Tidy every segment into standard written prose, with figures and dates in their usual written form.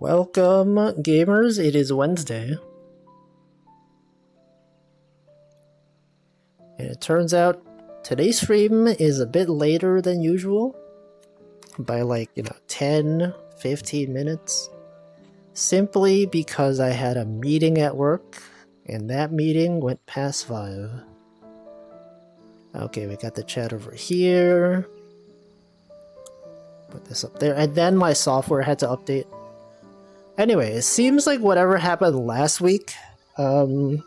Welcome, gamers. It is Wednesday. And it turns out today's stream is a bit later than usual. By 10, 15 minutes. Simply because I had a meeting at work, and that meeting went past 5. Okay, we got the chat over here. Put this up there, and then my software had to update. Anyway, it seems like whatever happened last week, remember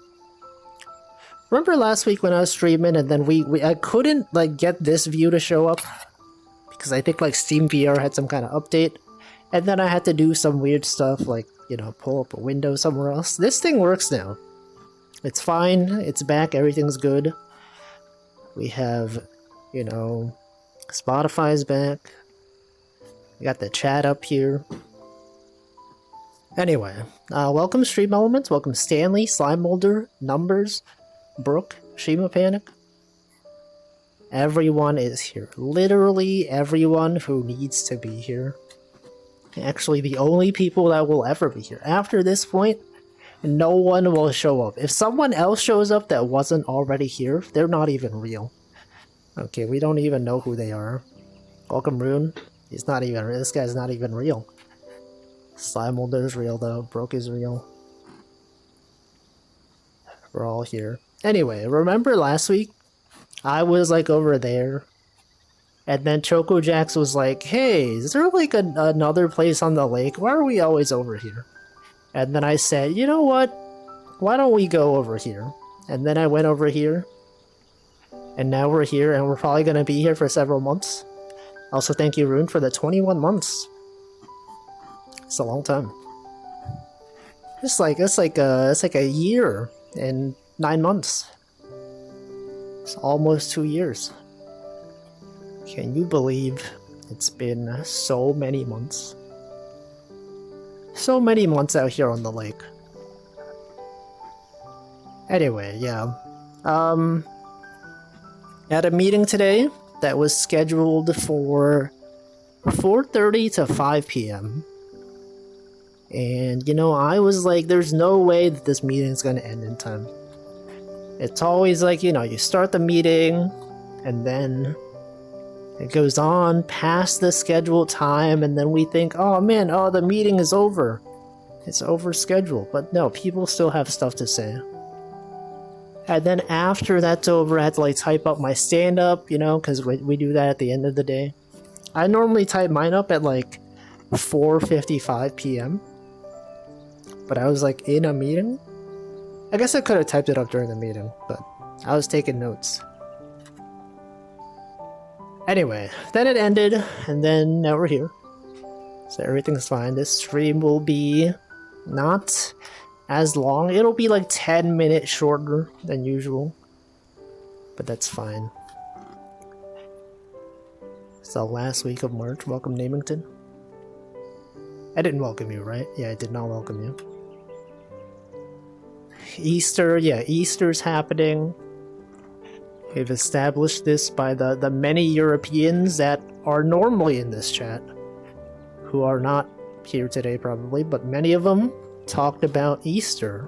last week when I was streaming and then I couldn't get this view to show up because I think Steam VR had some kind of update, and then I had to do some weird stuff pull up a window somewhere else. This thing works now. It's fine, it's back, everything's good. We have, Spotify's back. We got the chat up here. Anyway, welcome Stream Elements, welcome Stanley, Slime Molder, Numbers, Brooke, Shima Panic. Everyone is here. Literally everyone who needs to be here. Actually, the only people that will ever be here. After this point, no one will show up. If someone else shows up that wasn't already here, they're not even real. Okay, we don't even know who they are. Welcome Rune. This guy's not even real. Slime Molder is real though, Broke is real. We're all here. Anyway, remember last week? I was over there, and then Choco Jax was like, hey, is there another place on the lake? Why are we always over here? And then I said, you know what? Why don't we go over here? And then I went over here, and now we're here, and we're probably going to be here for several months. Also, thank you, Rune, for the 21 months. It's a long time. It's like a year and 9 months. It's almost 2 years. Can you believe it's been so many months? So many months out here on the lake. Anyway, yeah. At a meeting today that was scheduled for 4:30 to 5 p.m. And, I was like, there's no way that this meeting is going to end in time. It's always you start the meeting, and then it goes on past the scheduled time, and then we think, oh man, the meeting is over. It's over schedule. But no, people still have stuff to say. And then after that's over, I had to type up my stand-up, because we do that at the end of the day. I normally type mine up at 4:55 p.m. But I was in a meeting. I guess I could have typed it up during the meeting, but I was taking notes. Anyway, then it ended, and then now we're here. So everything's fine. This stream will be not as long. It'll be 10 minutes shorter than usual. But that's fine. It's the last week of March. Welcome, Namington. I didn't welcome you, right? Yeah, I did not welcome you. Easter, yeah, Easter's happening. We've established this by the many Europeans that are normally in this chat, who are not here today probably, but many of them talked about Easter,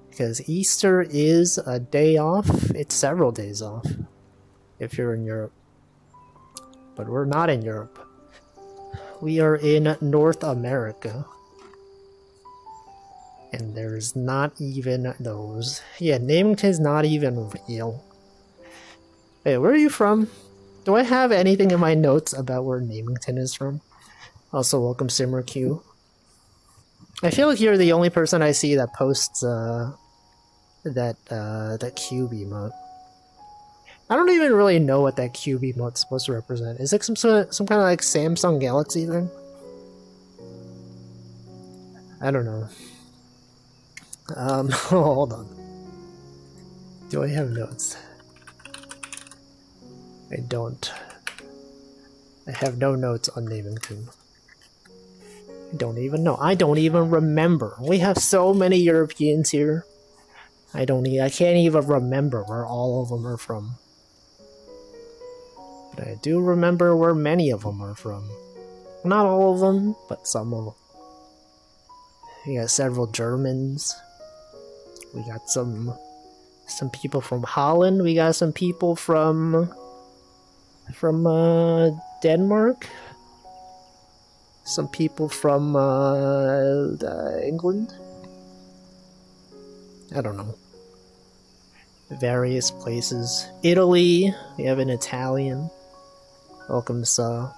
because Easter is a day off. It's several days off if you're in Europe, but we're not in Europe. We are in North America. And there's not even those. Yeah, Namington's not even real. Wait, where are you from? Do I have anything in my notes about where Namington is from? Also, welcome SimmerQ. I feel like you're the only person I see that posts that cube emote. I don't even really know what that cube emote's supposed to represent. Is it some kind of Samsung Galaxy thing? I don't know. Hold on. Do I have notes? I don't. I have no notes on Namington. I don't even know. I don't even remember. We have so many Europeans here. I can't even remember where all of them are from. But I do remember where many of them are from. Not all of them, but some of them. We got several Germans. We got some people from Holland. We got some people from Denmark. Some people from England. I don't know. Various places. Italy. We have an Italian. Welcome, Saw.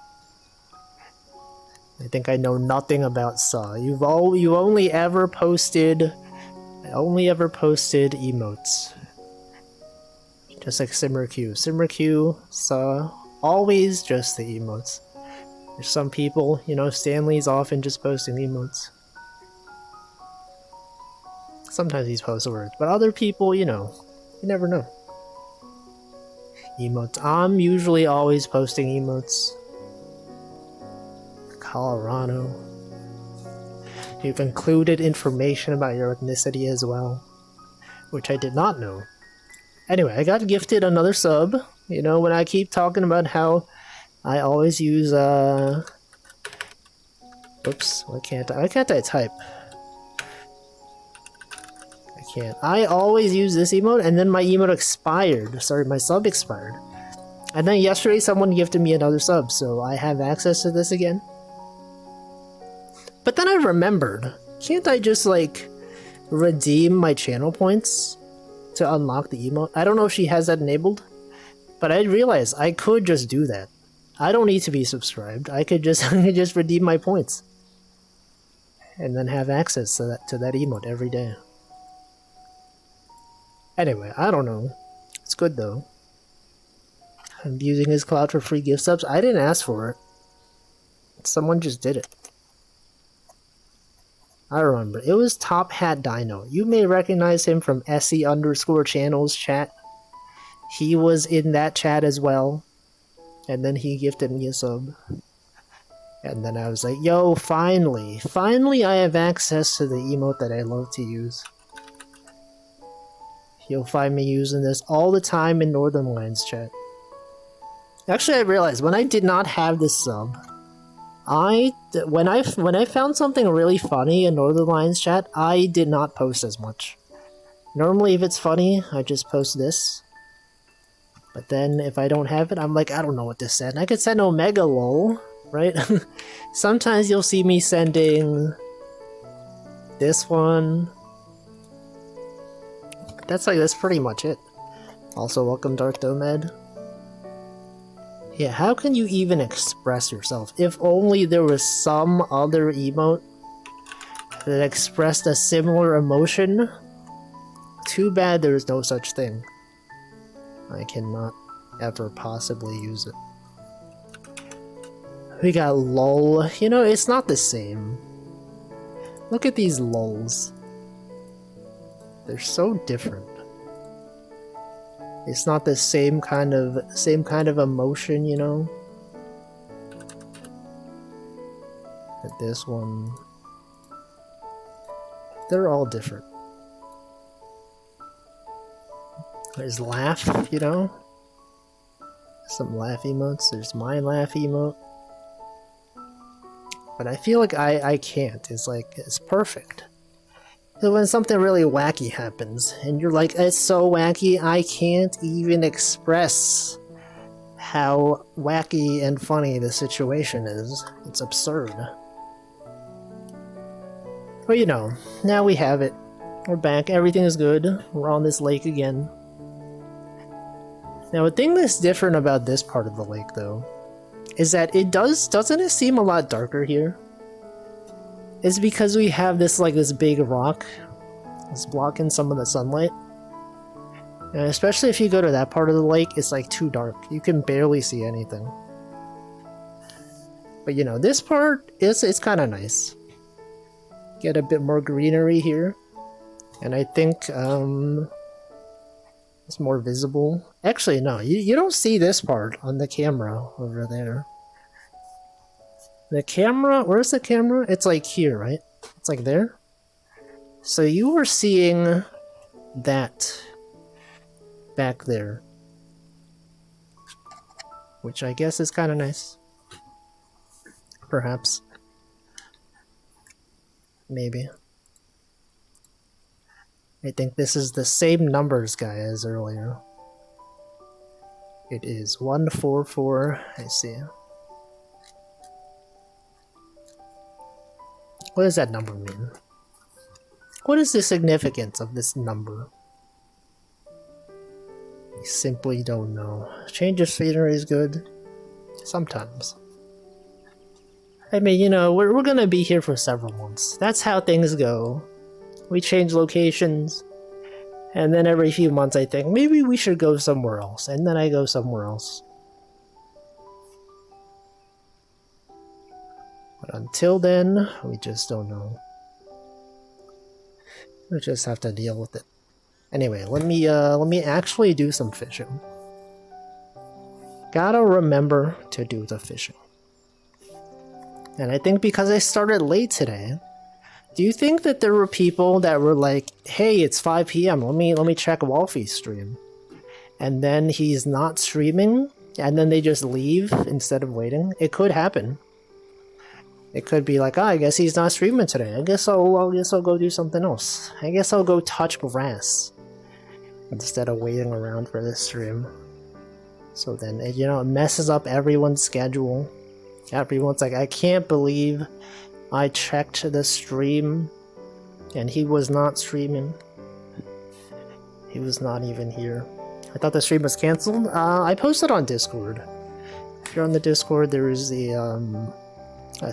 I think I know nothing about Saw. You've only ever posted emotes. Just like Simmerq, Saw, always just the emotes. There's some people, you know, Stanley's often just posting emotes. Sometimes he's posts words, but other people, you know, you never know. Emotes. I'm usually always posting emotes. Colorado. You've included information about your ethnicity as well, which I did not know. Anyway, I got gifted another sub. You know, when I keep talking about how I always use, oops, why can't I type? I can't. I always use this emote, and then my emote expired. Sorry, my sub expired. And then yesterday someone gifted me another sub, so I have access to this again. But then I remembered, can't I just, like, redeem my channel points to unlock the emote? I don't know if she has that enabled, but I realized I could just do that. I don't need to be subscribed. I could just redeem my points. And then have access to that emote every day. Anyway, I don't know. It's good though. I'm using his cloud for free gift subs. I didn't ask for it. Someone just did it. I remember. It was Top Hat Dino. You may recognize him from SE_channels chat. He was in that chat as well. And then he gifted me a sub. And then I was like, yo, finally I have access to the emote that I love to use. You'll find me using this all the time in Northern Lions chat. Actually, I realized when I did not have this sub, when I found something really funny in Northern Lions chat, I did not post as much. Normally, if it's funny, I just post this. But then if I don't have it, I'm like, I don't know what to send. I could send Omega lol, right? Sometimes you'll see me sending this one. That's pretty much it. Also, welcome Dark Domed. Yeah, how can you even express yourself? If only there was some other emote that expressed a similar emotion. Too bad there is no such thing. I cannot ever possibly use it. We got lol. You know, it's not the same. Look at these lols. They're so different. It's not the same kind of emotion, you know? But this one... They're all different. There's laugh, you know? Some laugh emotes. There's my laugh emote. But I feel like I can't. It's perfect. So when something really wacky happens, and you're like, it's so wacky, I can't even express how wacky and funny the situation is. It's absurd. But you know, now we have it. We're back, everything is good. We're on this lake again. Now, a thing that's different about this part of the lake, though, is that doesn't it seem a lot darker here? It's because we have this big rock that's blocking some of the sunlight. And especially if you go to that part of the lake, it's too dark. You can barely see anything. But you know, this part it's kind of nice. Get a bit more greenery here. And I think it's more visible. Actually, no, you don't see this part on the camera over there. The camera, where's the camera? It's here, right? It's there. So you were seeing that back there. Which I guess is kind of nice. Perhaps. Maybe. I think this is the same numbers guy as earlier. It is 144. I see. What does that number mean? What is the significance of this number? I simply don't know. Change of scenery is good. Sometimes. I mean, you know, we're gonna be here for several months. That's how things go. We change locations, and then every few months I think, maybe we should go somewhere else, and then I go somewhere else. But until then, we just don't know. We just have to deal with it. Anyway, let me actually do some fishing. Gotta remember to do the fishing. And I think because I started late today, do you think that there were people that were like, hey, it's 5 p.m. Let me check Wolfie's stream. And then he's not streaming, and then they just leave instead of waiting? It could happen. It could be like, oh, I guess he's not streaming today. I guess I'll go do something else. I guess I'll go touch grass instead of waiting around for this stream. So then, it messes up everyone's schedule. Everyone's like, I can't believe I checked the stream and he was not streaming. He was not even here. I thought the stream was canceled. I posted on Discord. If you're on the Discord, there is a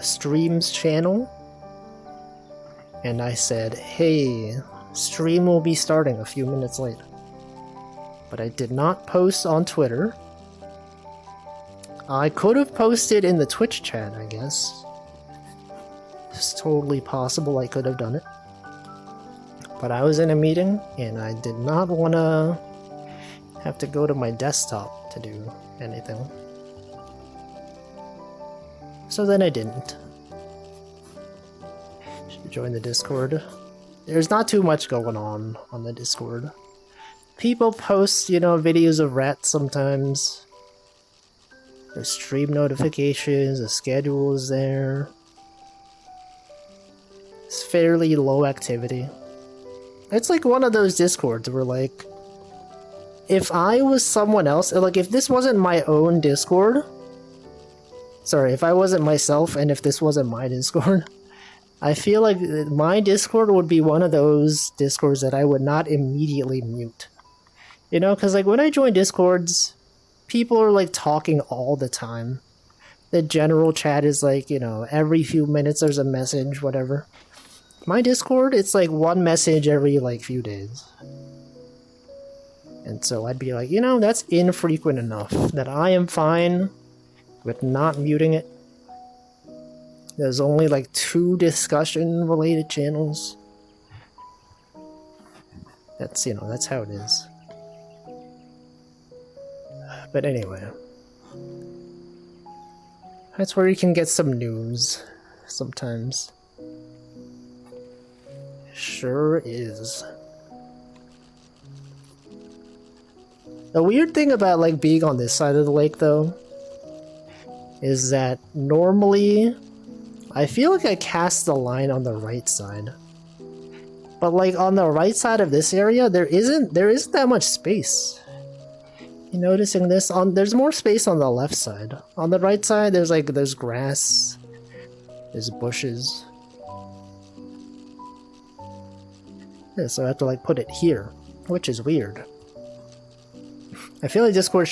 streams channel. And I said, hey, stream will be starting a few minutes late. But I did not post on Twitter. I could have posted in the Twitch chat, I guess. It's totally possible I could have done it. But I was in a meeting, and I did not want to have to go to my desktop to do anything. So then I didn't. Should join the Discord. There's not too much going on the Discord. People post, videos of rats sometimes. There's stream notifications, the schedule is there. It's fairly low activity. It's like one of those Discords where, like, if I was someone else, like if this wasn't my own Discord, sorry, if I wasn't myself and if this wasn't my Discord, I feel like my Discord would be one of those Discords that I would not immediately mute. Because like when I join Discords, people are like talking all the time. The general chat is like, every few minutes there's a message, whatever. My Discord, it's like one message every like few days. And so I'd be like, that's infrequent enough that I am fine with not muting it. There's only like 2 discussion related channels. That's, that's how it is. But anyway, that's where you can get some news sometimes. Sure is. The weird thing about like being on this side of the lake though is that normally I feel like I cast the line on the right side. But like on the right side of this area there isn't that much space. You noticing this? There's more space on the left side. On the right side, there's grass, there's bushes. Yeah, so I have to like put it here, which is weird. I feel like Discord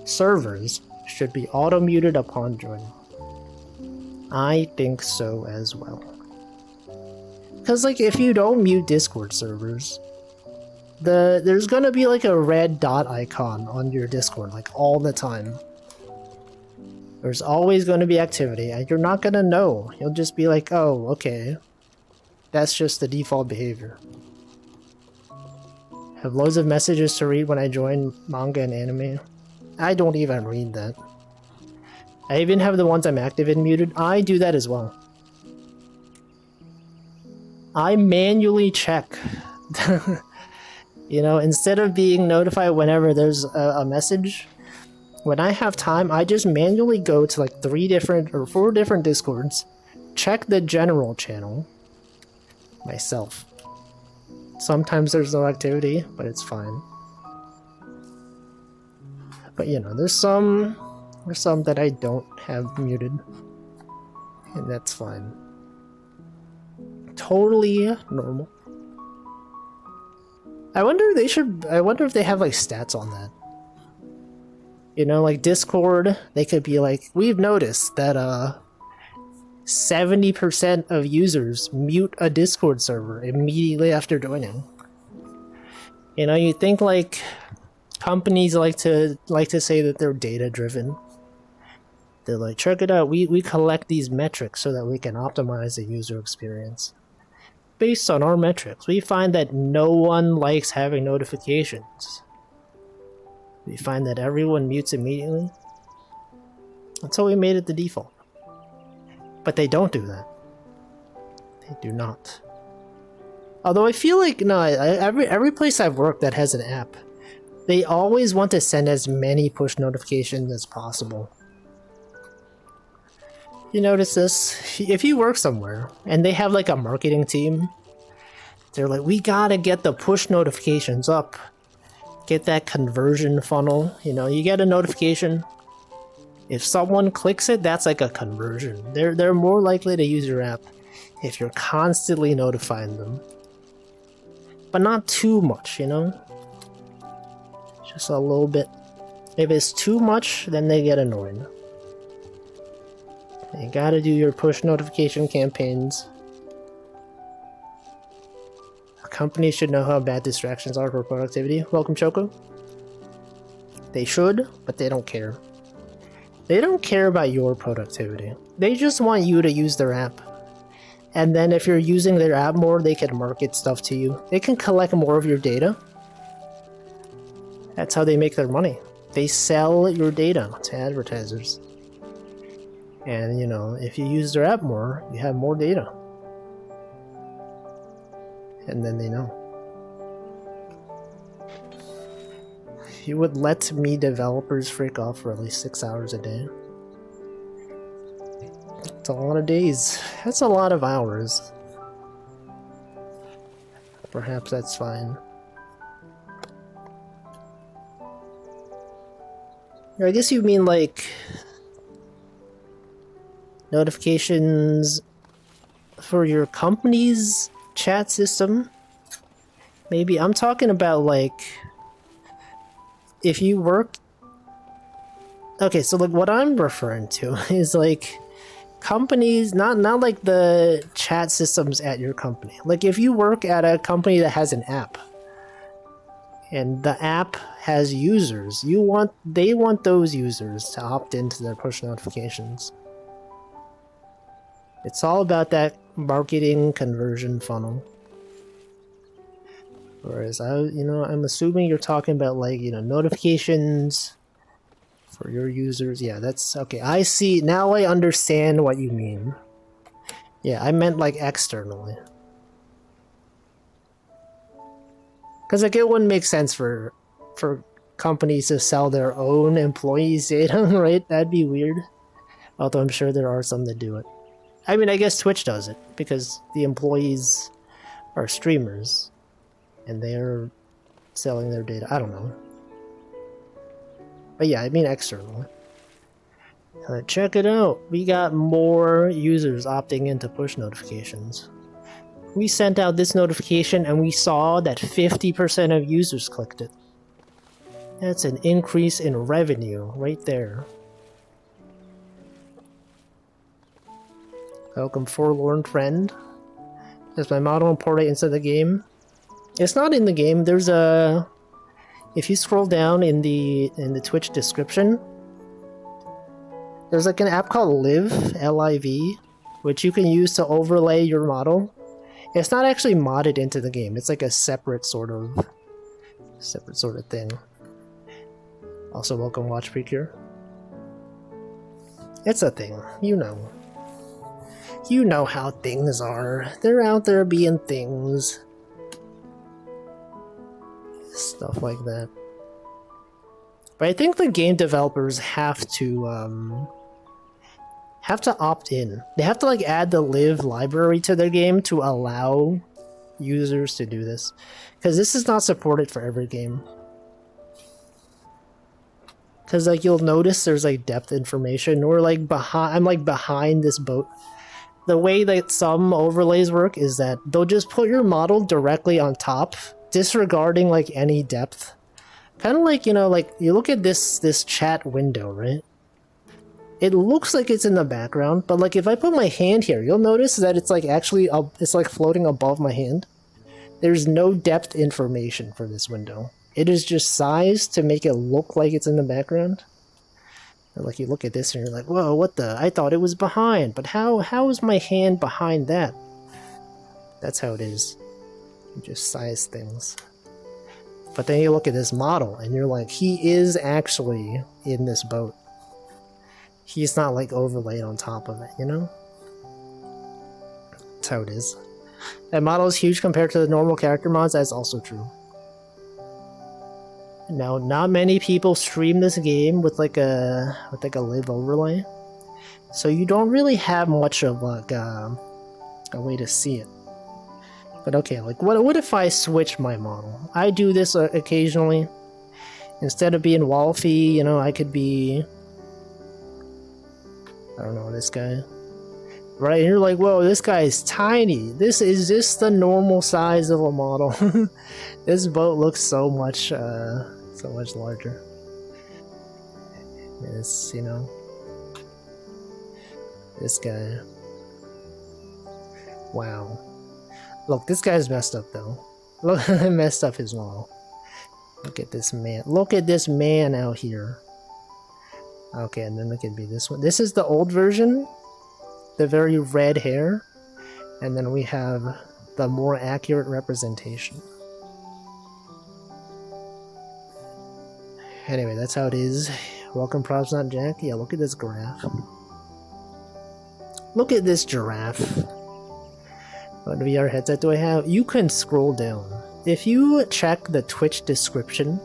servers should be auto muted upon joining. I think so as well. Because like if you don't mute Discord servers, there's gonna be like a red dot icon on your Discord like all the time. There's always gonna be activity and you're not gonna know. You'll just be like, oh, okay. That's just the default behavior. Have loads of messages to read when I join manga and anime. I don't even read that. I even have the ones I'm active in muted. I do that as well. I manually check. Instead of being notified whenever there's a message, when I have time, I just manually go to like 3 different or 4 different Discords, check the general channel myself, Sometimes there's no activity, but it's fine. But you know, there's some that I don't have muted, and that's fine. Totally normal. I wonder if they have like stats on that. You know, like Discord, they could be like, we've noticed that 70% of users mute a Discord server immediately after joining. You know, you think like companies like to say that they're data driven. They're like, check it out, we collect these metrics so that we can optimize the user experience. Based on our metrics, we find that no one likes having notifications. We find that everyone mutes immediately. That's how we made it the default. But they don't do that. They do not. Although I feel like, no, every place I've worked that has an app, they always want to send as many push notifications as possible. You notice this? If you work somewhere and they have like a marketing team, they're like, we gotta get the push notifications up. Get that conversion funnel. You know, you get a notification. If someone clicks it, that's like a conversion. They're more likely to use your app if you're constantly notifying them. But not too much, you know? Just a little bit. If it's too much, then they get annoyed. You gotta do your push notification campaigns. Companies should know how bad distractions are for productivity. Welcome, Choco. They should, but they don't care. They don't care about your productivity. They just want you to use their app. And then if you're using their app more, they can market stuff to you. They can collect more of your data. That's how they make their money. They sell your data to advertisers. And, you know, if you use their app more, you have more data. And then they know. You would let me developers freak off for at least 6 hours a day. It's a lot of days. That's a lot of hours. Perhaps that's fine. I guess you mean like notifications for your company's chat system? Maybe. I'm talking about like if you work. Okay, so like what I'm referring to is like companies, not like the chat systems at your company. Like if you work at a company that has an app and the app has users, they want those users to opt into their push notifications. It's all about that marketing conversion funnel. Whereas I'm assuming you're talking about like, notifications for your users. Yeah, that's okay. I see. Now I understand what you mean. Yeah, I meant like externally. Because like it wouldn't make sense for companies to sell their own employees' data, right? That'd be weird. Although I'm sure there are some that do it. I mean, I guess Twitch does it because the employees are streamers and they're selling their data. I don't know. But yeah, I mean external. Check it out. We got more users opting into push notifications. We sent out this notification and we saw that 50% of users clicked it. That's an increase in revenue right there. Welcome, Forlorn Friend. There's my model imported into the game. It's not in the game. There's a... If you scroll down in the Twitch description, there's like an app called Live, L-I-V, which you can use to overlay your model. It's not actually modded into the game. It's like a separate sort of thing. Also, welcome, Watch Precure. It's a thing, you know. You know how things are. They're out there being things. Stuff like that. But I think the game developers have to opt in. They have to like add the Live library to their game to allow users to do this, because this is not supported for every game. Because like you'll notice there's like depth information, or like I'm like behind this boat. The way that some overlays work is that they'll just put your model directly on top, disregarding like any depth. Kind of like, you know, like you look at this chat window, right? It looks like it's in the background, but like if I put my hand here, you'll notice that it's like actually it's like floating above my hand. There's no depth information for this window. It is just sized to make it look like it's in the background. And like you look at this and you're like, whoa, what the? I thought it was behind, but how is my hand behind that? That's how it is. You just size things. But then you look at this model and you're like, he is actually in this boat. He's not like overlaid on top of it, you know? That's how it is. That model is huge compared to the normal character mods, that's also true. Now, not many people stream this game with like a live overlay, so you don't really have much of like a way to see it. But okay, like what if I switch my model? I do this occasionally. Instead of being Wolfie, you know, I could be, I don't know, this guy. Right, and you're like, whoa, this guy is tiny. This is just the normal size of a model. This boat looks so much larger. It's, you know, this guy. Wow. Look, this guy's messed up though. Look, I messed up his model. Look at this man. Look at this man out here. Okay, and then it could be this one. This is the old version. The very red hair. And then we have the more accurate representation. Anyway, that's how it is. Welcome, Props Not Jack. Yeah, look at this graph. Look at this giraffe. What VR headset do I have? You can scroll down. If you check the Twitch description,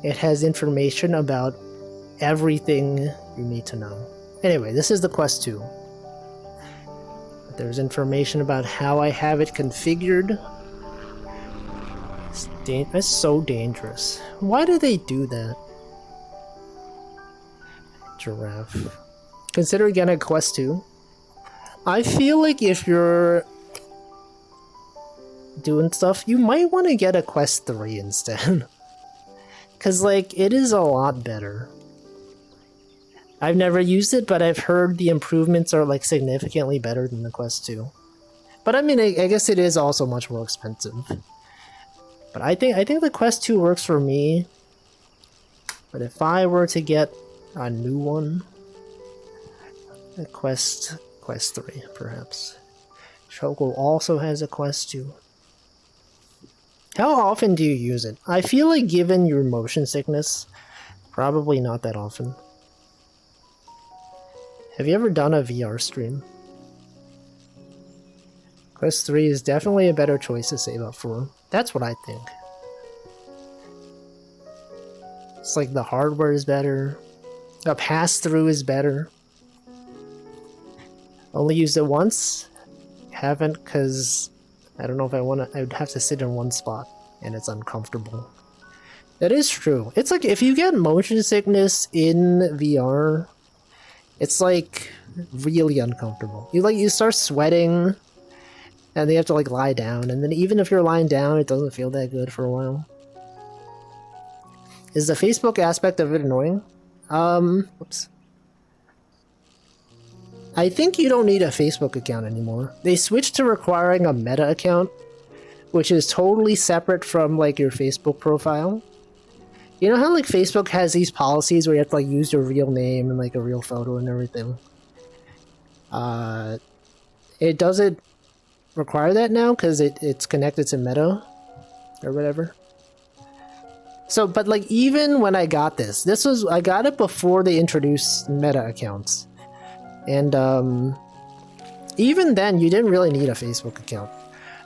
it has information about everything you need to know. Anyway, this is the Quest 2. There's information about how I have it configured. It's so dangerous. Why do they do that? Giraffe. Consider getting a Quest 2. I feel like if you're doing stuff, you might want to get a Quest 3 instead. Because, like, it is a lot better. I've never used it, but I've heard the improvements are, like, significantly better than the Quest 2. But, I mean, I guess it is also much more expensive. But I think the Quest 2 works for me. But if I were to get a new one, a Quest 3, perhaps. Choco also has a Quest 2. How often do you use it? I feel like given your motion sickness, probably not that often. Have you ever done a VR stream? Quest 3 is definitely a better choice to save up for. That's what I think. It's like the hardware is better. A pass-through is better. Only used it once. Haven't, because I don't know if I want to. I would have to sit in one spot, and it's uncomfortable. That is true. It's like if you get motion sickness in VR, it's like really uncomfortable. You start sweating, and then you have to like lie down, and then even if you're lying down, it doesn't feel that good for a while. Is the Facebook aspect of it annoying? Whoops. I think you don't need a Facebook account anymore. They switched to requiring a Meta account, which is totally separate from like your Facebook profile. You know how like Facebook has these policies where you have to like use your real name and like a real photo and everything? It doesn't require that now because it's connected to Meta or whatever. So, but like even when I got this I got it before they introduced Meta accounts. And even then you didn't really need a Facebook account.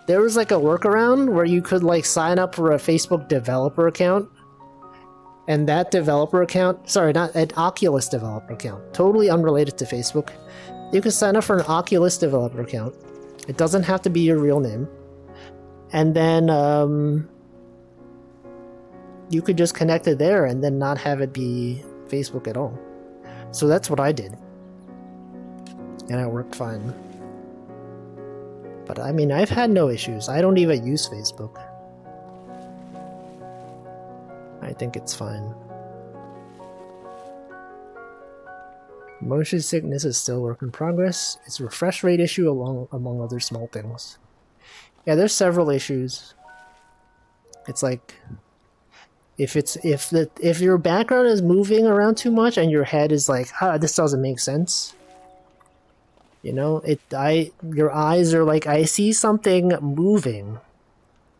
There was like a workaround where you could like sign up for a Facebook developer account. And that developer account, sorry, not an Oculus developer account, totally unrelated to Facebook. You can sign up for an Oculus developer account. It doesn't have to be your real name. and then you could just connect it there and then not have it be Facebook at all. So that's what I did, and it worked fine. But I mean, I've had no issues. I don't even use Facebook. I think it's fine. Motion sickness is still work in progress. It's a refresh rate issue among other small things. Yeah, there's several issues. It's like if your background is moving around too much and your head is like, this doesn't make sense. You know, your eyes are like, I see something moving.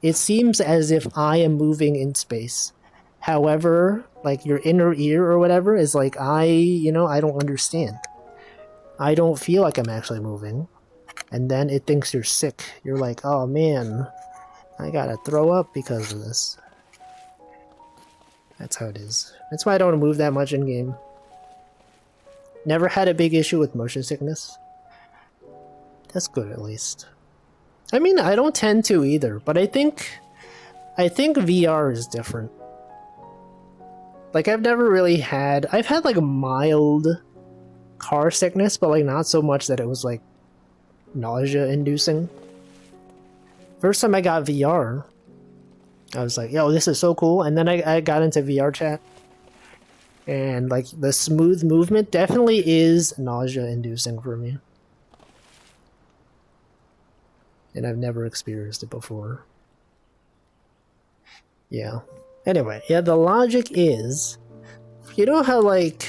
It seems as if I am moving in space. However, like your inner ear or whatever is like, I don't understand. I don't feel like I'm actually moving. And then it thinks you're sick. You're like, oh man, I gotta throw up because of this. That's how it is. That's why I don't move that much in game. Never had a big issue with motion sickness. That's good, at least. I mean, I don't tend to either, but I think VR is different. Like, I've had like a mild car sickness, but like not so much that it was like nausea inducing. First time I got VR, I was like, yo, this is so cool. And then I got into VR chat, and like the smooth movement definitely is nausea inducing for me. And I've never experienced it before. Yeah. Anyway, yeah, the logic is, you know how like,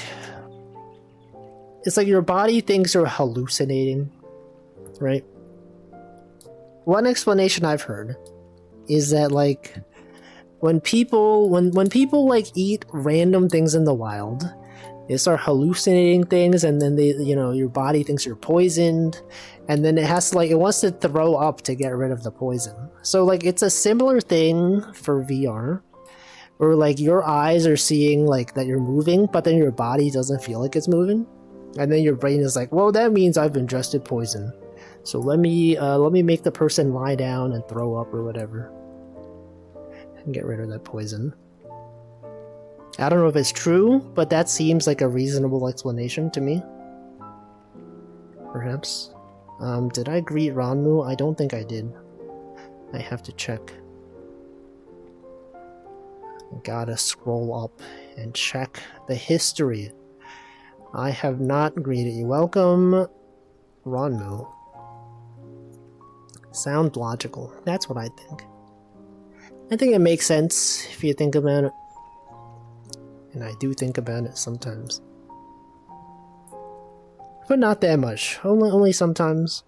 it's like your body thinks you're hallucinating, right? One explanation I've heard is that like, when people like eat random things in the wild, they start hallucinating things, and then your body thinks you're poisoned, and then it wants to throw up to get rid of the poison. So like, it's a similar thing for VR. Or like your eyes are seeing like that you're moving, but then your body doesn't feel like it's moving, and then your brain is like, well, that means I've ingested poison, so let me make the person lie down and throw up or whatever and get rid of that poison. I don't know if it's true, but that seems like a reasonable explanation to me. Perhaps. Did I greet Ranmu? I don't think I did. I have to check. Gotta scroll up and check the history. I have not greeted you. Welcome, Ranmu. Sound logical. That's what I think. I think it makes sense if you think about it. And I do think about it sometimes. But not that much. Only sometimes.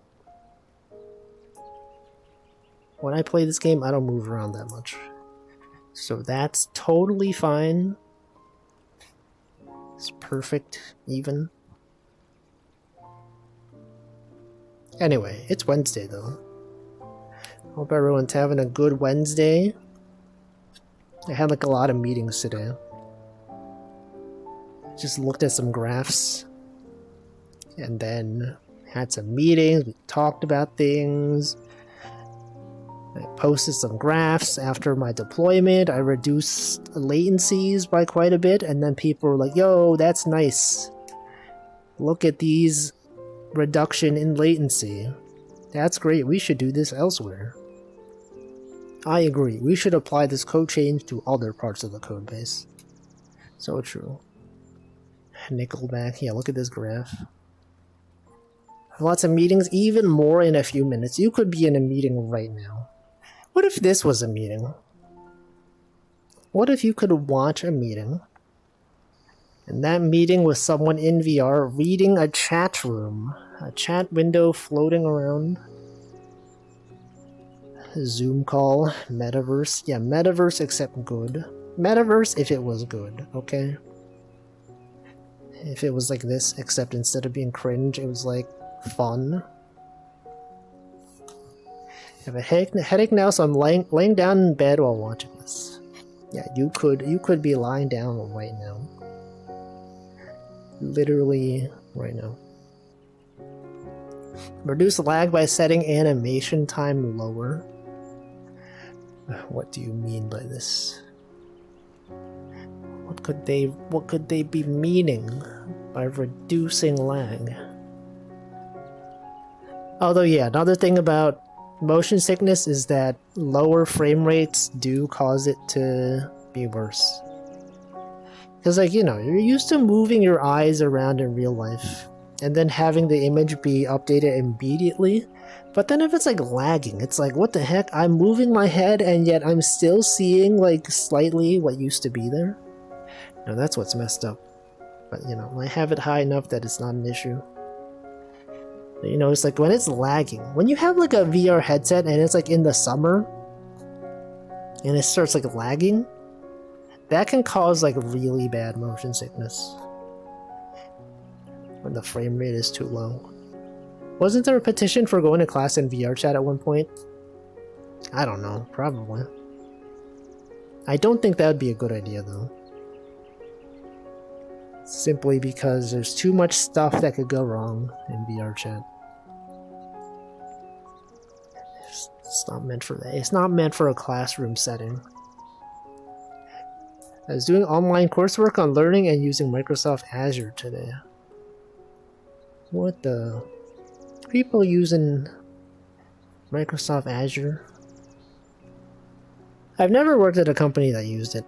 When I play this game, I don't move around that much. So that's totally fine. It's perfect, even. Anyway, it's Wednesday though. Hope everyone's having a good Wednesday. I had like a lot of meetings today. Just looked at some graphs. And then had some meetings, we talked about things. I posted some graphs after my deployment. I reduced latencies by quite a bit, and then people were like, yo, that's nice. Look at these reduction in latency. That's great, we should do this elsewhere. I agree, we should apply this code change to other parts of the code base. So true. Nickelback, yeah, look at this graph. Lots of meetings, even more in a few minutes. You could be in a meeting right now. What if this was a meeting? What if you could watch a meeting, and that meeting was someone in VR reading a chat room, a chat window floating around? Zoom call, metaverse. Yeah, metaverse except good. Metaverse if it was good, okay? If it was like this, except instead of being cringe, it was like fun. I have a headache now, so I'm laying down in bed while watching this. Yeah, you could be lying down right now. Literally right now. Reduce lag by setting animation time lower. What do you mean by this? What could they be meaning by reducing lag? Although yeah, another thing about motion sickness is that lower frame rates do cause it to be worse. Because like, you know, you're used to moving your eyes around in real life and then having the image be updated immediately. But then if it's like lagging, it's like, what the heck? I'm moving my head and yet I'm still seeing like slightly what used to be there. No, that's what's messed up. But you know, I have it high enough that it's not an issue. But, you know, it's like when it's lagging. When you have like a VR headset and it's like in the summer and it starts like lagging, that can cause like really bad motion sickness. When the frame rate is too low. Wasn't there a petition for going to class in VR chat at one point? I don't know, probably. I don't think that would be a good idea though. Simply because there's too much stuff that could go wrong in VR chat. It's not meant for that. It's not meant for a classroom setting. I was doing online coursework on learning and using Microsoft Azure today. What the? People using Microsoft Azure? I've never worked at a company that used it.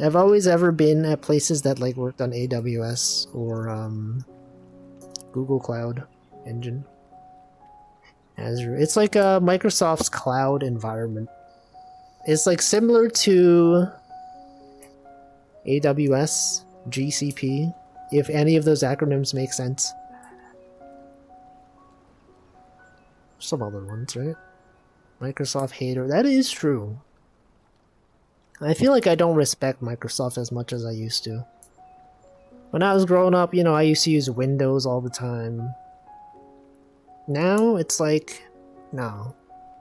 I've always ever been at places that like worked on AWS or Google Cloud Engine. Azure. It's like Microsoft's cloud environment. It's like similar to AWS, GCP, if any of those acronyms make sense. Some other ones, right? Microsoft hater. That is true. I feel like I don't respect Microsoft as much as I used to. When I was growing up, you know, I used to use Windows all the time. Now, it's like, no,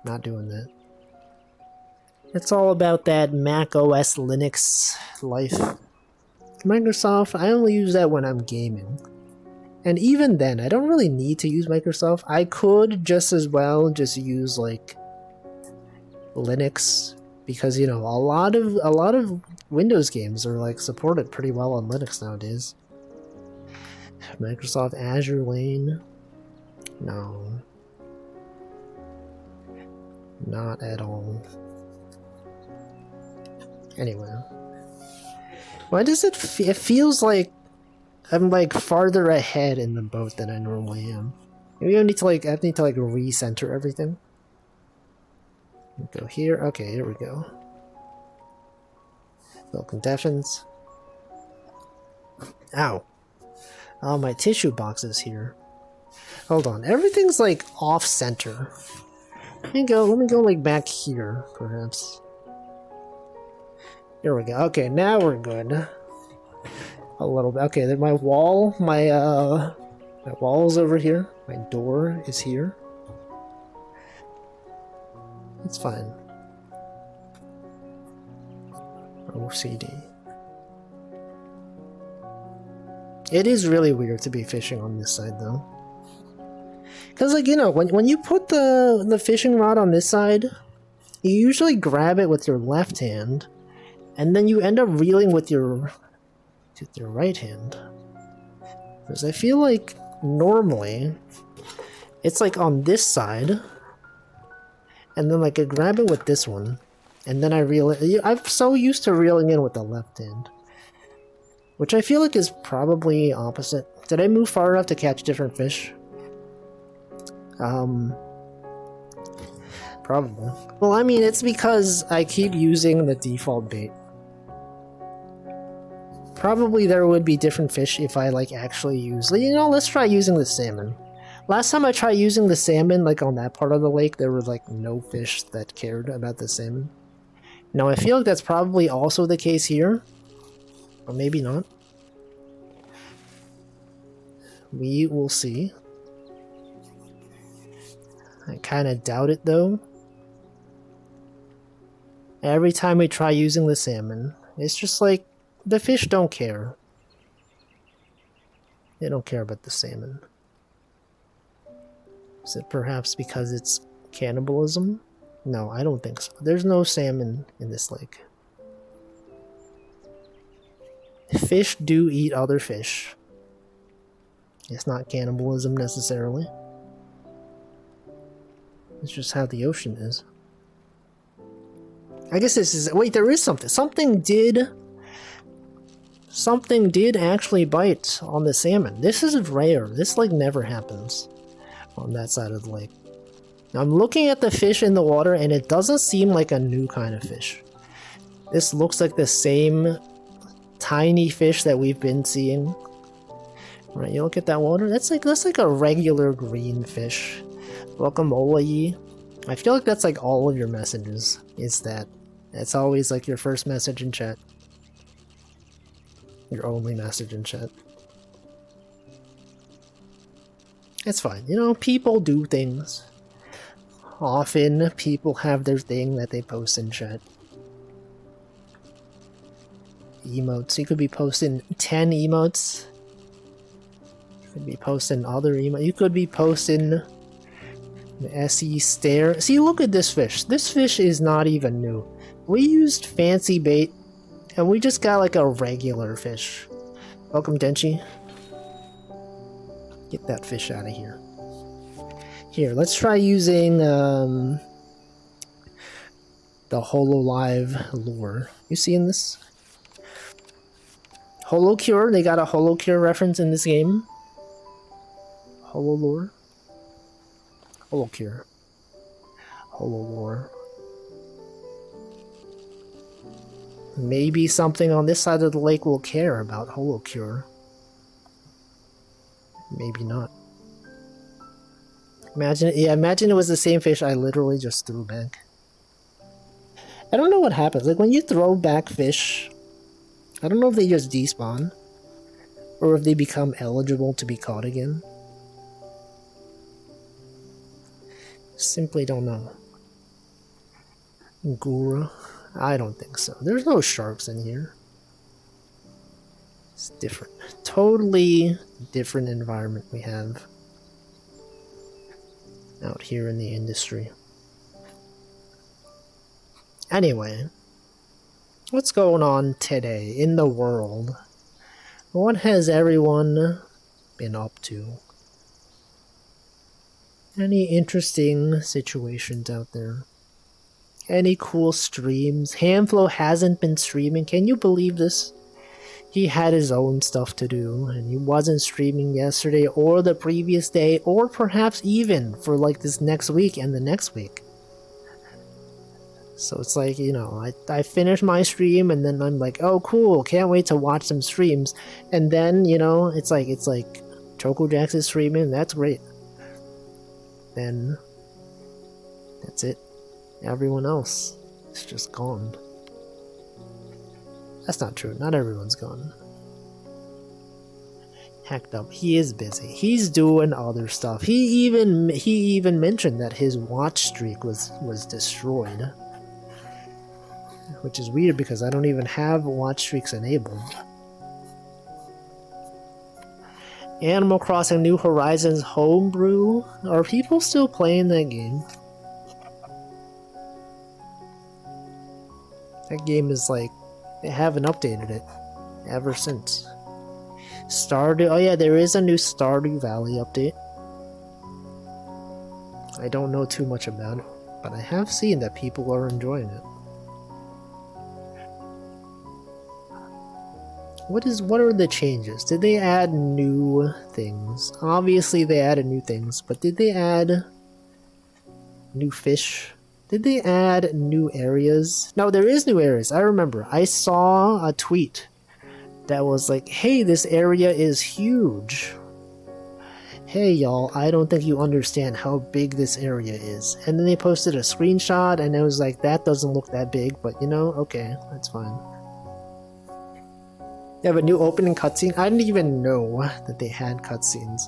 not doing that. It's all about that Mac OS Linux life. Microsoft, I only use that when I'm gaming. And even then, I don't really need to use Microsoft. I could just as well just use like Linux because, you know, a lot of Windows games are like supported pretty well on Linux nowadays. Microsoft Azure lane? No. Not at all. Anyway. Why does it it feels like I'm like farther ahead in the boat than I normally am. Maybe I need to like recenter everything. Go here. Okay, here we go. Welcome Deffins. Ow. Oh, my tissue box is here. Hold on. Everything's like off center. Let me go like back here, perhaps. Here we go. Okay, now we're good. A little bit. Okay, then my wall's over here. My door is here. It's fine. OCD. It is really weird to be fishing on this side, though. Because, like, you know, when you put the fishing rod on this side, you usually grab it with your left hand, and then you end up reeling with your right hand. Because I feel like normally it's like on this side, and then like I grab it with this one, and then I reel it. I'm so used to reeling in with the left hand, which I feel like is probably opposite. Did I move far enough to catch different fish? Probably. Well, I mean, it's because I keep using the default bait. Probably there would be different fish if I like actually use, you know, let's try using the salmon. Last time I tried using the salmon, like on that part of the lake, there were like no fish that cared about the salmon. Now I feel like that's probably also the case here, or maybe not. We will see. I kind of doubt it though. Every time we try using the salmon, it's just like, the fish don't care. They don't care about the salmon. Is it perhaps because it's cannibalism? No, I don't think so. There's no salmon in this lake. Fish do eat other fish. It's not cannibalism necessarily. It's just how the ocean is. I guess this is... Wait, there is something. Something did actually bite on the salmon. This is rare. This, like, never happens on that side of the lake. Now, I'm looking at the fish in the water, and it doesn't seem like a new kind of fish. This looks like the same tiny fish that we've been seeing. Right, you look at that water, that's like a regular green fish. Welcome, Olayi. I feel like that's like all of your messages, is that. It's always like your first message in chat. Your only message in chat. It's fine, you know, people do things. Often, people have their thing that they post in chat. Emotes, you could be posting 10 emotes. You could be posting other emotes. You could be posting the SE stare. See, look at this fish. This fish is not even new. We used fancy bait, and we just got like a regular fish. Welcome, Denchi. Get that fish out of here. Here, let's try using the HoloLive lure. You seeing this? HoloCure, they got a HoloCure reference in this game. HoloLure. HoloCure. HoloLure. Maybe something on this side of the lake will care about HoloCure. Maybe not. Imagine it was the same fish I literally just threw back. I don't know what happens. Like, when you throw back fish, I don't know if they just despawn, or if they become eligible to be caught again. Simply don't know. Gura? I don't think so. There's no sharks in here. It's different. Totally different environment we have out here in the industry. Anyway, what's going on today in the world? What has everyone been up to? Any interesting situations out there? Any cool streams? Hamflow hasn't been streaming. Can you believe this? He had his own stuff to do, and he wasn't streaming yesterday or the previous day, or perhaps even for like this next week and the next week. So it's like, you know, I finish my stream and then I'm like, oh cool, can't wait to watch some streams. And then, you know, it's like Choco Jax is streaming, that's great. Then that's it. Everyone else is just gone. That's not true. Not everyone's gone. Hacked up. He is busy. He's doing other stuff. He even mentioned that his watch streak was destroyed. Which is weird because I don't even have watch streaks enabled. Animal Crossing New Horizons homebrew? Are people still playing that game? That game is like, they haven't updated it ever since. Stardew, oh yeah, there is a new Stardew Valley update. I don't know too much about it, but I have seen that people are enjoying it. What are the changes? Did they add new things? Obviously they added new things, but did they add new fish? Did they add new areas? No, there is new areas. I remember. I saw a tweet that was like, hey, this area is huge. Hey, y'all, I don't think you understand how big this area is. And then they posted a screenshot, and it was like, that doesn't look that big, but you know, okay, that's fine. They have a new opening cutscene? I didn't even know that they had cutscenes.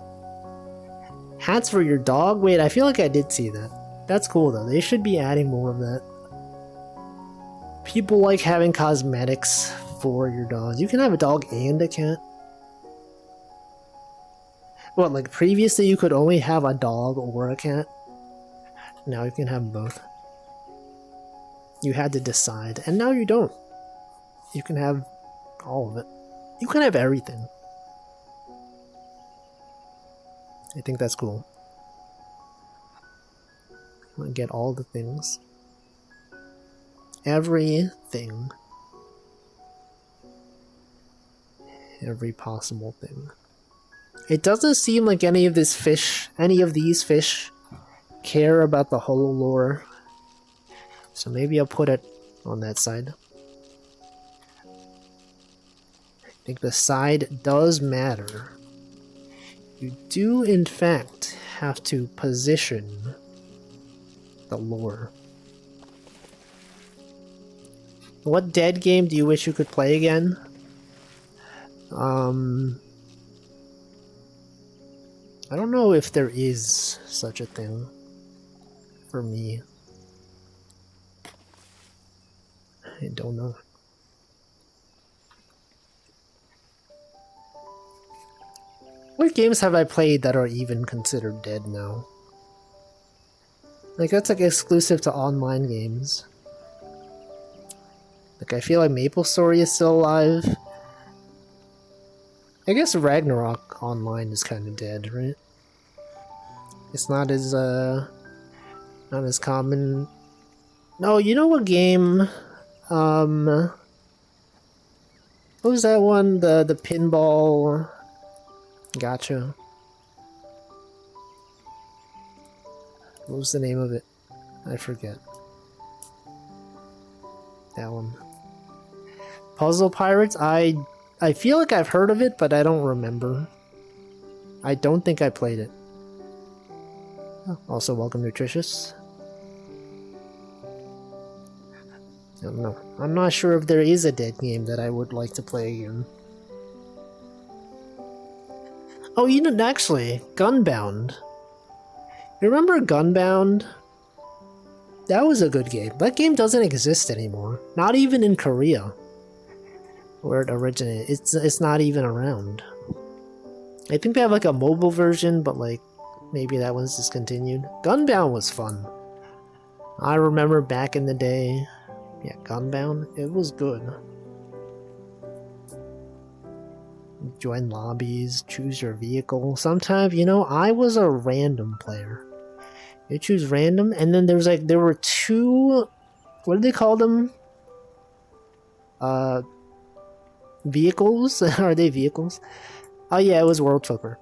Hats for your dog? Wait, I feel like I did see that. That's cool though. They should be adding more of that. People like having cosmetics for your dogs. You can have a dog and a cat. What, like previously you could only have a dog or a cat? Now you can have both. You had to decide, and now you don't. You can have all of it. You can have everything. I think that's cool. I want to get all the things. Everything. Every possible thing. It doesn't seem like any of these fish care about the holo lore. So maybe I'll put it on that side. I think the side does matter. You do, in fact, have to position the lore. What dead game do you wish you could play again? I don't know if there is such a thing for me. I don't know. What games have I played that are even considered dead now? Like, that's like exclusive to online games. Like, I feel like MapleStory is still alive. I guess Ragnarok Online is kind of dead, right? It's not as common. No, you know what game? What was that one? The pinball. Gotcha. What was the name of it? I forget. That one. Puzzle Pirates? I feel like I've heard of it, but I don't remember. I don't think I played it. Also, welcome, Nutritious. I don't know. I'm not sure if there is a dead game that I would like to play again. Oh, you know, actually, Gunbound. You remember Gunbound? That was a good game. That game doesn't exist anymore. Not even in Korea, where it originated. It's not even around. I think they have like a mobile version, but like maybe that one's discontinued. Gunbound was fun. I remember back in the day. Yeah, Gunbound. It was good. Join lobbies, choose your vehicle. Sometimes, you know, I was a random player. You choose random, and then there were two, what do they call them? Vehicles? Are they vehicles? Oh yeah, it was World Flipper.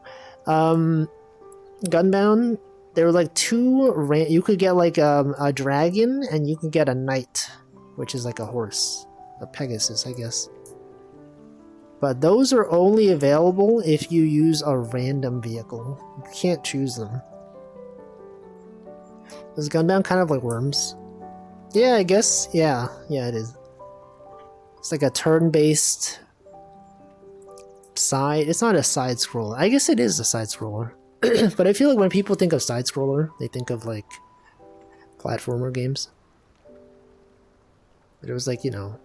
Gunbound, there were like two, you could get like a dragon, and you could get a knight, which is like a horse. A Pegasus, I guess. But those are only available if you use a random vehicle. You can't choose them. Is Gunbound kind of like Worms? Yeah, I guess. Yeah, it is. It's like a turn-based side. It's not a side scroller. I guess it is a side scroller. But I feel like when people think of side scroller, they think of like platformer games. But it was like, you know,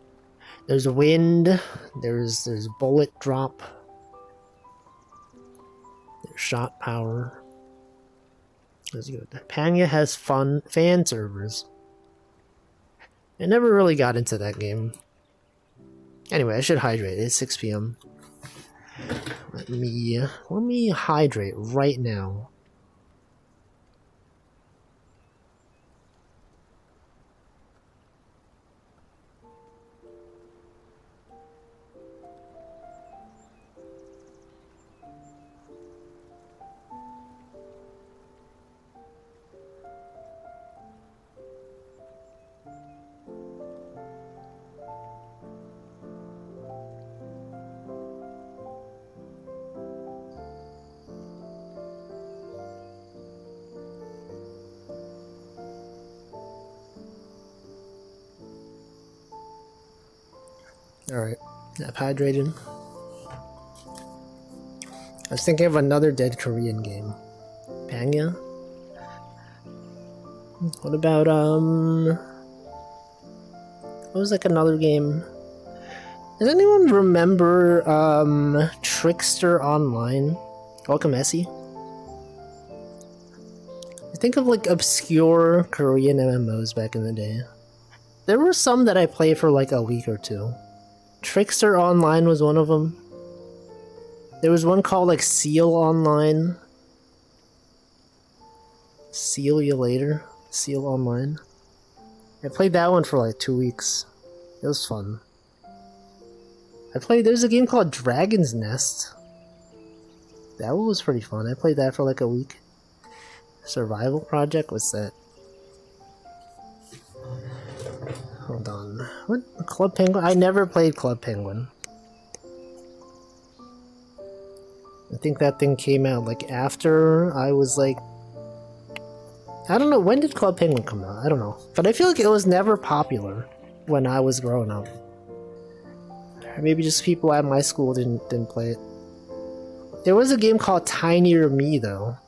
there's wind, there's bullet drop, there's shot power. That's good. Panga has fan servers. I never really got into that game. Anyway, I should hydrate. It's 6 p.m. Let me hydrate right now. Alright, I've hydrated. I was thinking of another dead Korean game. Panga? What about, what was like another game? Does anyone remember, Trickster Online? Welcome, Essie. I think of like obscure Korean MMOs back in the day. There were some that I played for like a week or two. Trickster Online was one of them. There was one called like Seal Online. Seal You Later. Seal Online. I played that one for like 2 weeks. It was fun. There's a game called Dragon's Nest. That one was pretty fun. I played that for like a week. Survival Project? What's that? Hold on. What? Club Penguin? I never played Club Penguin. I think that thing came out like after I was like... I don't know, when did Club Penguin come out? I don't know. But I feel like it was never popular when I was growing up. Or maybe just people at my school didn't play it. There was a game called Tinier Me though.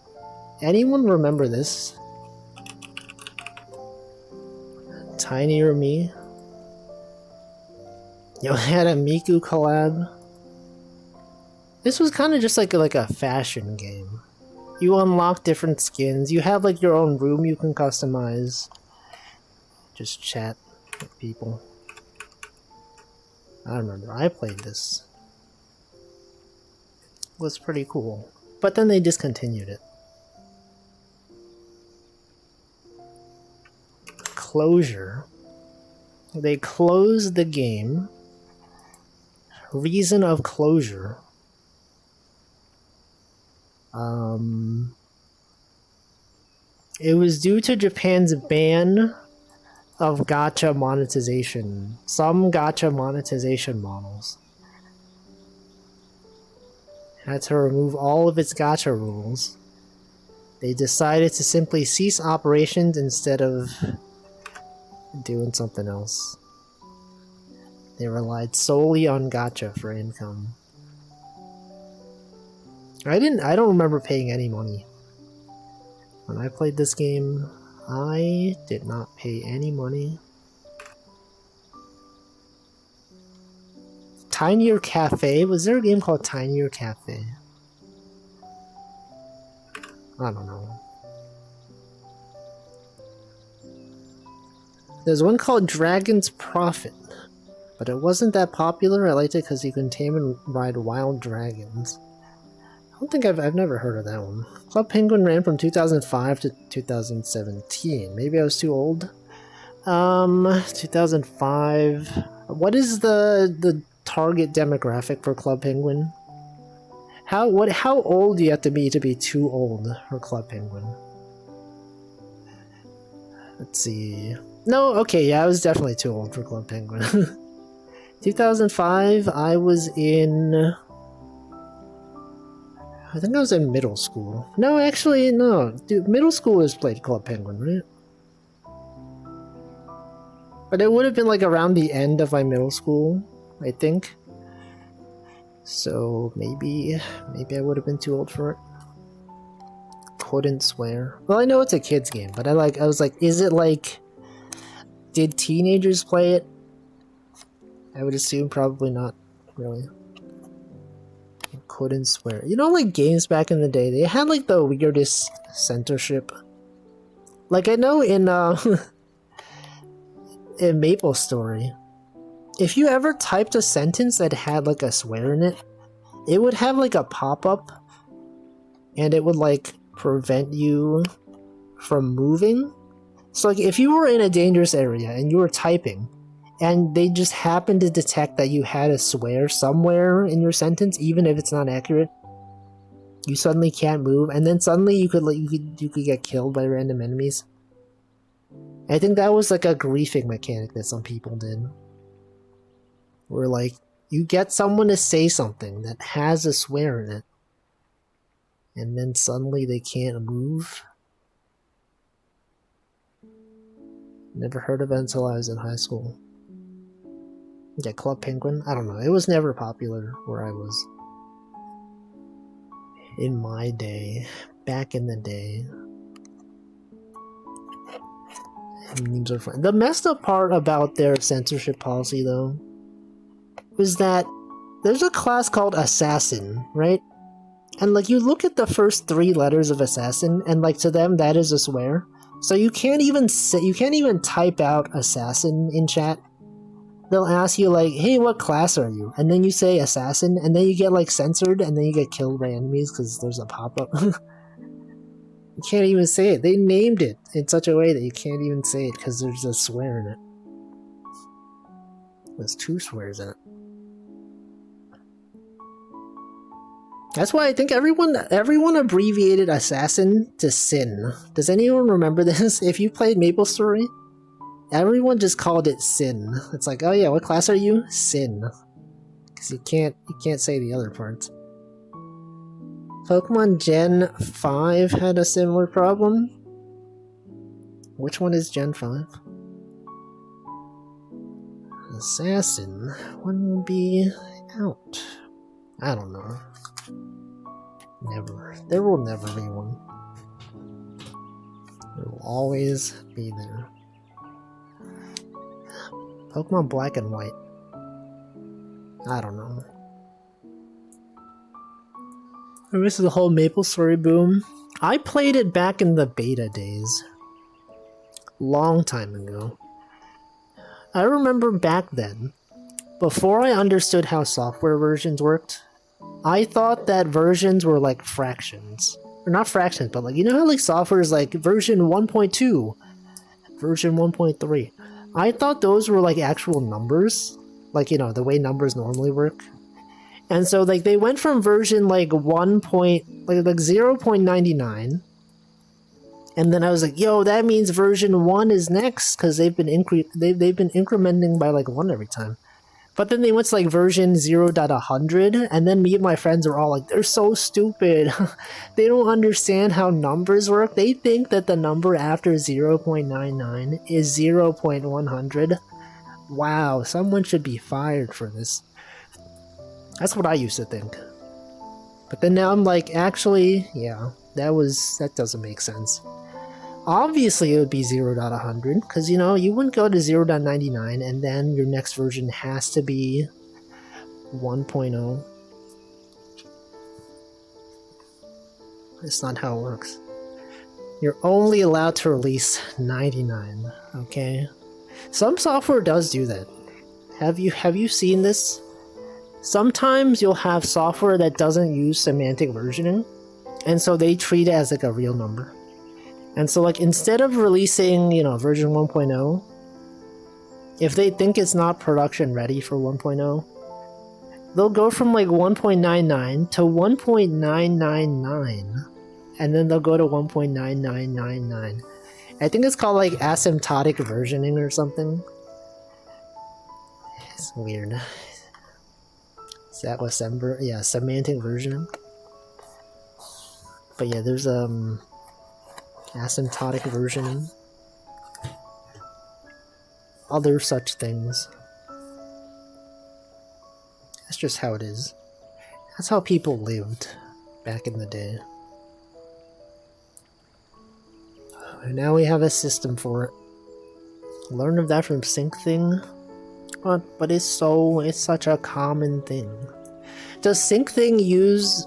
Anyone remember this? Tinier Me? Yo, it had a Miku collab. This was kind of just like a fashion game. You unlock different skins. You have like your own room you can customize. Just chat with people. I remember, I played this. It was pretty cool. But then they discontinued it. Closure. They closed the game. Reason of closure. It was due to Japan's ban of gacha monetization. Some gacha monetization models had to remove all of its gacha rules. They decided to simply cease operations instead of doing something else. They relied solely on gacha for income. I don't remember paying any money. When I played this game, I did not pay any money. Tinier Cafe? Was there a game called Tinier Cafe? I don't know. There's one called Dragon's Prophet, but it wasn't that popular. I liked it because you can tame and ride wild dragons. I don't think I've never heard of that one. Club Penguin ran from 2005 to 2017. Maybe I was too old. 2005. What is the target demographic for Club Penguin? How old do you have to be too old for Club Penguin? Let's see. No, okay, yeah, I was definitely too old for Club Penguin. 2005, I was in... I think I was in middle school. No, actually, no. Dude, middle schoolers played Club Penguin, right? But it would have been like around the end of my middle school, I think. So maybe I would have been too old for it. Couldn't swear. Well, I know it's a kid's game, but I was like, is it like... Did teenagers play it? I would assume probably not, really. Couldn't swear. You know, like games back in the day, they had like the weirdest censorship. Like I know in in Maple Story, if you ever typed a sentence that had like a swear in it, it would have like a pop-up, and it would like prevent you from moving. So like if you were in a dangerous area and you were typing, and they just happen to detect that you had a swear somewhere in your sentence, even if it's not accurate, you suddenly can't move, and then suddenly you could get killed by random enemies. I think that was like a griefing mechanic that some people did. Where like, you get someone to say something that has a swear in it, and then suddenly they can't move. Never heard of it until I was in high school. Yeah, Club Penguin? I don't know. It was never popular where I was. In my day. Back in the day. Memes are fun. The messed up part about their censorship policy, though, was that there's a class called Assassin, right? And, like, you look at the first 3 letters of Assassin, and, like, to them, that is a swear. So you can't even type out assassin in chat. They'll ask you like, hey, what class are you? And then you say assassin, and then you get like censored, and then you get killed by enemies because there's a pop-up. You can't even say it. They named it in such a way that you can't even say it because there's a swear in it. There's 2 swears in it. That's why I think everyone abbreviated assassin to sin. Does anyone remember this? If you played MapleStory, everyone just called it sin. It's like, oh yeah, what class are you? Sin. Because you can't say the other parts. Pokemon Gen 5 had a similar problem. Which one is Gen 5? Assassin. When will be out? I don't know. Never. There will never be one. It will always be there. Pokemon Black and White. I don't know. I miss the whole MapleStory boom. I played it back in the beta days. Long time ago. I remember back then, before I understood how software versions worked, I thought that versions were like fractions. Or not fractions, but like, you know how like software is like version 1.2, version 1.3. I thought those were like actual numbers. Like, you know, the way numbers normally work. And so like they went from version like 0.99. And then I was like, yo, that means version 1 is next, because they've been incrementing by like 1 every time. But then they went to like version 0.100, and then me and my friends were all like, they're so stupid. They don't understand how numbers work. They think that the number after 0.99 is 0.100. Wow, someone should be fired for this. That's what I used to think. But then now I'm like, actually, yeah, that doesn't make sense. Obviously it would be 0.100, because, you know, you wouldn't go to 0.99 and then your next version has to be 1.0. That's not how it works. You're only allowed to release 99, okay? Some software does do that. Have you seen this? Sometimes you'll have software that doesn't use semantic versioning, and so they treat it as like a real number. And so like instead of releasing, you know, version 1.0, if they think it's not production ready for 1.0, they'll go from like 1.99 to 1.999, and then they'll go to 1.9999. I think it's called like asymptotic versioning or something. It's weird. Is that what yeah, semantic versioning? But yeah, there's asymptotic versioning. Other such things. That's just how it is. That's how people lived back in the day. And now we have a system for it. Learned of that from SyncThing. But it's such a common thing. Does SyncThing use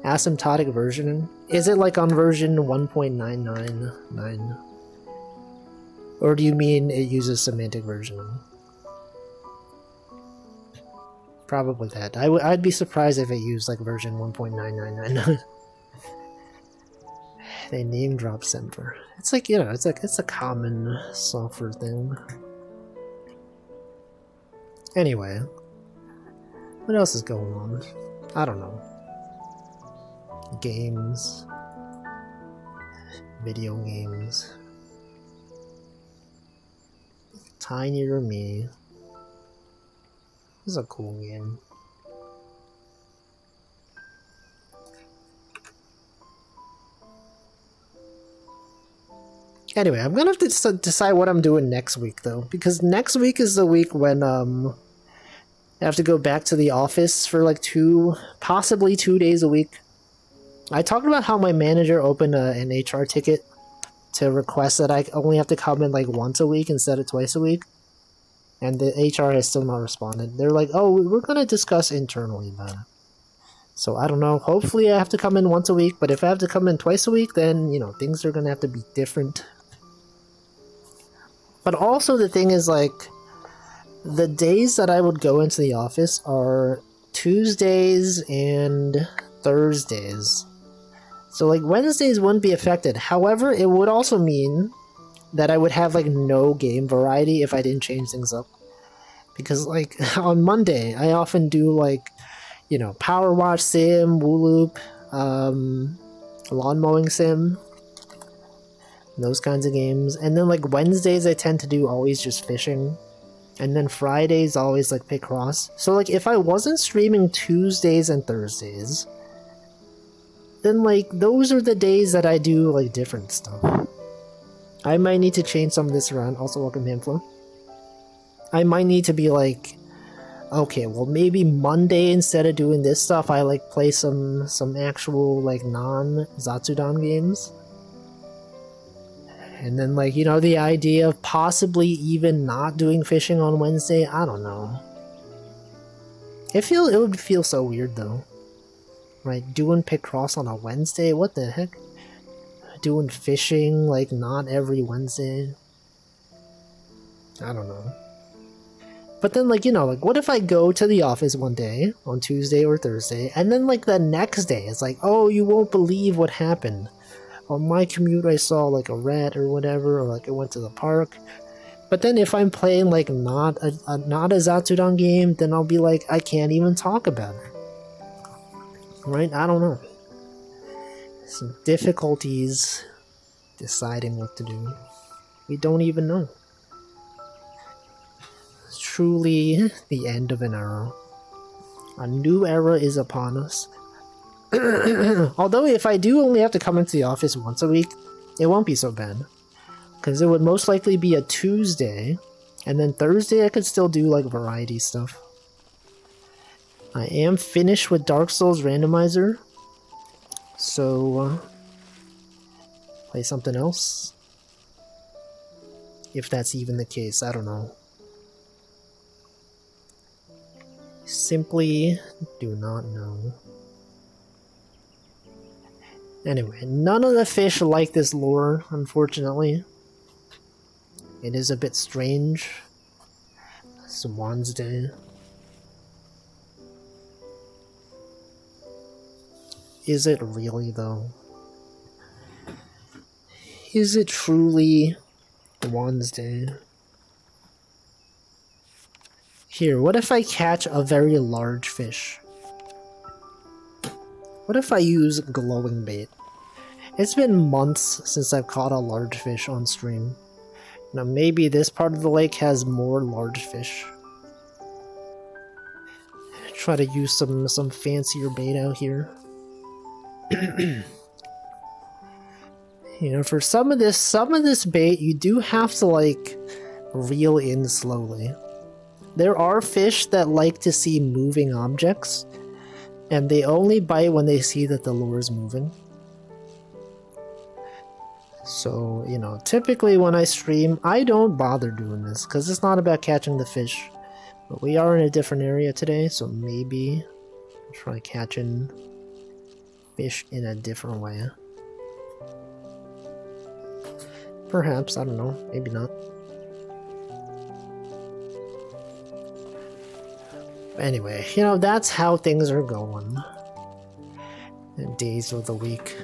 asymptotic versioning? Is it like on version 1.999? Or do you mean it uses semantic versioning? Probably that. I'd be surprised if it used like version 1.999. They name drop Semper. It's like, you know, it's a common software thing. Anyway, what else is going on? I don't know. Games. Video games. Tinier Me. This is a cool game. Anyway, I'm gonna have to decide what I'm doing next week, though, because next week is the week when I have to go back to the office for like possibly 2 days a week. I talked about how my manager opened an HR ticket to request that I only have to come in like once a week instead of twice a week, and the HR has still not responded. They're like, oh, we're gonna discuss internally about it. So I don't know, hopefully I have to come in once a week, but if I have to come in twice a week, then, you know, things are gonna have to be different. But also the thing is, like, the days that I would go into the office are Tuesdays and Thursdays. So, like, Wednesdays wouldn't be affected. However, it would also mean that I would have, like, no game variety if I didn't change things up. Because, like, on Monday, I often do, like, you know, Power Wash Sim, Wooloop, Lawn Mowing Sim, those kinds of games. And then, like, Wednesdays, I tend to do always just fishing. And then Fridays, always, like, Picross. So, like, if I wasn't streaming Tuesdays and Thursdays, then, like, those are the days that I do, like, different stuff. I might need to change some of this around. Also, welcome Hamflo. I might need to be like, okay, well, maybe Monday, instead of doing this stuff, I, like, play some actual, like, non-Zatsudan games. And then, like, you know, the idea of possibly even not doing fishing on Wednesday, I don't know. It would feel so weird, though. Right, doing Picross on a Wednesday? What the heck? Doing fishing, like, not every Wednesday? I don't know. But then, like, you know, like, what if I go to the office one day, on Tuesday or Thursday, and then, like, the next day, it's like, oh, you won't believe what happened. On my commute, I saw, like, a rat or whatever, or, like, I went to the park. But then if I'm playing, like, not a Zatsudan game, then I'll be like, I can't even talk about it. Right? I don't know. Some difficulties deciding what to do. We don't even know. It's truly the end of an era. A new era is upon us. Although if I do only have to come into the office once a week, it won't be so bad. Because it would most likely be a Tuesday, and then Thursday I could still do, like, variety stuff. I am finished with Dark Souls Randomizer, so play something else. If that's even the case, I don't know. Simply do not know. Anyway, none of the fish like this lure, unfortunately. It is a bit strange. Swan's Day. Is it really, though? Is it truly Wednesday? Here, what if I catch a very large fish? What if I use glowing bait? It's been months since I've caught a large fish on stream. Now maybe this part of the lake has more large fish. Try to use some fancier bait out here. You know, for some of this bait, you do have to, like, reel in slowly. There are fish that like to see moving objects, and they only bite when they see that the lure is moving. So, you know, typically when I stream, I don't bother doing this, because it's not about catching the fish. But we are in a different area today, so maybe I'll try catching fish in a different way. Perhaps, I don't know, maybe not. Anyway, you know, that's how things are going. And days of the week.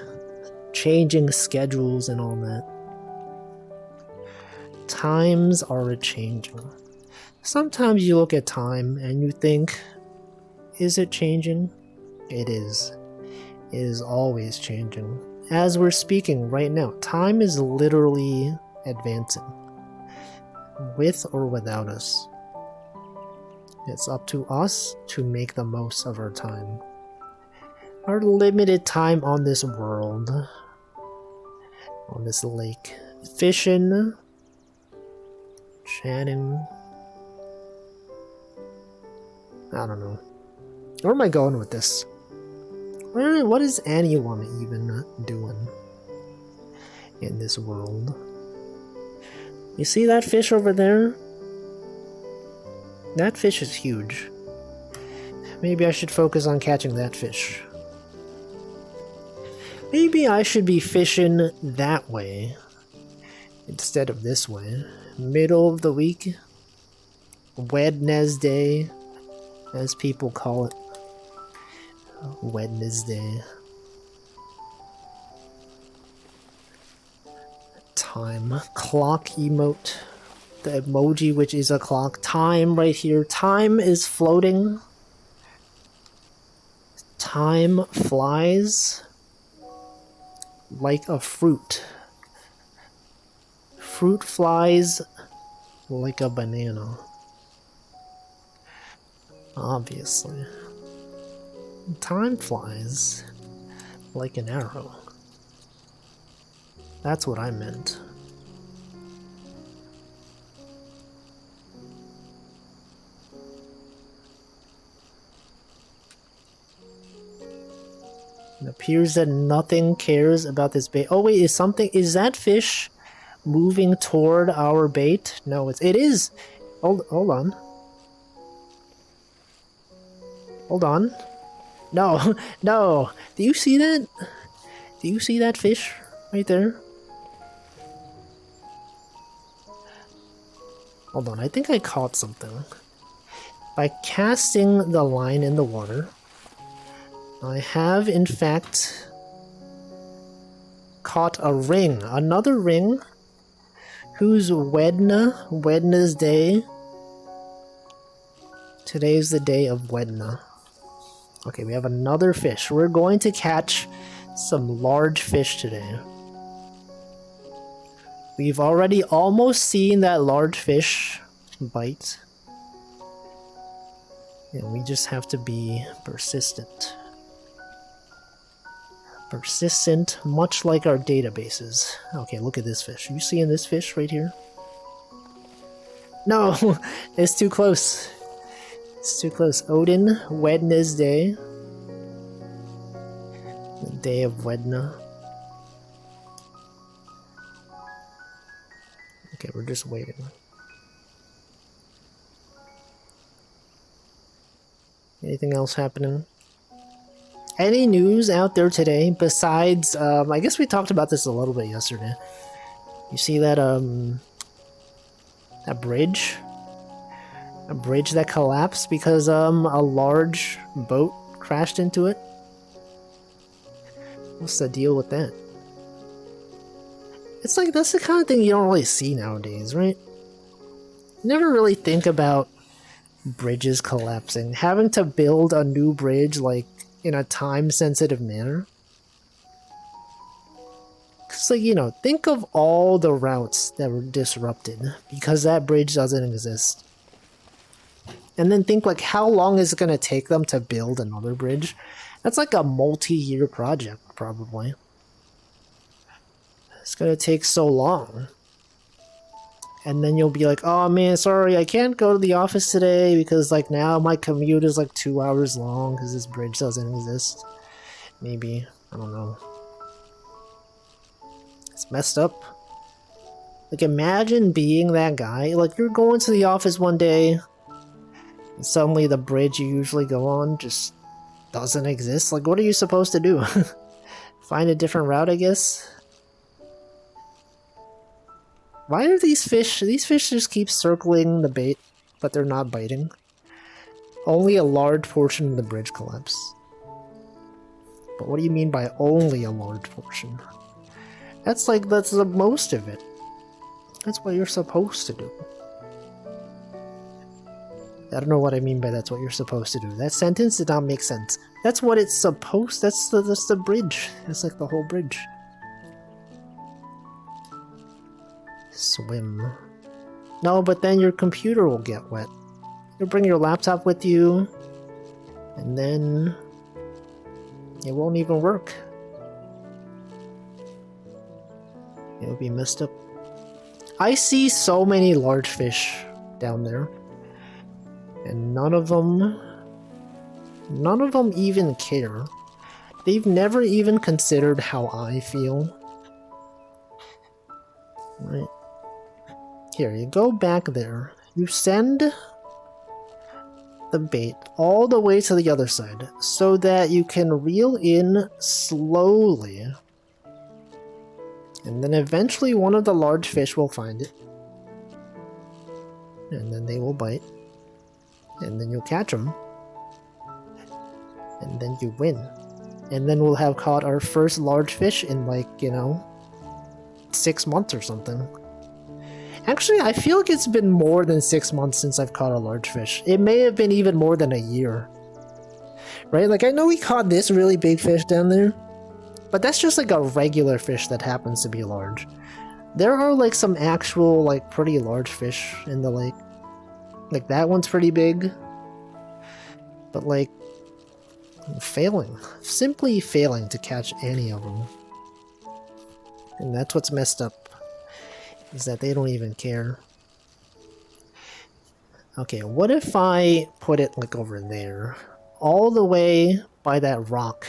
Changing schedules and all that. Times are a-changing. Sometimes you look at time and you think, is it changing? It is. It is always changing. As we're speaking right now, time is literally advancing. With or without us. It's up to us to make the most of our time. Our limited time on this world. On this lake. Fishing. Chatting. I don't know. Where am I going with this? What is anyone even doing in this world? You see that fish over there? That fish is huge. Maybe I should focus on catching that fish. Maybe I should be fishing that way instead of this way. middle of the week. Wednesday, as people call it. Wednesday. Time. Clock emote. The emoji which is a clock. Time right here. Time is floating. Time flies like a fruit. Fruit flies like a banana. Obviously. Time flies like an arrow. That's what I meant. It appears that nothing cares about this bait. Oh wait, is that fish moving toward our bait? No, it is. Hold on. Hold on. No, no. Do you see that? Do you see that fish right there? Hold on, I think I caught something. By casting the line in the water, I have in fact caught a ring. Another ring whose Wednesday. Today's the day of Wednesday. Okay, we have another fish. We're going to catch some large fish today. We've already almost seen that large fish bite. And we just have to be persistent. Persistent, much like our databases. Okay, look at this fish. Are you seeing this fish right here? No! It's too close. It's too close. Odin, Wednesday. The day of Wednesday. Okay, we're just waiting. Anything else happening? Any news out there today besides, I guess we talked about this a little bit yesterday. You see that, that bridge? A bridge that collapsed because, a large boat crashed into it? What's the deal with that? It's like, that's the kind of thing you don't really see nowadays, right? You never really think about bridges collapsing. Having to build a new bridge, like, in a time-sensitive manner. Because, like, you know, think of all the routes that were disrupted because that bridge doesn't exist. And then think, like, how long is it going to take them to build another bridge? That's like a multi-year project, probably. It's going to take so long. And then you'll be like, oh man, sorry, I can't go to the office today because, like, now my commute is like 2 hours long because this bridge doesn't exist. Maybe. I don't know. It's messed up. Like, imagine being that guy. Like, you're going to the office one day and suddenly the bridge you usually go on just doesn't exist. Like, what are you supposed to do? Find a different route, I guess? Why are these fish just keep circling the bait, but they're not biting? Only a large portion of the bridge collapsed. But what do you mean by only a large portion? That's the most of it. That's what you're supposed to do. I don't know what I mean by that's what you're supposed to do. That sentence did not make sense. That's what it's supposed, that's the bridge. That's like the whole bridge. Swim. No, but then your computer will get wet. You'll bring your laptop with you, and then it won't even work. It'll be messed up. I see so many large fish down there, and none of them even care. They've never even considered how I feel. Right. Here, you go back there. You send the bait all the way to the other side so that you can reel in slowly. And then eventually one of the large fish will find it. and then they will bite, and then you'll catch them, and then you win. And then we'll have caught our first large fish in like, 6 months or something. Actually, I feel like it's been more than 6 months since I've caught a large fish. It may have been even more than a year. Right? Like, I know we caught this really big fish down there, but that's just like a regular fish that happens to be large. There are like some actual, like, pretty large fish in the lake. Like, that one's pretty big. But, like, simply failing to catch any of them. And that's what's messed up, is that they don't even care. Okay, what if I put it like over there, all the way by that rock?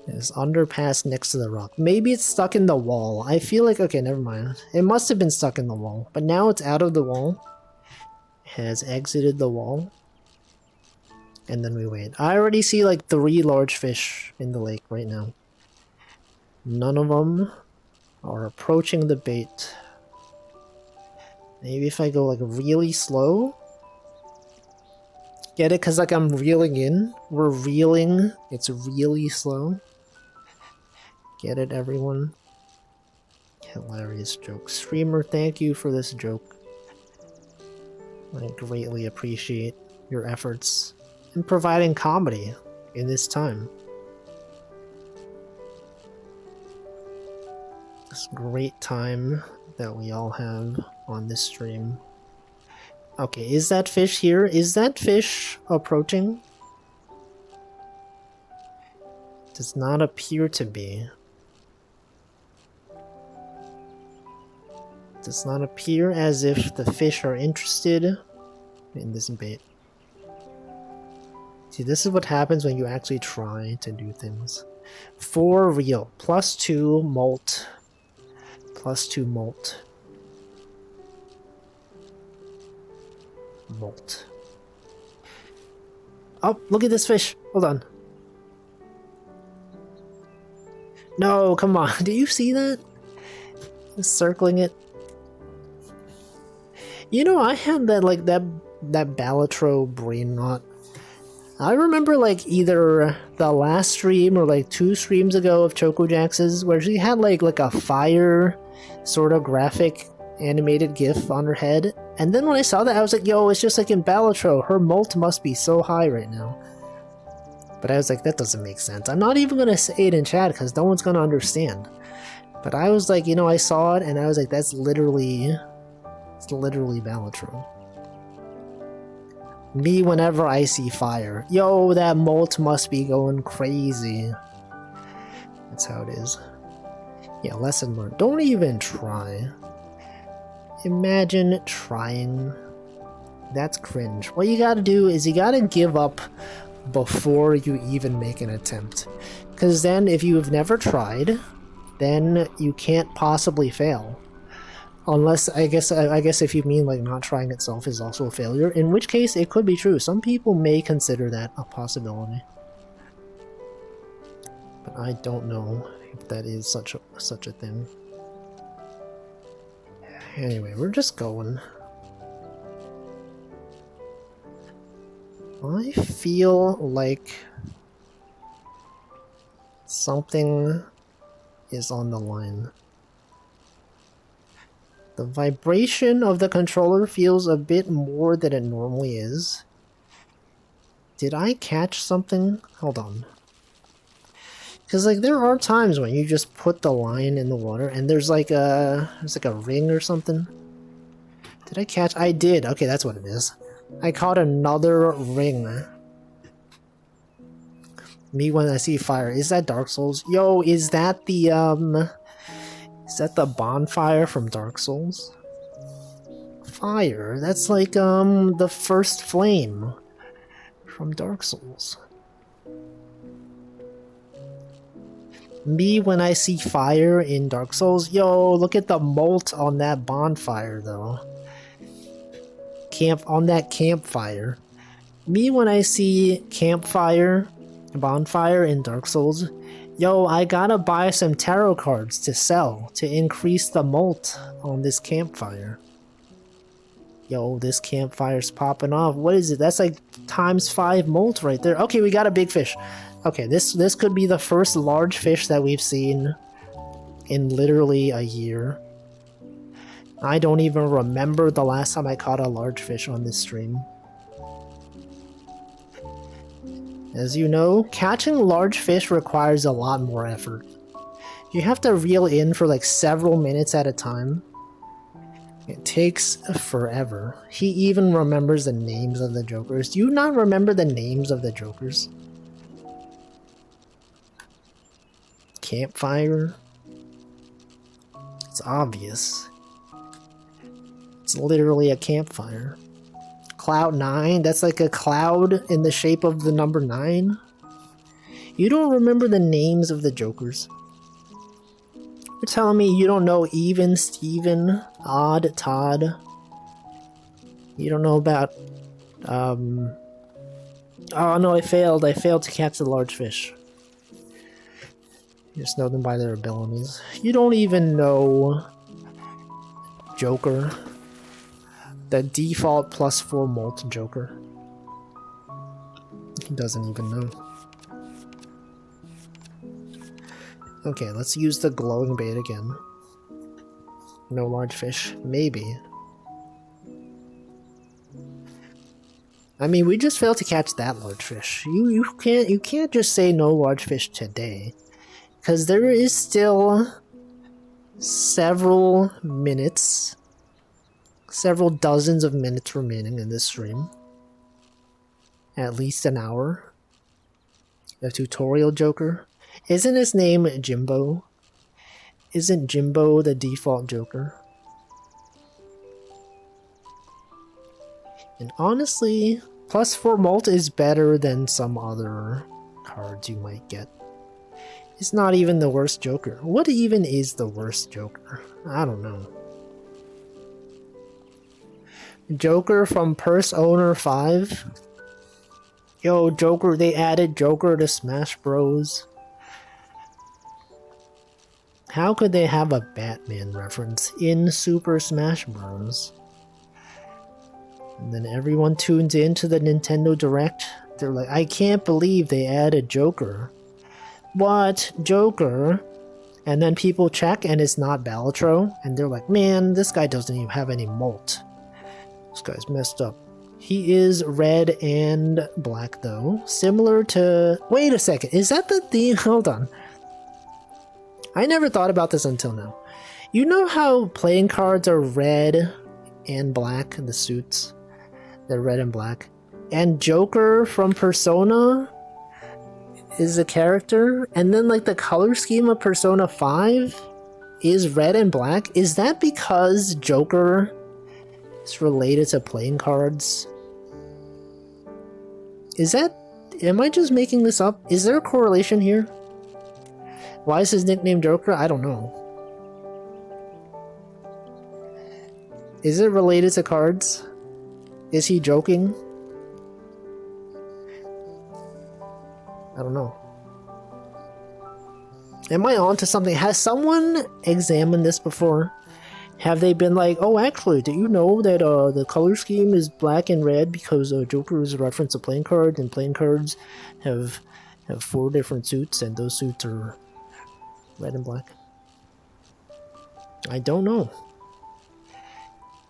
This underpass next to the rock. Maybe it's stuck in the wall. I feel like, okay, never mind. It must have been stuck in the wall, but now it's out of the wall. It has exited the wall. And then we wait. I already see like 3 large fish in the lake right now. None of them are approaching the bait. Maybe if I go like really slow. Get it? Because like I'm reeling in. We're reeling. It's really slow. Get it, everyone? Hilarious joke. Streamer, thank you for this joke. I greatly appreciate your efforts in providing comedy in this time. This great time that we all have on this stream. Okay, is that fish here? Is that fish approaching? Does not appear to be. Does not appear as if the fish are interested in this bait. See, this is what happens when you actually try to do things. For real. +2 molt. +2 molt. Molt. Oh, look at this fish. Hold on. No, come on. Do you see that? Just circling it. You know, I had that, like, that Balatro brain rot. I remember, like, either the last stream or, like, 2 streams ago of Choco Jax's, where she had, like a fire sort of graphic animated gif on her head. And then when I saw that, I was like, yo, it's just like in Balatro. Her molt must be so high right now. But I was like, that doesn't make sense. I'm not even going to say it in chat because no one's going to understand. But I was like, I saw it and I was like, it's literally Balatro. Me whenever I see fire. Yo, that molt must be going crazy. That's how it is. Yeah, lesson learned. Don't even try. Imagine trying. That's cringe. What you gotta do is you gotta give up before you even make an attempt. Because then if you've never tried, then you can't possibly fail. Unless, I guess if you mean like not trying itself is also a failure, in which case it could be true. Some people may consider that a possibility. But I don't know if that is such a thing. Anyway, we're just going. I feel like something is on the line. The vibration of the controller feels a bit more than it normally is. Did I catch something? Hold on. Because like there are times when you just put the line in the water and there's like a ring or something. Did I catch? I did. Okay, that's what it is. I caught another ring. Me when I see fire. Is that Dark Souls? Yo, is that the bonfire from Dark Souls? Fire. That's like the first flame from Dark Souls. Me when I see fire in Dark Souls. Yo, look at the molt on that bonfire though. On that campfire. Me when I see bonfire in Dark Souls. Yo, I gotta buy some tarot cards to sell to increase the molt on this campfire. Yo, this campfire's popping off. What is it? That's like ×5 molt right there. Okay, we got a big fish. Okay, this could be the first large fish that we've seen in literally a year. I don't even remember the last time I caught a large fish on this stream. As you know, catching large fish requires a lot more effort. You have to reel in for like several minutes at a time. It takes forever. He even remembers the names of the jokers. Do you not remember the names of the jokers? Campfire. It's obvious. It's literally a campfire. Cloud 9? That's like a cloud in the shape of the number 9? You don't remember the names of the jokers? You're telling me you don't know Even, Steven, Odd, Todd? You don't know about, Oh no, I failed. I failed to catch the large fish. You just know them by their abilities. You don't even know Joker. The default +4 molt Joker. He doesn't even know. Okay, let's use the glowing bait again. No large fish. Maybe. I mean, we just failed to catch that large fish. You can't just say no large fish today. Because there is still several minutes, several dozens of minutes remaining in this stream. At least an hour. The tutorial Joker. Isn't his name Jimbo? Isn't Jimbo the default Joker? And honestly, +4 molt is better than some other cards you might get. It's not even the worst Joker. What even is the worst Joker? I don't know. Joker from Purse Owner 5? Yo, Joker, they added Joker to Smash Bros. How could they have a Batman reference in Super Smash Bros? And then everyone tunes in to the Nintendo Direct. They're like, I can't believe they added Joker. What? Joker? And then people check and it's not Balatro. And they're like, man, this guy doesn't even have any molt. This guy's messed up. He is red and black though. Similar to... Wait a second. Is that the theme? Hold on. I never thought about this until now. You know how playing cards are red and black, the suits? They're red and black. And Joker from Persona is a character, and then like the color scheme of Persona 5 is red and black. Is that because Joker is related to playing cards? Is that... Am I just making this up? Is there a correlation here? Why is his nickname Joker? I don't know. Is it related to cards? Is he joking? I don't know. Am I on to something? Has someone examined this before? Have they been like, oh, actually, do you know that the color scheme is black and red because Joker is a reference to playing cards, and playing cards have 4 different suits, and those suits are red and black? I don't know.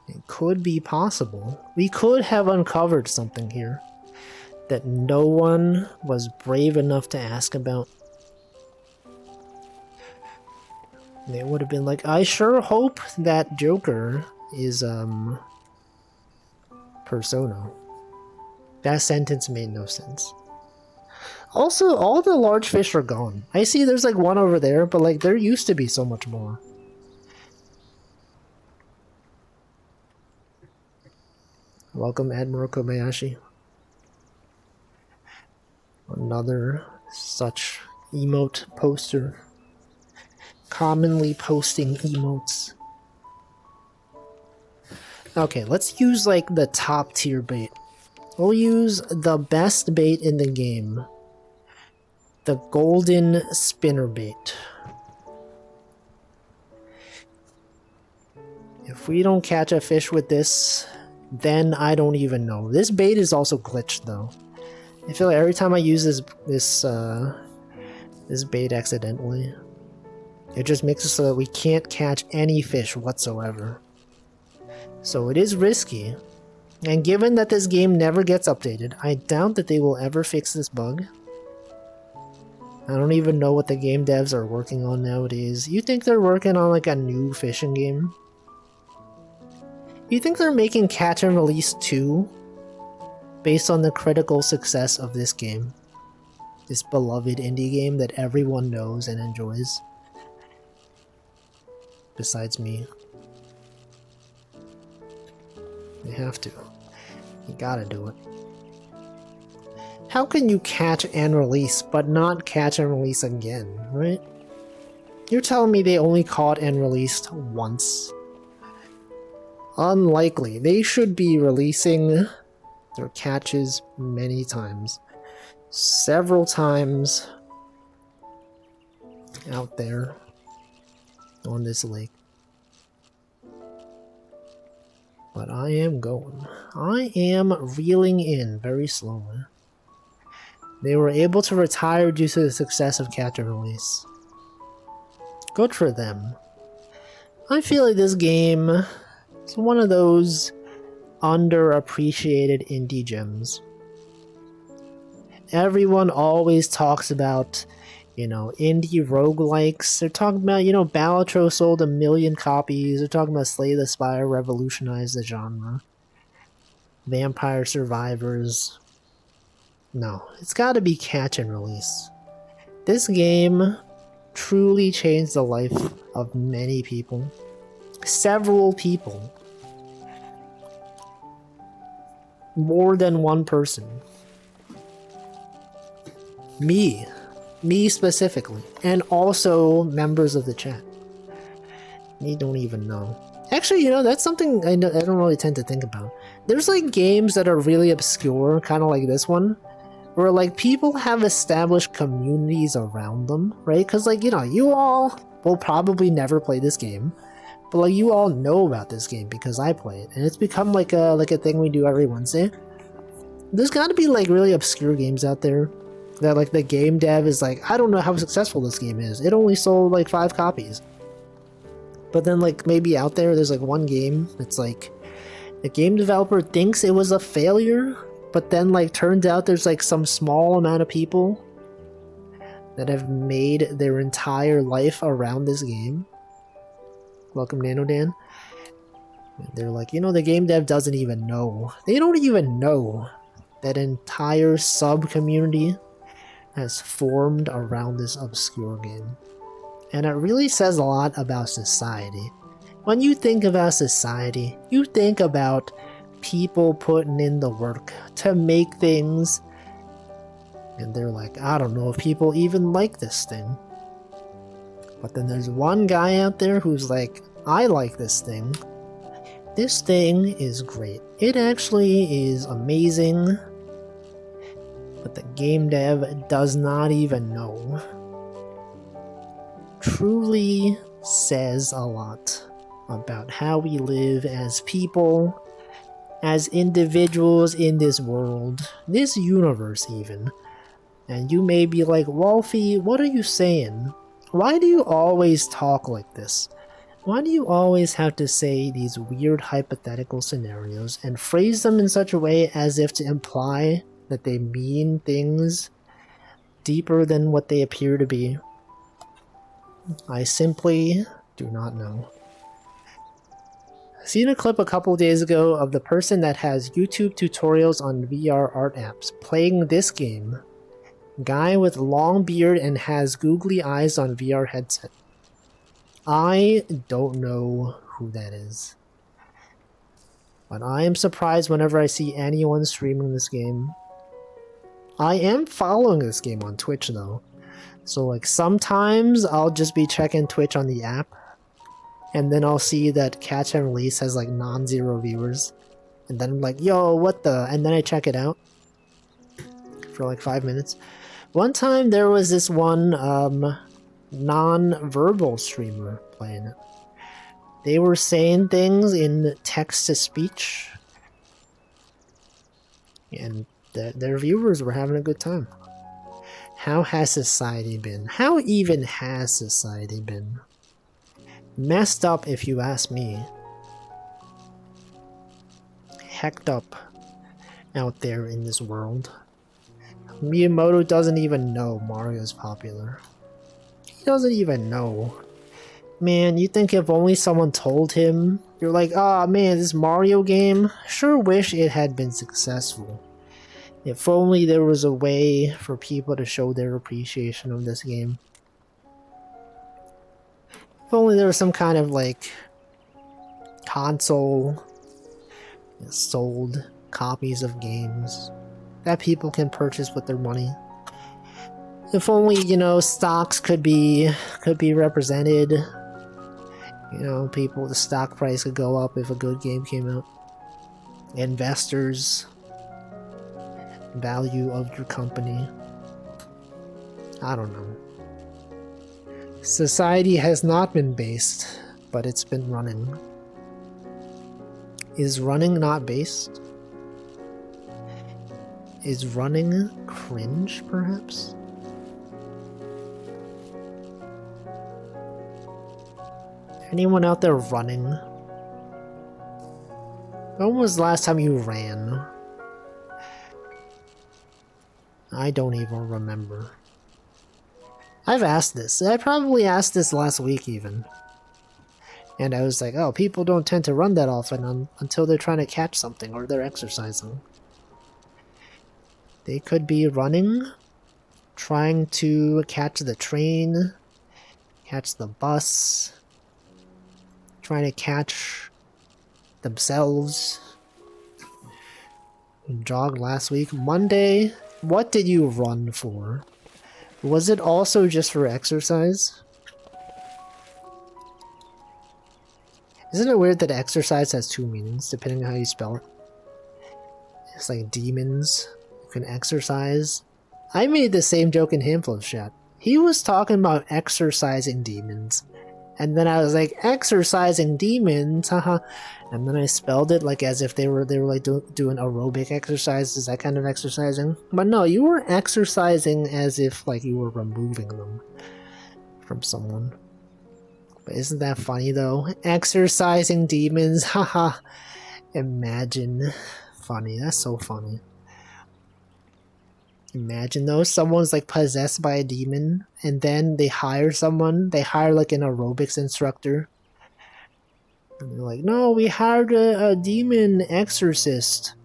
It could be possible. We could have uncovered something here that no one was brave enough to ask about. They would have been like, I sure hope that Joker is, Persona. That sentence made no sense. Also, all the large fish are gone. I see there's like one over there, but like there used to be so much more. Welcome, Admiral Kobayashi. Another such emote poster. Commonly posting emotes. Okay, let's use like the top tier bait. We'll use the best bait in the game. The golden spinner bait. If we don't catch a fish with this, then I don't even know. This bait is also glitched though. I feel like every time I use this bait accidentally, it just makes it so that we can't catch any fish whatsoever. So it is risky. And given that this game never gets updated, I doubt that they will ever fix this bug. I don't even know what the game devs are working on nowadays. You think they're working on like a new fishing game? You think they're making Catch and Release 2 based on the critical success of this game? This beloved indie game that everyone knows and enjoys? Besides me. You have to. You gotta do it. How can you catch and release, but not catch and release again, right? You're telling me they only caught and released once? Unlikely. They should be releasing their catches many times. Several times out there on this lake. But I am going. I am reeling in very slowly. They were able to retire due to the success of Catch and Release. Good for them. I feel like this game is one of those underappreciated indie gems. Everyone always talks about, you know, indie roguelikes. They're talking about, you know, Balatro sold 1 million copies. They're talking about Slay the Spire revolutionized the genre. Vampire Survivors. No, it's gotta be Catch and Release. This game truly changed the life of many people. Several people. More than one person. Me specifically, and also members of the chat. You don't even know. Actually, you know, that's something I don't really tend to think about. There's like games that are really obscure, kind of like this one, where like people have established communities around them, right? Because like, you know, you all will probably never play this game, but like you all know about this game because I play it, and it's become like a thing we do every Wednesday. There's got to be like really obscure games out there that like the game dev is like, I don't know how successful this game is. It only sold like 5 copies. But then like maybe out there's like one game that's like the game developer thinks it was a failure, but then like turns out there's like some small amount of people that have made their entire life around this game. Welcome, NanoDan. They're like, you know, the game dev doesn't even know. They don't even know that entire sub-community has formed around this obscure game. And it really says a lot about society. When you think about society, you think about people putting in the work to make things, and they're like, I don't know if people even like this thing. But then there's one guy out there who's like, I like this thing. This thing is great. It actually is amazing. But the game dev does not even know. Truly says a lot about how we live as people, as individuals in this world, this universe even. And you may be like, Wolfie, what are you saying? Why do you always talk like this? Why do you always have to say these weird hypothetical scenarios and phrase them in such a way as if to imply that they mean things deeper than what they appear to be? I simply do not know. I seen a clip a couple days ago of the person that has YouTube tutorials on VR art apps playing this game. Guy with long beard and has googly eyes on VR headset. I don't know who that is. But I am surprised whenever I see anyone streaming this game. I am following this game on Twitch though. So like sometimes I'll just be checking Twitch on the app, and then I'll see that Catch and Release has like non-zero viewers. And then I'm like, yo, what the? And then I check it out for like 5 minutes. One time there was this one non-verbal streamer playing it. They were saying things in text-to-speech, And their viewers were having a good time. How has society been? How even has society been? Messed up, if you ask me. Hecked up out there in this world. Miyamoto doesn't even know Mario's popular. He doesn't even know. Man, you think if only someone told him, you're like, ah, man, this Mario game, sure wish it had been successful. If only there was a way for people to show their appreciation of this game. If only there was some kind of, like, console that sold copies of games that people can purchase with their money. If only, you know, stocks could be represented. You know, the stock price could go up if a good game came out. Investors, value of your company. I don't know. Society has not been based, but it's been running. Is running not based? Is running cringe, perhaps? Anyone out there running? When was the last time you ran? I don't even remember. I've asked this. I probably asked this last week even. And I was like, oh, people don't tend to run that often until they're trying to catch something or they're exercising. They could be running, trying to catch the train, catch the bus, trying to catch themselves. Jogged last week. Monday, what did you run for? Was it also just for exercise? Isn't it weird that exercise has two meanings, depending on how you spell it? It's like demons. You can exercise. I made the same joke in Handful's chat. He was talking about exercising demons. And then I was like, exercising demons, haha. And then I spelled it like as if they were like doing aerobic exercises, that kind of exercising. But no, you were exercising as if like you were removing them from someone. But isn't that funny though? Exercising demons, haha. Imagine. Funny, that's so funny. Imagine though, someone's like possessed by a demon, and then they hire someone, they hire like an aerobics instructor. And they're like, no, we hired a demon exorcist.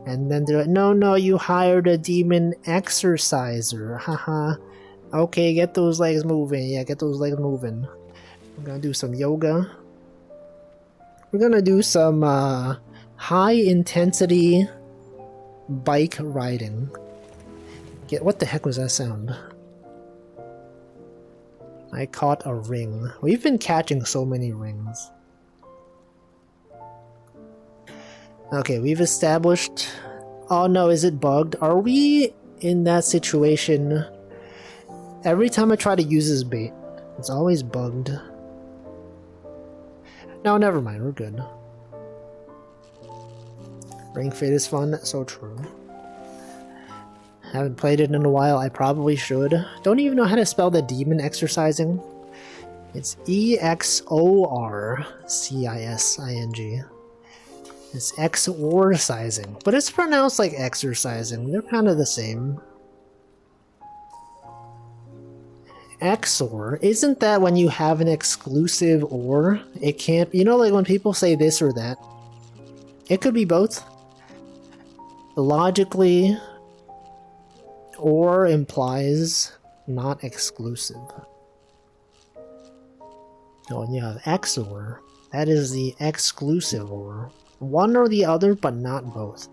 And then they're like, no, you hired a demon exerciser, haha. Okay, get those legs moving, yeah, get those legs moving. We're gonna do some yoga. We're gonna do some high intensity bike riding. What the heck was that sound? I caught a ring. We've been catching so many rings. Okay, we've established... Oh no, is it bugged? Are we in that situation? Every time I try to use this bait, it's always bugged. No, never mind, we're good. Ring Fit is fun, so true. Haven't played it in a while, I probably should. Don't even know how to spell the demon exercising. It's E-X-O-R-C-I-S-I-N-G. It's exorcising, but it's pronounced like exercising. They're kind of the same. Exor, isn't that when you have an exclusive or? It can't, you know, like when people say this or that. It could be both. Logically, or implies not exclusive. So when you have XOR, that is the exclusive or. One or the other, but not both.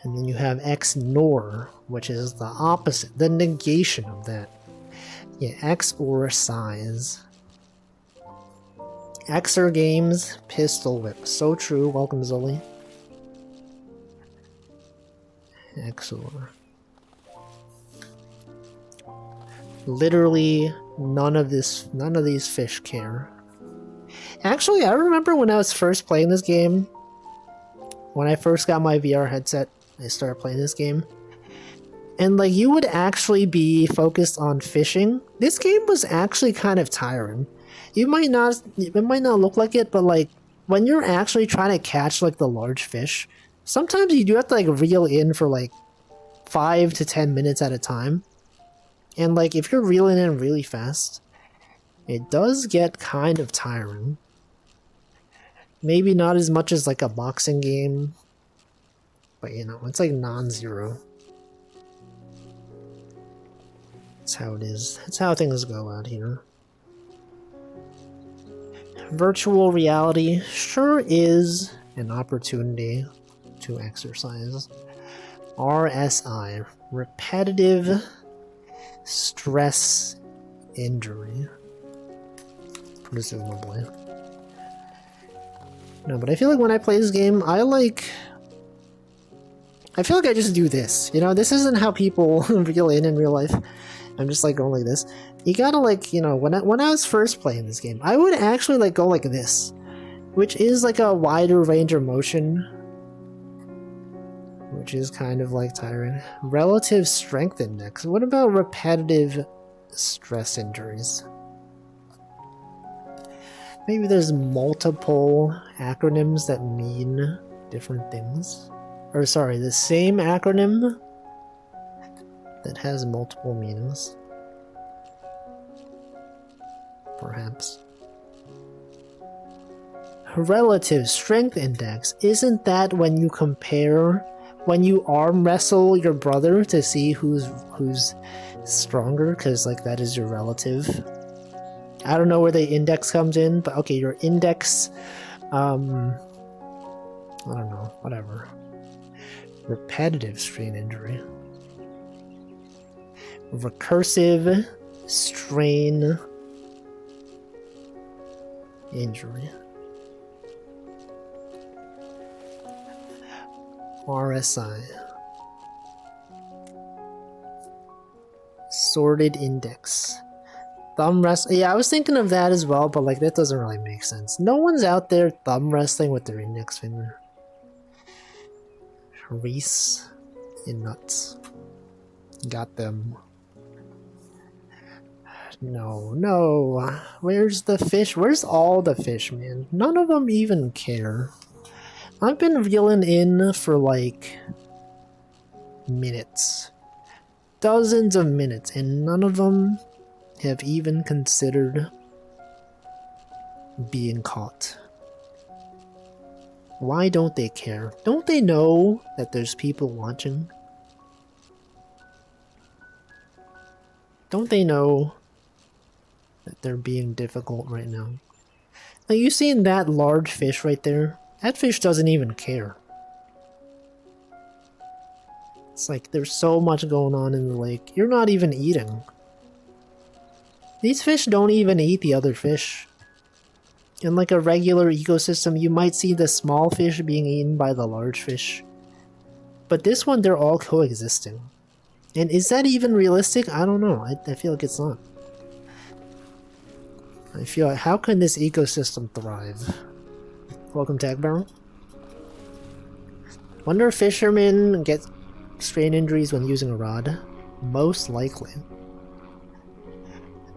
And then you have XNOR, which is the opposite, the negation of that. Yeah, XOR size. Xer Games, Pistol Whip. So true, welcome Zoli. XOR. Literally none of these fish care. Actually, I remember when I was first playing this game, when I first got my VR headset, I started playing this game. And like you would actually be focused on fishing. This game was actually kind of tiring. It might not look like it, but like when you're actually trying to catch like the large fish, sometimes you do have to like reel in for like 5 to 10 minutes at a time. And like if you're reeling in really fast, it does get kind of tiring. Maybe not as much as like a boxing game, but you know, it's like non-zero. That's how it is. That's how things go out here. Virtual reality sure is an opportunity to exercise. RSI, repetitive stress injury, presumably. No, but I feel like when I play this game, I feel like I just do this. You know, this isn't how people reel in real life. I'm just like going like this. You gotta like, you know, when I was first playing this game, I would actually like go like this, which is like a wider range of motion, which is kind of like tiring. Relative strength index. What about repetitive stress injuries? Maybe there's multiple acronyms that mean different things. Or sorry, the same acronym that has multiple meanings. Perhaps. Relative strength index. Isn't that when you compare, when you arm wrestle your brother to see who's stronger? Because like that is your relative. I don't know where the index comes in, but okay, your index, I don't know, whatever. Repetitive strain injury. Recursive strain injury. RSI. Sorted index. Thumb wrestling. Yeah, I was thinking of that as well, but like that doesn't really make sense. No one's out there thumb wrestling with their index finger. Reese in nuts. Got them. No. Where's the fish? Where's all the fish, man? None of them even care. I've been reeling in for like minutes. Dozens of minutes, and none of them have even considered being caught. Why don't they care? Don't they know that there's people watching? Don't they know that they're being difficult right now? Now you seen that large fish right there? That fish doesn't even care. It's like there's so much going on in the lake. You're not even eating. These fish don't even eat the other fish. In like a regular ecosystem, you might see the small fish being eaten by the large fish. But this one, they're all coexisting. And is that even realistic? I don't know. I feel like it's not. I feel like, how can this ecosystem thrive? Welcome to Egg Barrel. Wonder if fishermen get strain injuries when using a rod? Most likely.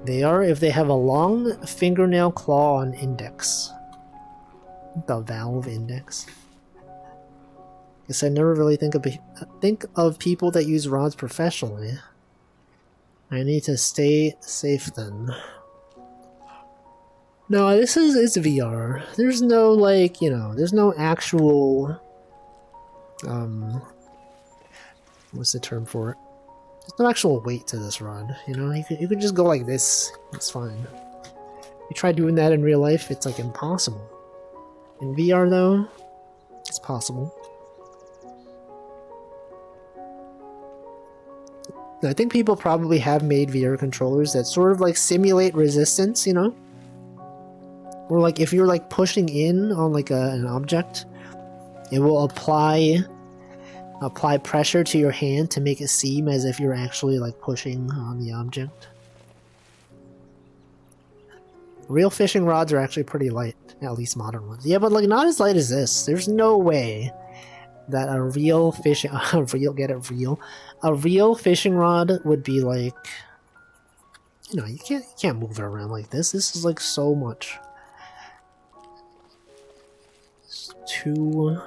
They are if they have a long fingernail claw on index. The valve index. Guess I never really think of people that use rods professionally. I need to stay safe then. No, it's VR. There's no like, you know, there's no actual what's the term for it? There's no actual weight to this rod, you know? You could just go like this. It's fine. You try doing that in real life, it's like impossible. In VR though, it's possible. I think people probably have made VR controllers that sort of like simulate resistance, you know? Or like if you're like pushing in on like an object, it will apply pressure to your hand to make it seem as if you're actually like pushing on the object. Real fishing rods are actually pretty light, at least modern ones. Yeah, but like not as light as this. There's no way that a real fishing a real fishing rod would be like, you know, you can't move it around like this. This is like so much. It's too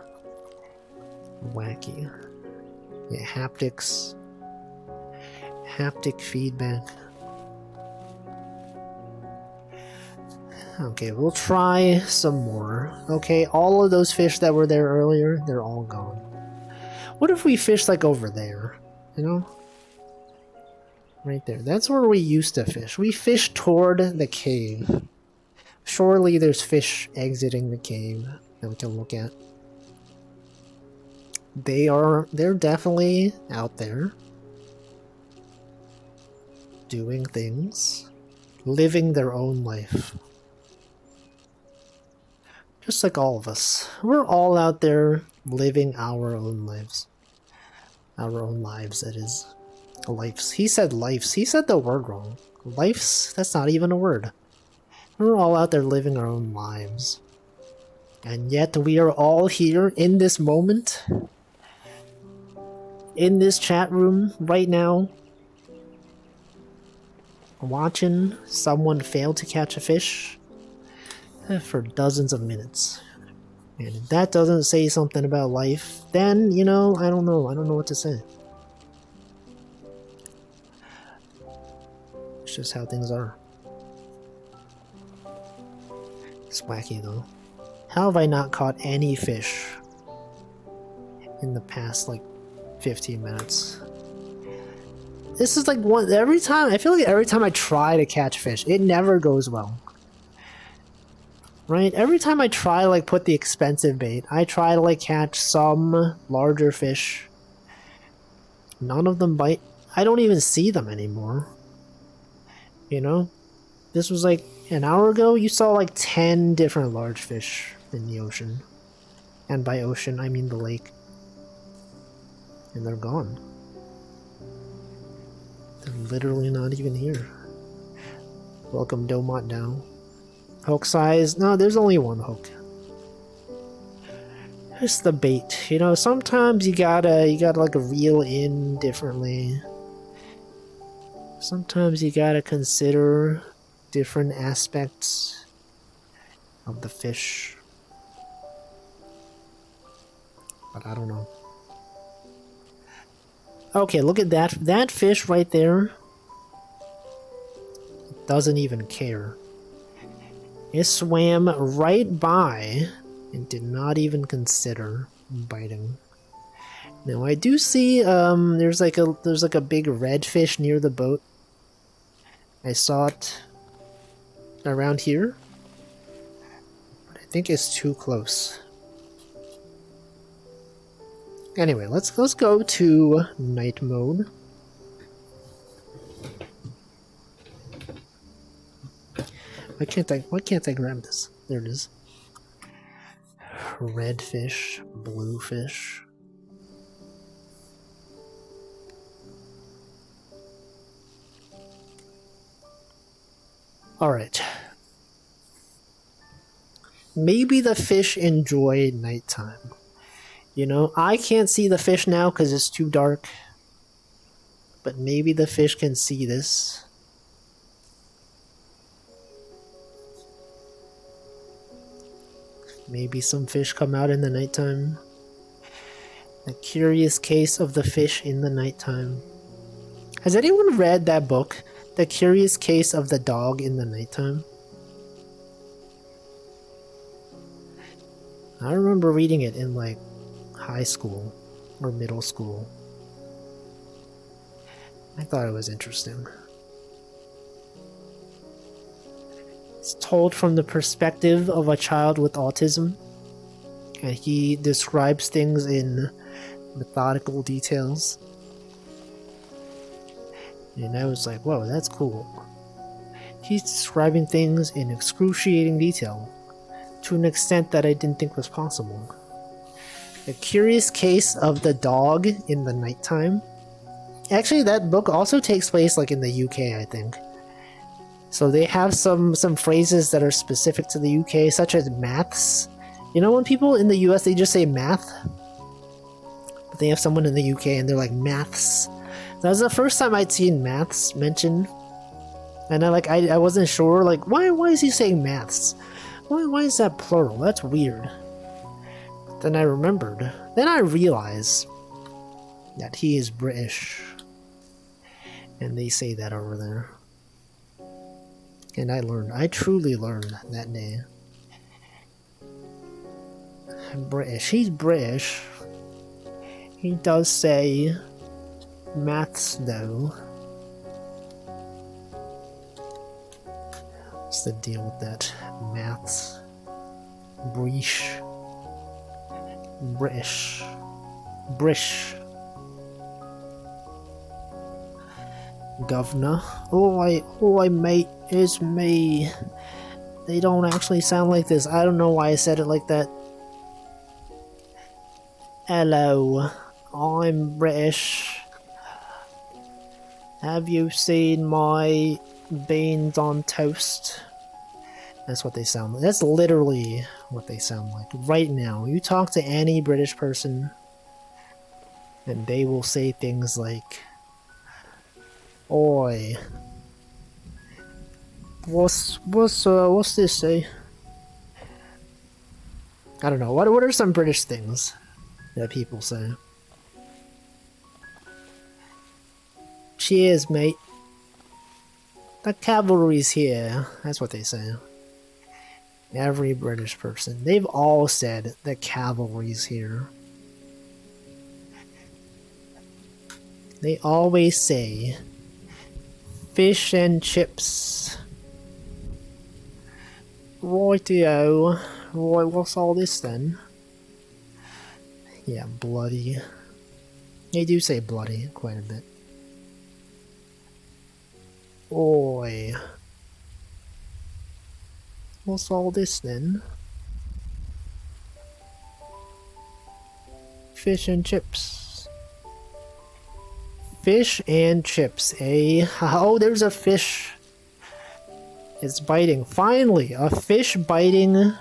wacky. Yeah, haptic feedback. Okay, we'll try some more. Okay, all of those fish that were there earlier, they're all gone. What if we fish like over there? You know? Right there. That's where we used to fish. We fished toward the cave. Surely there's fish exiting the cave that we can look at. They're definitely out there. Doing things. Living their own life. Just like all of us. We're all out there living our own lives. Our own lives, that is. Lives. He said lives. He said the word wrong. Lives? That's not even a word. We're all out there living our own lives. And yet we are all here in this moment. In this chat room right now. Watching someone fail to catch a fish. For dozens of minutes. And if that doesn't say something about life, then, you know, I don't know. I don't know what to say. It's just how things are. It's wacky, though. How have I not caught any fish in the past, like, 15 minutes? This is like one... Every time... I feel like every time I try to catch fish, it never goes well. Right? Every time I try to like put the expensive bait, I try to like catch some larger fish. None of them bite. I don't even see them anymore. You know? This was like an hour ago, you saw like 10 different large fish in the ocean. And by ocean, I mean the lake. And they're gone. They're literally not even here. Welcome, Domot Dow. Hook size? No, there's only one hook. It's the bait. You know, sometimes you gotta like reel in differently. Sometimes you gotta consider different aspects of the fish. But I don't know. Okay, look at that. That fish right there doesn't even care. It swam right by and did not even consider biting. Now I do see there's like a big red fish near the boat. I saw it around here, but I think it's too close. Anyway, let's go to night mode. Why can't I grab this? There it is. Red fish, blue fish. Alright. Maybe the fish enjoy nighttime. You know, I can't see the fish now because it's too dark. But maybe the fish can see this. Maybe some fish come out in the nighttime. The Curious Case of the Fish in the Nighttime. Has anyone read that book? The Curious Case of the Dog in the Nighttime? I remember reading it in like high school or middle school. I thought it was interesting. It's told from the perspective of a child with autism, and he describes things in methodical details. And I was like, whoa, that's cool. He's describing things in excruciating detail, to an extent that I didn't think was possible. The Curious Case of the Dog in the Nighttime. Actually, that book also takes place like in the UK, I think. So they have some phrases that are specific to the UK, such as maths. You know when people in the US, they just say math? they have someone in the UK and they're like, maths. That was the first time I'd seen maths mentioned. And I wasn't sure, like, why is he saying maths? Why is that plural? That's weird. Then I remembered. Then I realized that he is British. And they say that over there. And I truly learned that day. British. He's British. He does say maths though. What's the deal with that? Maths. British. British. British. Governor. Oh, mate, it's me. They don't actually sound like this. I don't know why I said it like that. Hello, I'm British. Have you seen my beans on toast? That's what they sound like. That's literally what they sound like. Right now, you talk to any British person, and they will say things like, "Oi, what's this say?" I don't know. What are some British things that people say? Cheers, mate. The cavalry's here. That's what they say. Every British person. They've all said the cavalry's here. They always say fish and chips. Rightio. Right, what's all this then? Yeah, bloody. They do say bloody quite a bit. Oi. What's all this then? Fish and chips. Fish and chips, eh? Oh, there's a fish. It's biting. Finally, a fish biting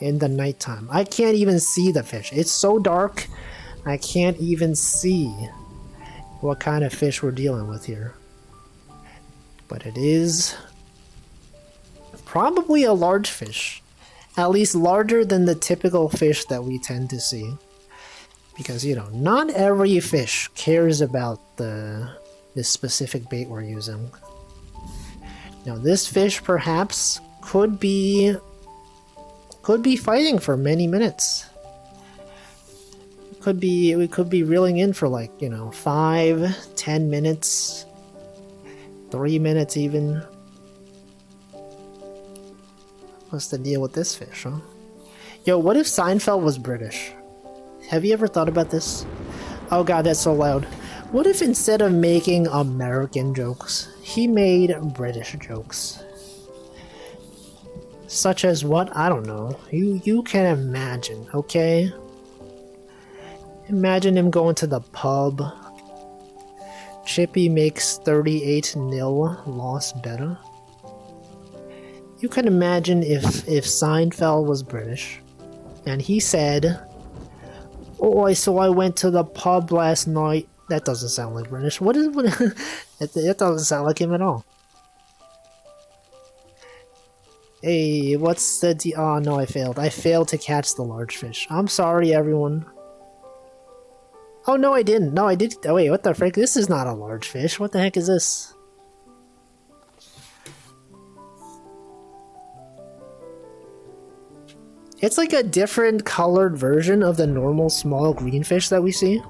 in the nighttime. I can't even see the fish. It's so dark, I can't even see what kind of fish we're dealing with here. But it is probably a large fish. At least larger than the typical fish that we tend to see. Because, you know, not every fish cares about this specific bait we're using. Now, this fish perhaps could be fighting for many minutes. We could be reeling in for, like, you know, 5, 10 minutes, 3 minutes even. What's the deal with this fish, huh? Yo, what if Seinfeld was British? Have you ever thought about this? Oh god, that's so loud. What if instead of making American jokes, he made British jokes? Such as what? I don't know. You can imagine, okay? Imagine him going to the pub. Chippy makes 38-0 loss better. You can imagine if Seinfeld was British, and he said, "Oh, so I went to the pub last night." That doesn't sound like British. That doesn't sound like him at all. Hey, what's the oh no, I failed. I failed to catch the large fish. I'm sorry, everyone. Oh no, I didn't. No, I did. Oh wait, what the frick? This is not a large fish. What the heck is this? It's like a different colored version of the normal small green fish that we see.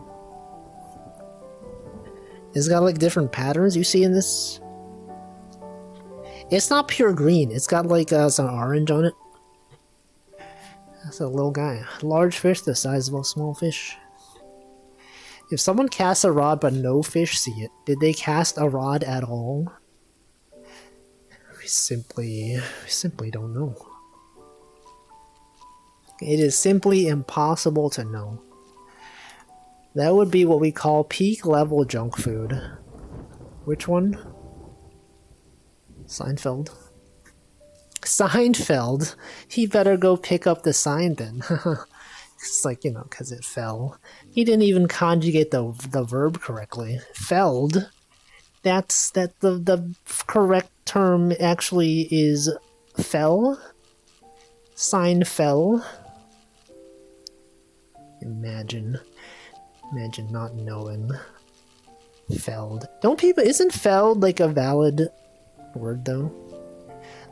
It's got like different patterns you see in this. It's not pure green. It's got like some orange on it. That's a little guy. Large fish the size of a small fish. If someone casts a rod but no fish see it, did they cast a rod at all? We simply don't know. It is simply impossible to know. That would be what we call peak level junk food. Which one? Seinfeld. Seinfeld? He better go pick up the sign then. It's like, you know, because it fell. He didn't even conjugate the verb correctly. Felled. The correct term actually is fell. Sign fell. Imagine not knowing. Felled. Don't people, isn't felled like a valid word though?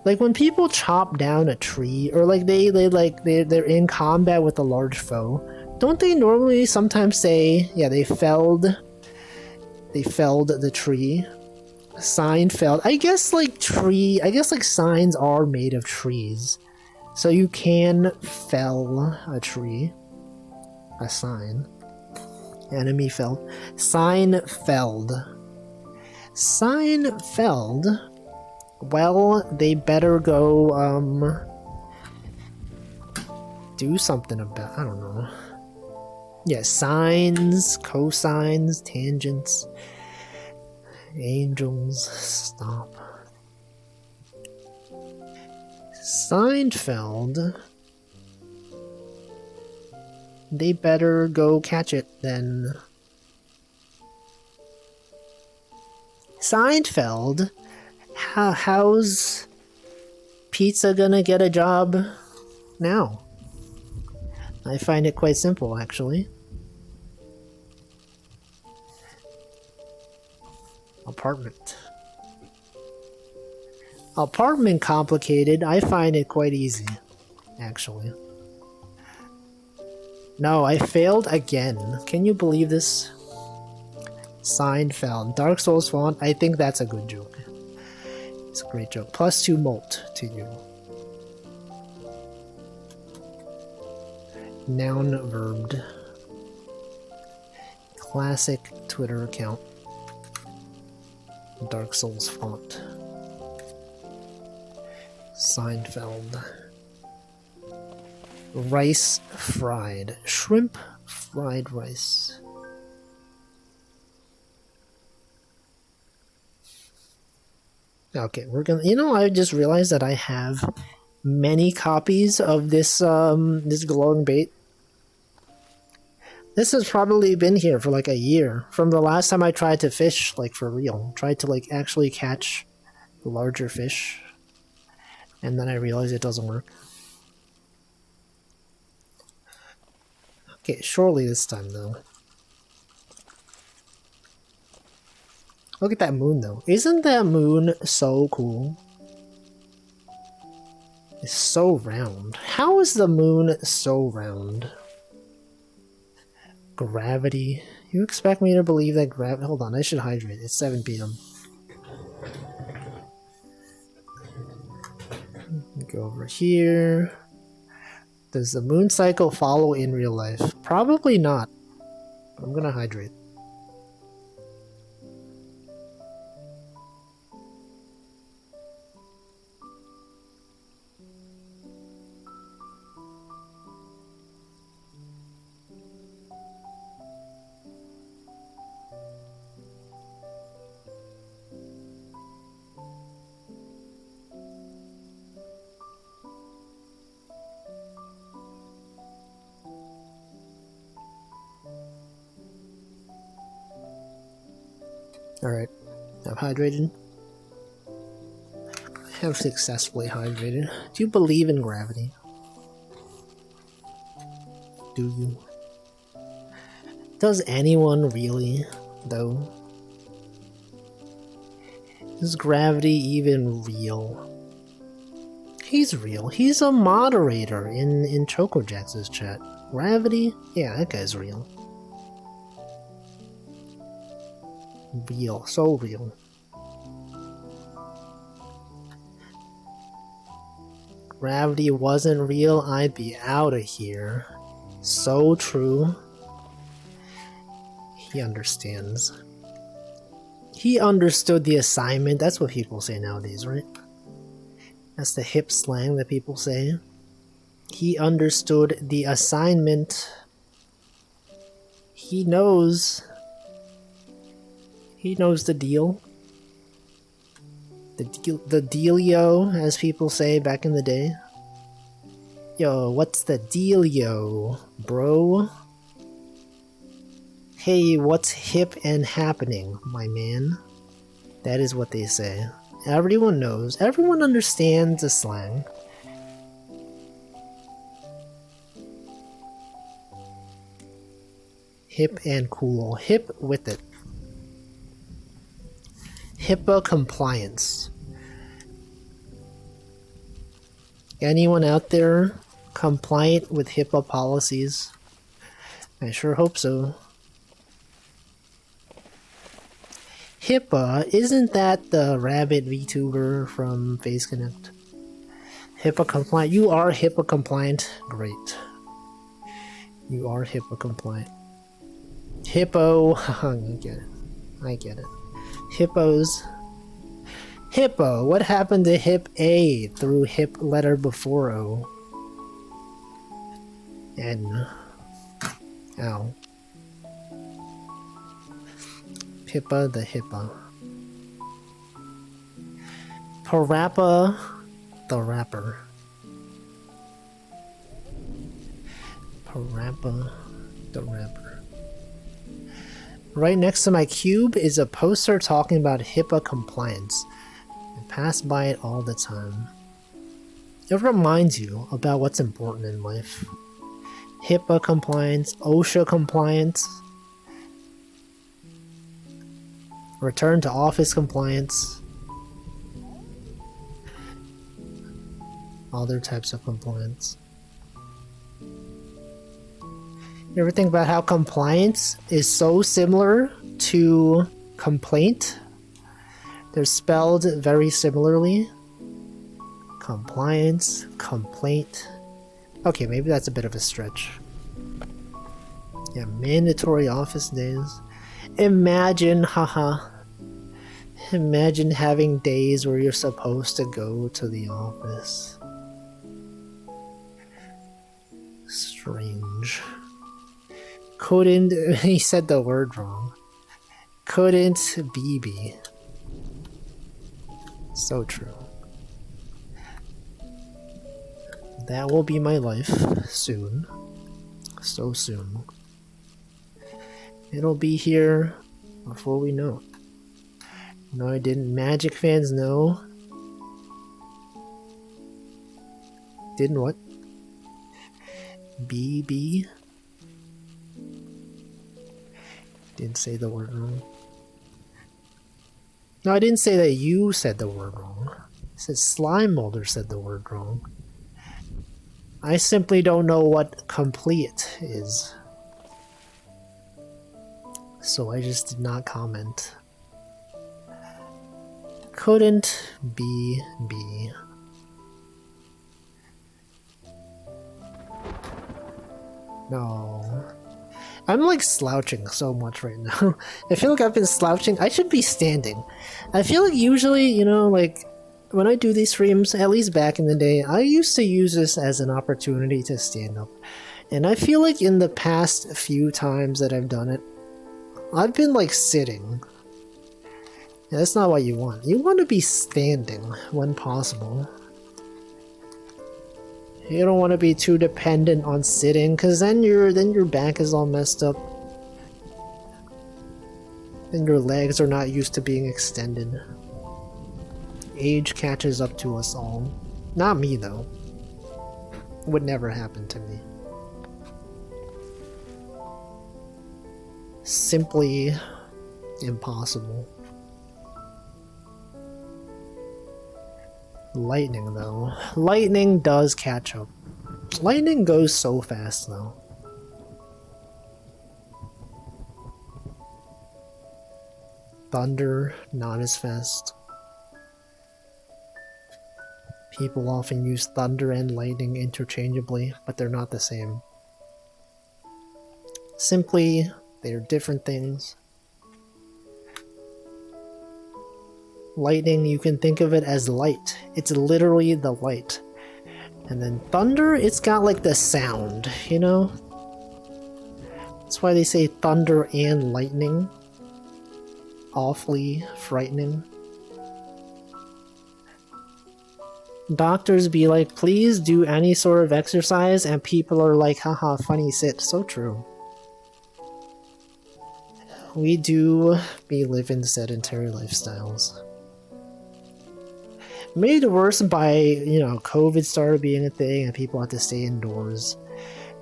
Like when people chop down a tree, or like they're in combat with a large foe, don't they normally sometimes say, yeah, they felled the tree? Sign felled. I guess like signs are made of trees. So you can fell a tree. A sign. Enemy felled. Sign felled. Sign felled. Well, they better go, do something about, I don't know. Yeah, sines, cosines, tangents, angels, stop. Seinfeld. They better go catch it then. Seinfeld? How's pizza gonna get a job now? I find it quite simple, actually. Apartment. Apartment complicated. I find it quite easy, actually. No, I failed again. Can you believe this? Seinfeld. Dark Souls font. I think that's a good joke. It's a great joke. +2 molt to you. Noun verbed. Classic Twitter account. Dark Souls font. Seinfeld. Rice fried. Shrimp fried rice. Okay, we're gonna. You know, I just realized that I have many copies of this this glowing bait. This has probably been here for like a year from the last time I tried to fish, like for real. Tried to like actually catch larger fish, and then I realized it doesn't work. Okay, surely this time though. Look at that moon though. Isn't that moon so cool? It's so round. How is the moon so round? Gravity. You expect me to believe that gravity? Hold on, I should hydrate. It's 7 p.m. Go over here. Does the moon cycle follow in real life? Probably not. But I'm gonna hydrate. Alright, I've hydrated. I have successfully hydrated. Do you believe in gravity? Do you? Does anyone really, though? Is gravity even real? He's real. He's a moderator in ChocoJax's chat. Gravity? Yeah, that guy's real. Real. So real. Gravity wasn't real, I'd be out of here. So true. He understands. He understood the assignment. That's what people say nowadays, right? That's the hip slang that people say. He understood the assignment. He knows. He knows the deal. The dealio, as people say back in the day. Yo, what's the dealio, bro? Hey, what's hip and happening, my man? That is what they say. Everyone knows. Everyone understands the slang. Hip and cool. Hip with it. HIPAA compliance. Anyone out there compliant with HIPAA policies? I sure hope so. HIPAA, isn't that the rabbit VTuber from Face Connect? HIPAA compliant. You are HIPAA compliant. Great. You are HIPAA compliant. Hippo. I get it. I get it. Hippos. Hippo. What happened to hip A through hip letter before O? N. Ow. Pippa the hippo. Parappa the rapper. Parappa the rapper. Right next to my cube is a poster talking about HIPAA compliance. I pass by it all the time. It reminds you about what's important in life. HIPAA compliance, OSHA compliance, return to office compliance, other types of compliance. You ever think about how compliance is so similar to complaint? They're spelled very similarly. Compliance, complaint. Okay, maybe that's a bit of a stretch. Yeah, mandatory office days. Imagine, haha. Imagine having days where you're supposed to go to the office. Strange. Couldn't, he said the word wrong. Couldn't BB. So true. That will be my life soon. So soon. It'll be here before we know it. No, I didn't. Magic fans know. Didn't what? BB? Didn't say the word wrong. No, I didn't say that you said the word wrong. I said Slime Molder said the word wrong. I simply don't know what complete is. So I just did not comment. Couldn't be. No. I'm like slouching so much right now. I feel like I've been slouching. I should be standing. I feel like usually, you know, like when I do these streams, at least back in the day, I used to use this as an opportunity to stand up. And I feel like in the past few times that I've done it, I've been like sitting. Yeah, that's not what you want. You want to be standing when possible. You don't want to be too dependent on sitting, because then your back is all messed up. And your legs are not used to being extended. Age catches up to us all. Not me, though. Would never happen to me. Simply impossible. Lightning, though. Lightning does catch up. Lightning goes so fast, though. Thunder, not as fast. People often use thunder and lightning interchangeably, but they're not the same. Simply, they're different things. Lightning, you can think of it as light. It's literally the light. And then thunder, it's got like the sound, you know? That's why they say thunder and lightning. Awfully frightening. Doctors be like, please do any sort of exercise, and people are like, haha, funny sit. So true. We do be living sedentary lifestyles. Made worse by, you know, COVID started being a thing and people had to stay indoors.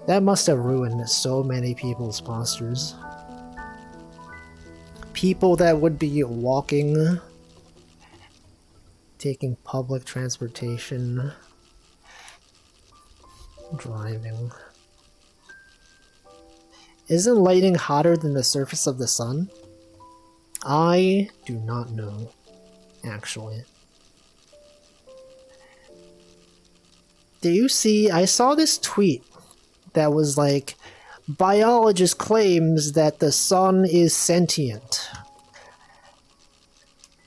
That must have ruined so many people's postures. People that would be walking, taking public transportation, driving. Isn't lighting hotter than the surface of the sun? I do not know, actually. Do you see, I saw this tweet that was like, biologist claims that the sun is sentient.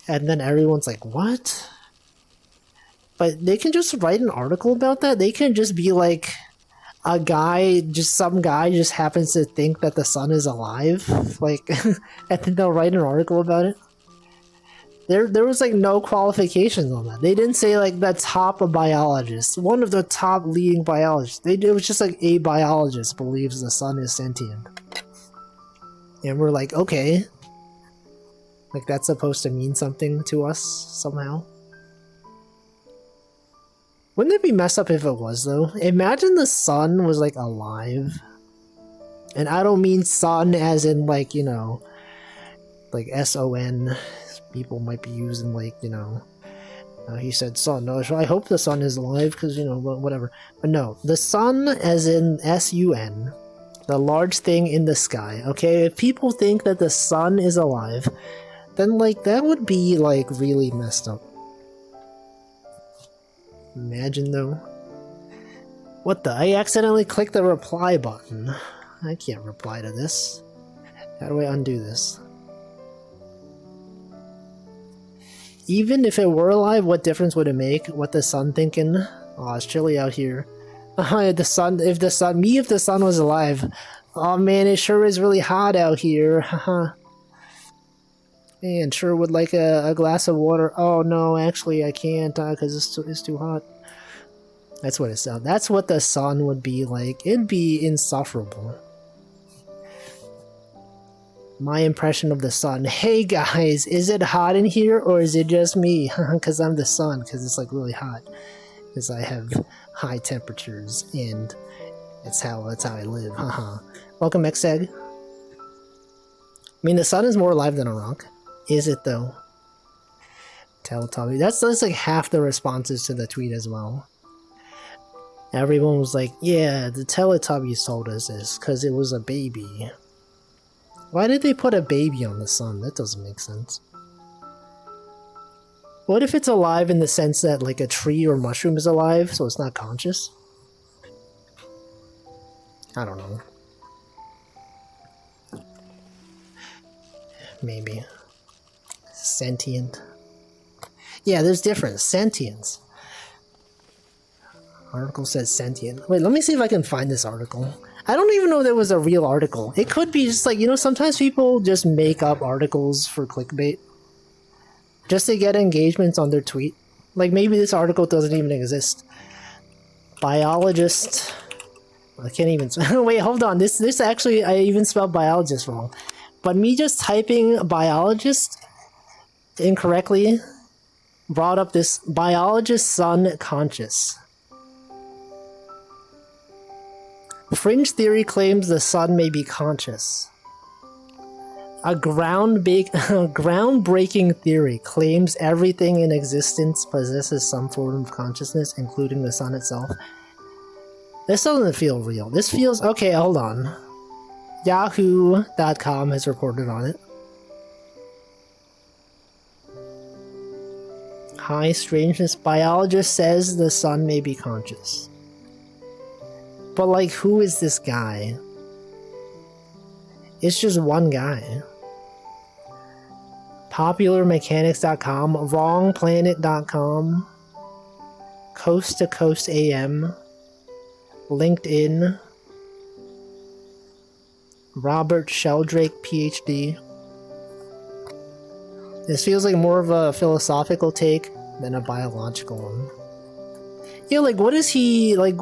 And then everyone's like, what? But they can just write an article about that? They can just be like, some guy just happens to think that the sun is alive? Like, and then they'll write an article about it? There was like no qualifications on that. They didn't say like the top of biologists, one of the top leading biologists. It was just like a biologist believes the sun is sentient. And we're like, okay. Like that's supposed to mean something to us somehow. Wouldn't it be messed up if it was though? Imagine the sun was like alive. And I don't mean sun as in like, you know, like S-O-N. People might be using like, you know, he said sun. No, I hope the sun is alive because, you know, whatever. But no, the sun as in S-U-N, the large thing in the sky. Okay, if people think that the sun is alive, then like that would be like really messed up. Imagine though. What the? I accidentally clicked the reply button. I can't reply to this. How do I undo this? Even if it were alive, what difference would it make? What the sun thinking? Oh, it's chilly out here. If the sun was alive. Oh man, it sure is really hot out here. Haha. Man, sure would like a glass of water. Oh no, actually I can't because it's too hot. That's what it sounds. That's what the sun would be like. It'd be insufferable. My impression of the sun. Hey guys, is it hot in here or is it just me? Because I'm the sun, because it's like really hot. Because I have high temperatures and that's how I live. Haha. Welcome, Xegg. I mean, the sun is more alive than a rock. Is it though? Teletubby. That's like half the responses to the tweet as well. Everyone was like, yeah, the Teletubbies told us this because it was a baby. Why did they put a baby on the sun? That doesn't make sense. What if it's alive in the sense that like a tree or mushroom is alive, so it's not conscious? I don't know. Maybe. Sentient. Yeah, there's difference. Sentience. Article says sentient. Wait, let me see if I can find this article. I don't even know there was a real article. It could be just like, you know, sometimes people just make up articles for clickbait. Just to get engagements on their tweet. Like maybe this article doesn't even exist. Biologist. I can't even... Wait, hold on. This actually, I even spelled biologist wrong. But me just typing biologist incorrectly brought up this biologist sun conscious. Fringe theory claims the sun may be conscious. A groundbreaking theory claims everything in existence possesses some form of consciousness, including the sun itself. This doesn't feel real. This feels... Okay, hold on. Yahoo.com has reported on it. High strangeness. Biologist says the sun may be conscious. But like, who is this guy? It's just one guy. Popularmechanics.com, wrongplanet.com, Coast to Coast AM, LinkedIn, Robert Sheldrake, PhD. This feels like more of a philosophical take than a biological one. Yeah, like, what is he, like,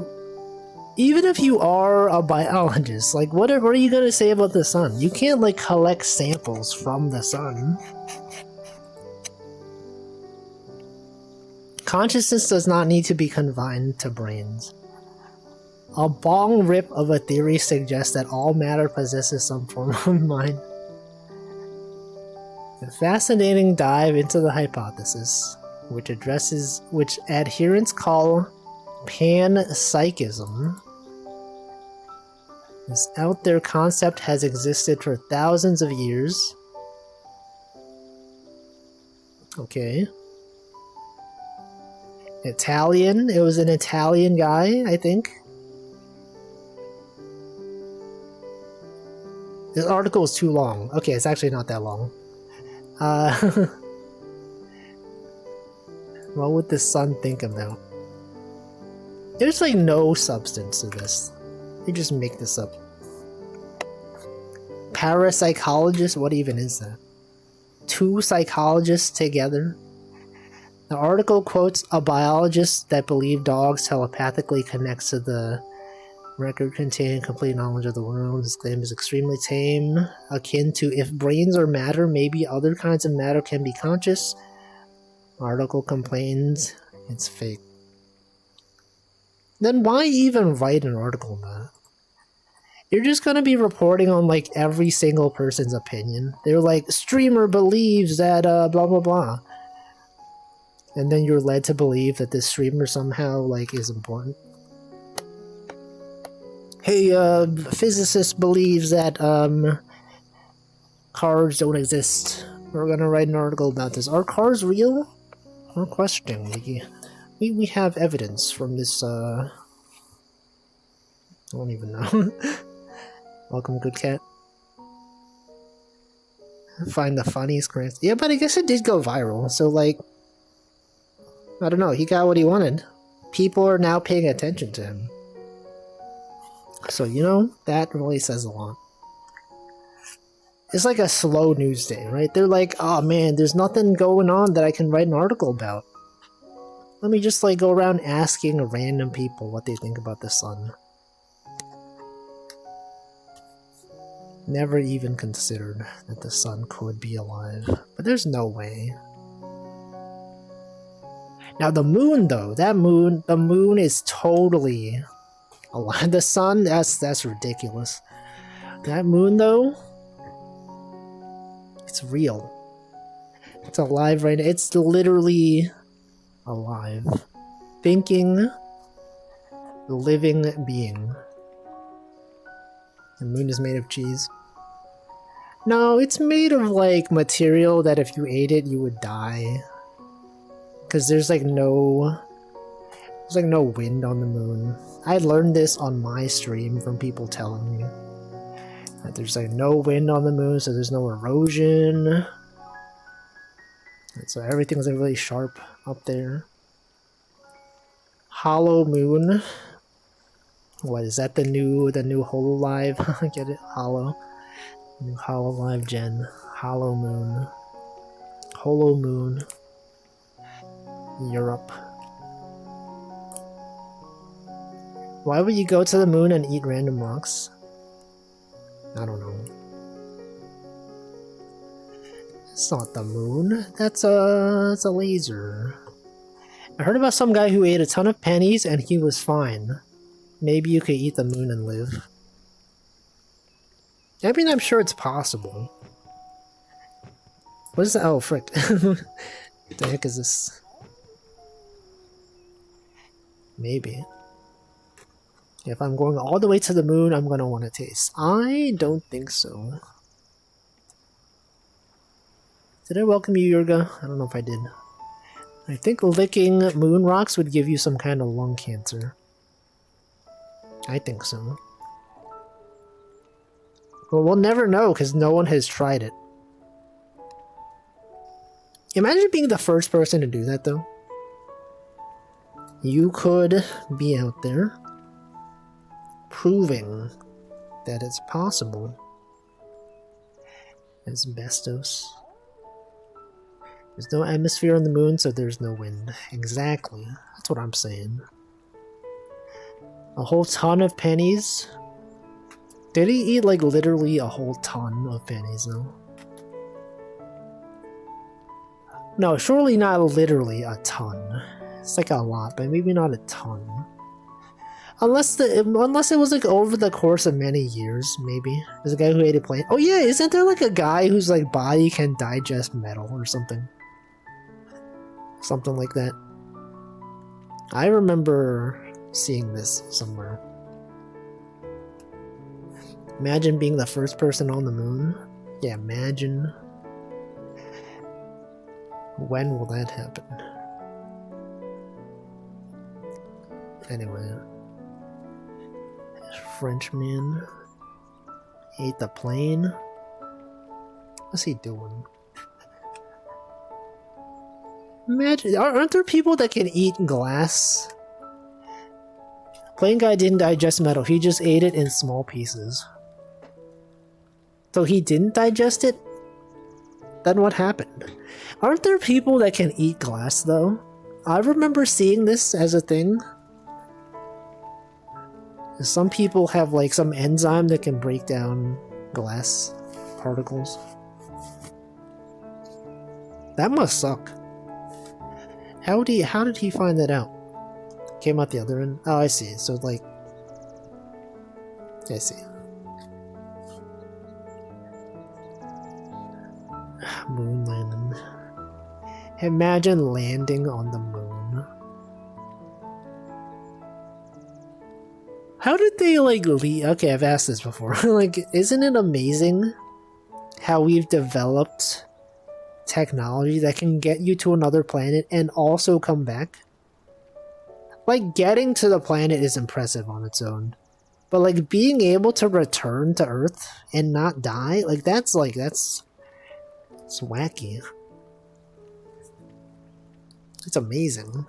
even if you are a biologist, like, what are you gonna say about the sun? You can't, like, collect samples from the sun. Consciousness does not need to be confined to brains. A bong rip of a theory suggests that all matter possesses some form of mind. A fascinating dive into the hypothesis, which adherents call panpsychism. This out there concept has existed for thousands of years. Okay. Italian. It was an Italian guy, I think. This article is too long. Okay, it's actually not that long. What would the sun think about? There's like no substance to this. You just make this up. Parapsychologist? What even is that? Two psychologists together? The article quotes a biologist that believed dogs telepathically connects to the record containing complete knowledge of the world. This claim is extremely tame, akin to if brains are matter, maybe other kinds of matter can be conscious. Article complains it's fake. Then why even write an article about it? You're just gonna be reporting on like every single person's opinion. They're like, streamer believes that blah blah blah. And then you're led to believe that this streamer somehow like is important. Hey, physicist believes that cars don't exist. We're gonna write an article about this. Are cars real? We're questioning. We have evidence from this, I don't even know. Welcome, good cat. Find the funniest grants. Yeah, but I guess it did go viral, so like, I don't know, he got what he wanted. People are now paying attention to him. So, you know, that really says a lot. It's like a slow news day, right? They're like, oh man, there's nothing going on that I can write an article about. Let me just like go around asking random people what they think about the sun. Never even considered that the sun could be alive. But there's no way. Now the moon though, the moon is totally alive. The sun, that's ridiculous. That moon though, it's real. It's alive right now. It's literally alive. Thinking, living being. The moon is made of cheese. No, it's made of like material that if you ate it you would die. Cause there's like no wind on the moon. I learned this on my stream from people telling me that there's like no wind on the moon, so there's no erosion. And so everything's like really sharp up there. Hollow moon. What is that? The new HoloLive? Get it? Hollow. New HoloLive gen. Hollow moon. Holo moon. Europe. Why would you go to the moon and eat random rocks? I don't know. It's not the moon. It's a laser. I heard about some guy who ate a ton of pennies and he was fine. Maybe you could eat the moon and live. I mean, I'm sure it's possible. What is that? Oh, frick. What the heck is this? Maybe. If I'm going all the way to the moon, I'm gonna want to taste. I don't think so. Did I welcome you, Yurga? I don't know if I did. I think licking moon rocks would give you some kind of lung cancer. I think so. Well, we'll never know because no one has tried it. Imagine being the first person to do that, though. You could be out there proving that it's possible. Asbestos. There's no atmosphere on the moon, so there's no wind. Exactly. That's what I'm saying. A whole ton of pennies? Did he eat like literally a whole ton of pennies though? No, surely not literally a ton. It's like a lot, but maybe not a ton. Unless it was like over the course of many years, maybe. There's a guy who ate a plant. Oh yeah, isn't there like a guy whose like body can digest metal or something? Something like that. I remember seeing this somewhere. Imagine being the first person on the moon. Yeah, imagine. When will that happen? Anyway. Frenchman ate the plane. What's he doing? Imagine, aren't there people that can eat glass? Plane guy didn't digest metal, he just ate it in small pieces. So he didn't digest it? Then what happened? Aren't there people that can eat glass though? I remember seeing this as a thing. Some people have like some enzyme that can break down glass particles. That must suck. How did he find that out? Came out the other end? Oh, I see. So like, I see. Moon landing. Imagine landing on the moon. How did they like leave? Okay, I've asked this before. Like, isn't it amazing how we've developed technology that can get you to another planet and also come back? Like, getting to the planet is impressive on its own, but like being able to return to Earth and not die, like that's it's wacky. It's amazing.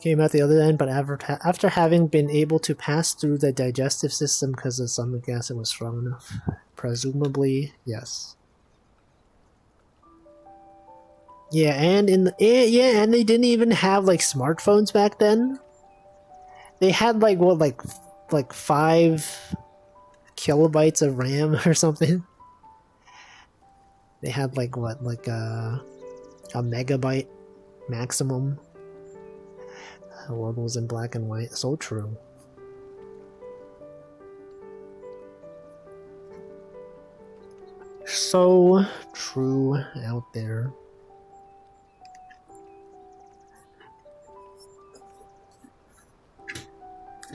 Came out the other end, but after having been able to pass through the digestive system because the stomach acid was strong enough. Presumably, yes. Yeah, and and they didn't even have like smartphones back then. They had like what, like 5 kilobytes of RAM or something. They had like what, like a megabyte maximum. The world was in black and white. So true. So true out there.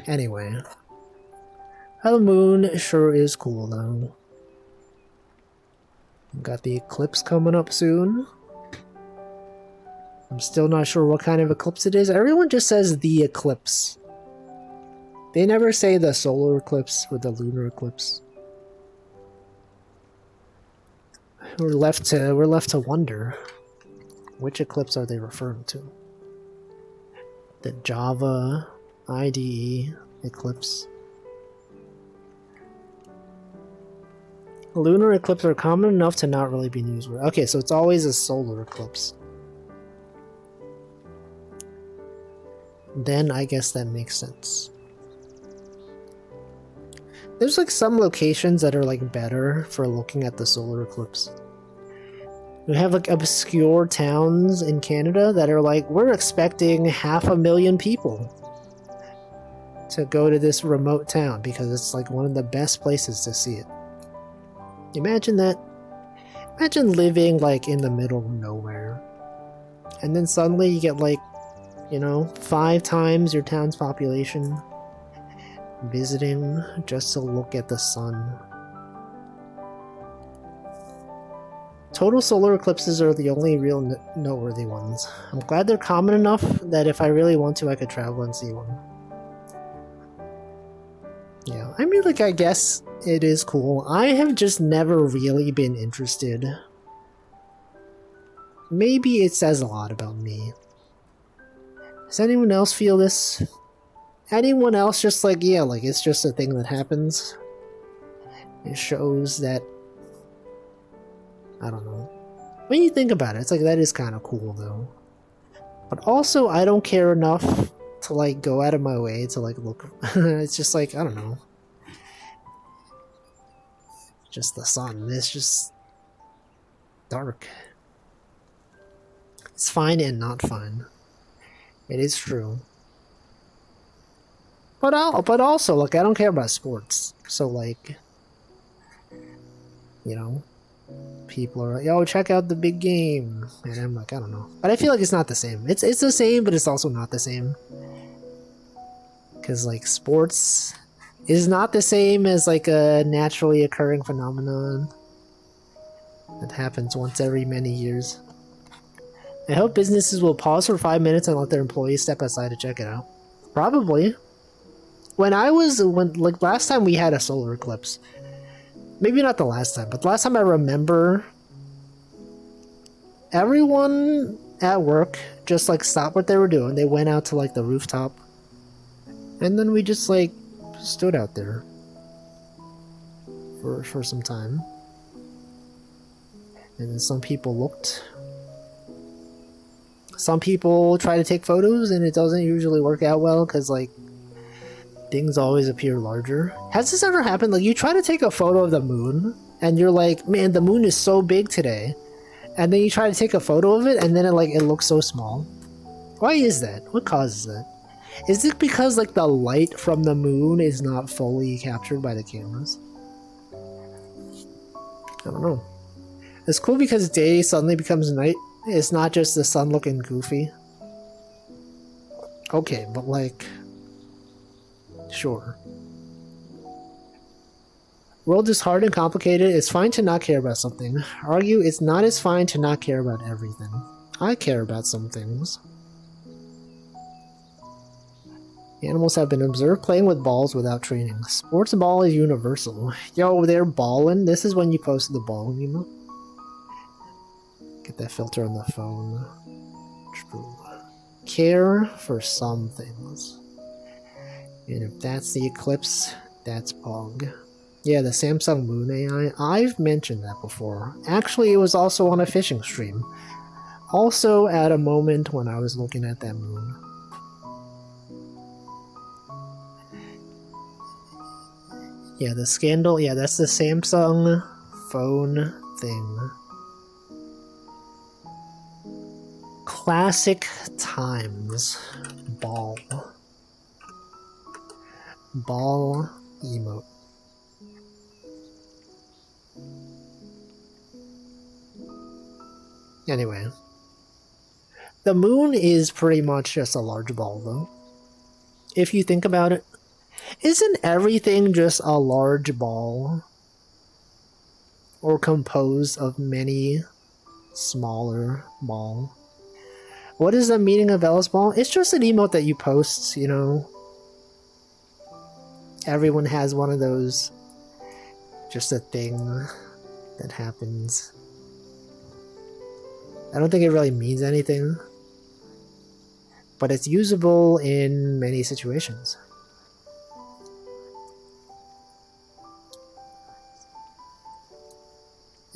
Anyway. The moon sure is cool though. Got the eclipse coming up soon. I'm still not sure what kind of eclipse it is. Everyone just says the eclipse. They never say the solar eclipse or the lunar eclipse. We're left to wonder, which eclipse are they referring to? The Java IDE eclipse. Lunar eclipses are common enough to not really be newsworthy. Okay, so it's always a solar eclipse. Then I guess that makes sense. There's like some locations that are like better for looking at the solar eclipse. We have like obscure towns in Canada that are like, we're expecting 500,000 people to go to this remote town because it's like one of the best places to see it. Imagine that. Imagine living like in the middle of nowhere. And then suddenly you get like, you know, 5 times your town's population visiting just to look at the sun. Total solar eclipses are the only real noteworthy ones. I'm glad they're common enough that if I really want to, I could travel and see one. Yeah, I mean, like, I guess it is cool. I have just never really been interested. Maybe it says a lot about me. Does anyone else feel this? Anyone else just like, yeah, like it's just a thing that happens? It shows that, I don't know. When you think about it, it's like, that is kind of cool though. But also, I don't care enough to like go out of my way to like look. It's just like, I don't know. Just the sun. It's just dark. It's fine and not fine. It is true. But also, like, I don't care about sports. So, like, you know, people are like, yo, check out the big game. And I'm like, I don't know. But I feel like it's not the same. It's the same, but it's also not the same. Because, like, sports is not the same as, like, a naturally occurring phenomenon that happens once every many years. I hope businesses will pause for 5 minutes and let their employees step outside to check it out. Probably. When last time we had a solar eclipse, maybe not the last time, but the last time I remember, everyone at work just like stopped what they were doing. They went out to like the rooftop, and then we just like stood out there for some time. And then some people looked. Some people try to take photos, and it doesn't usually work out well because like things always appear larger. Has this ever happened? Like, you try to take a photo of the moon, and you're like, man, the moon is so big today. And then you try to take a photo of it, and then it looks so small. Why is that? What causes that? Is it because, like, the light from the moon is not fully captured by the cameras? I don't know. It's cool because day suddenly becomes night. It's not just the sun looking goofy. Okay, but, like... Sure. World is hard and complicated. It's fine to not care about something. Argue it's not as fine to not care about everything. I care about some things. Animals have been observed playing with balls without training. Sports ball is universal. Yo, they're balling. This is when you posted the ball, you know? Get that filter on the phone. True. Care for some things. And if that's the eclipse, that's Pog. Yeah, the Samsung Moon AI. I've mentioned that before. Actually, it was also on a fishing stream. Also at a moment when I was looking at that moon. Yeah, the scandal. Yeah, that's the Samsung phone thing. Classic times. Ball. Ball emote. Anyway. The moon is pretty much just a large ball, though. If you think about it. Isn't everything just a large ball? Or composed of many smaller balls? What is the meaning of Ellis Ball? It's just an emote that you post, you know. Everyone has one of those. Just a thing that happens. I don't think it really means anything. But it's usable in many situations.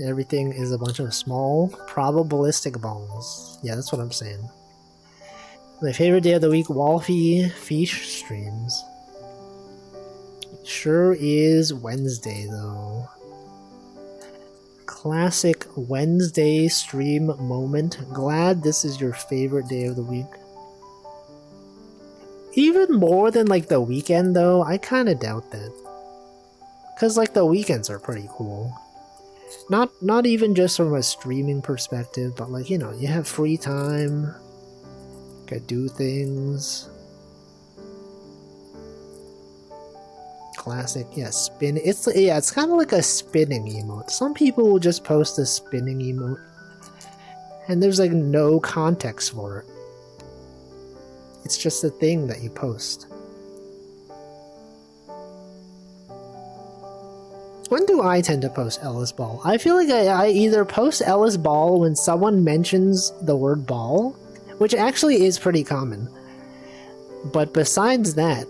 Everything is a bunch of small, probabilistic balls. Yeah, that's what I'm saying. My favorite day of the week, Wolfie Fish streams. Sure is Wednesday, though. Classic Wednesday stream moment. Glad this is your favorite day of the week. Even more than, like, the weekend, though, I kind of doubt that. Because, like, the weekends are pretty cool. Not even just from a streaming perspective, but, like, you know, you have free time. Could do things. Classic, yeah, spin. It's kind of like a spinning emote. Some people will just post a spinning emote. And there's, like, no context for it. It's just a thing that you post. When do I tend to post Ellis Ball? I feel like I either post Ellis Ball when someone mentions the word ball, which actually is pretty common. But besides that,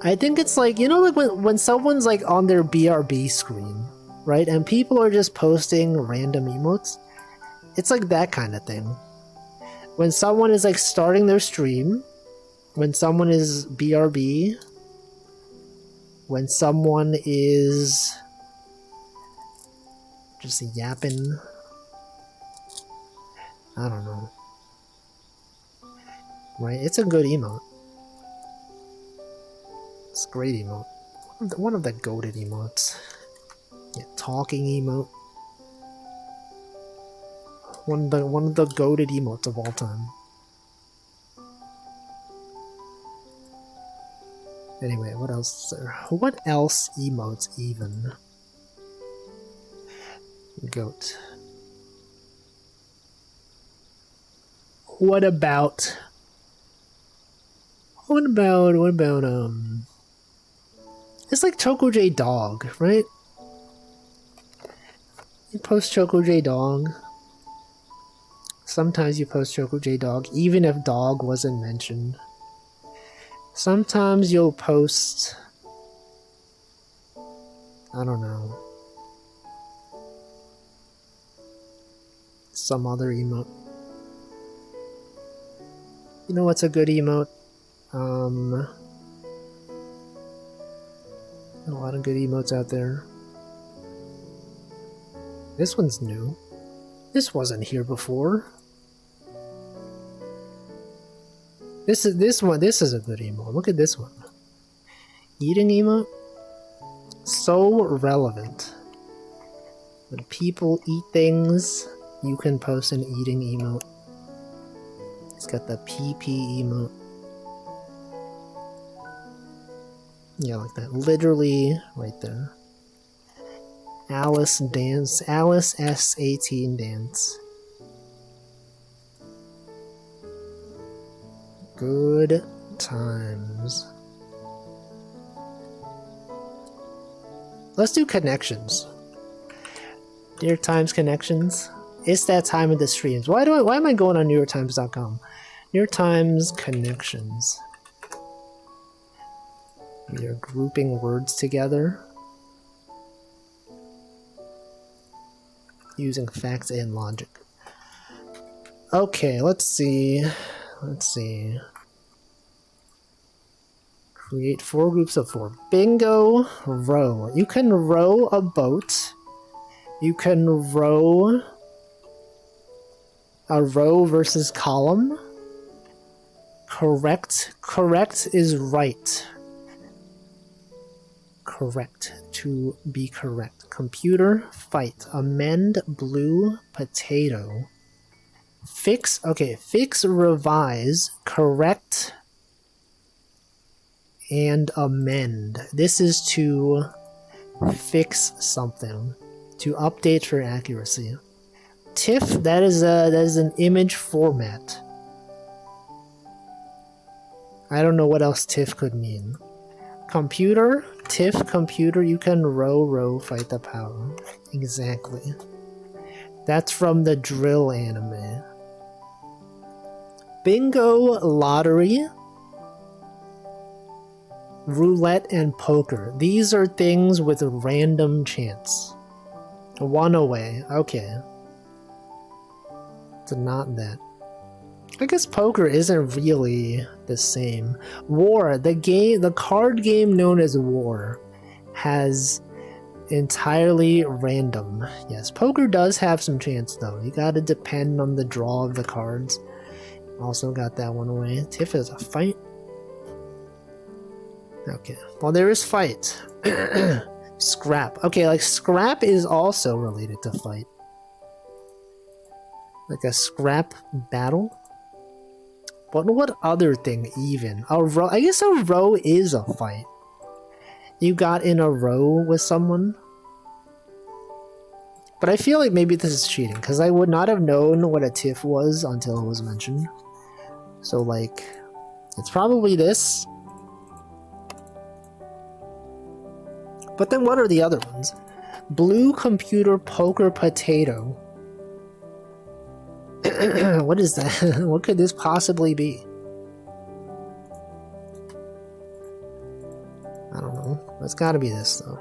I think it's like, you know, like when someone's like on their BRB screen, right? And people are just posting random emotes. It's like that kind of thing. When someone is like starting their stream When someone is BRB, when someone is just yapping, I don't know. Right? It's a good emote. It's a great emote. One of the goated emotes. Yeah, talking emote. One of the goated emotes of all time. Anyway, what else is there? What else emotes even? Goat. What about it's like Choco J Dog, right? You post Choco J Dog. Sometimes you post Choco J Dog, even if dog wasn't mentioned. Sometimes you'll post, I don't know, some other emote. You know what's a good emote? A lot of good emotes out there. This one's new. This wasn't here before. This is a good emote. Look at this one. Eating emote? So relevant. When people eat things, you can post an eating emote. It's got the PP emote. Yeah, like that. Literally right there. Alice dance. Alice S18 dance. Good times. Let's do connections. New York Times connections. It's that time of the streams. Why am I going on NewYorkTimes.com? New York Times connections. We are grouping words together using facts and logic. Okay, let's see. Create 4 groups of 4. Bingo, row. You can row a boat. You can row a row versus column. Correct. Correct is right. Correct. To be correct. Computer, fight. Amend, blue, potato. Fix, okay. Fix, revise, correct, and amend. This is to fix something. To update for accuracy. TIFF, that is an image format. I don't know what else TIFF could mean. Computer, TIFF, computer, you can row, fight the power. Exactly. That's from the drill anime. Bingo, lottery, roulette, and poker. These are things with random chance. 1 away. Okay. It's not that. I guess poker isn't really the same. War, the card game known as War, has entirely random. Yes, poker does have some chance though. You gotta depend on the draw of the cards. Also got that one away. TIFF is a fight. Okay, well there is fight. Scrap. Okay, like scrap is also related to fight. Like a scrap battle. But what other thing even? A row? I guess a row is a fight. You got in a row with someone? But I feel like maybe this is cheating, because I would not have known what a TIFF was until it was mentioned. So like, it's probably this. But then what are the other ones? Blue, computer, poker, potato. What is that? What could this possibly be? I don't know. It's gotta be this though.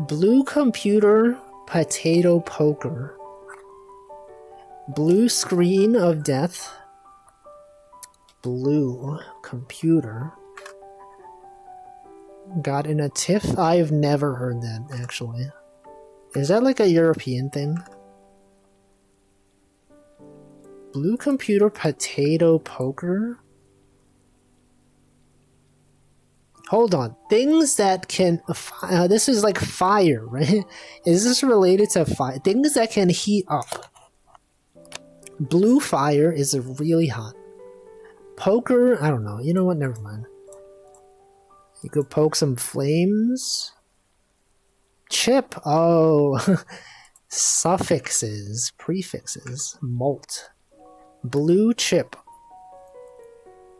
Blue, computer, potato, poker. Blue screen of death. Blue computer. Got in a tiff? I've never heard that, actually. Is that like a European thing? Blue computer potato poker? Hold on. Things that can... this is like fire, right? Is this related to fire? Things that can heat up. Blue fire is really hot. Poker? I don't know. You know what? Never mind. You could poke some flames. Chip. Oh. Suffixes. Prefixes. Malt. Blue chip.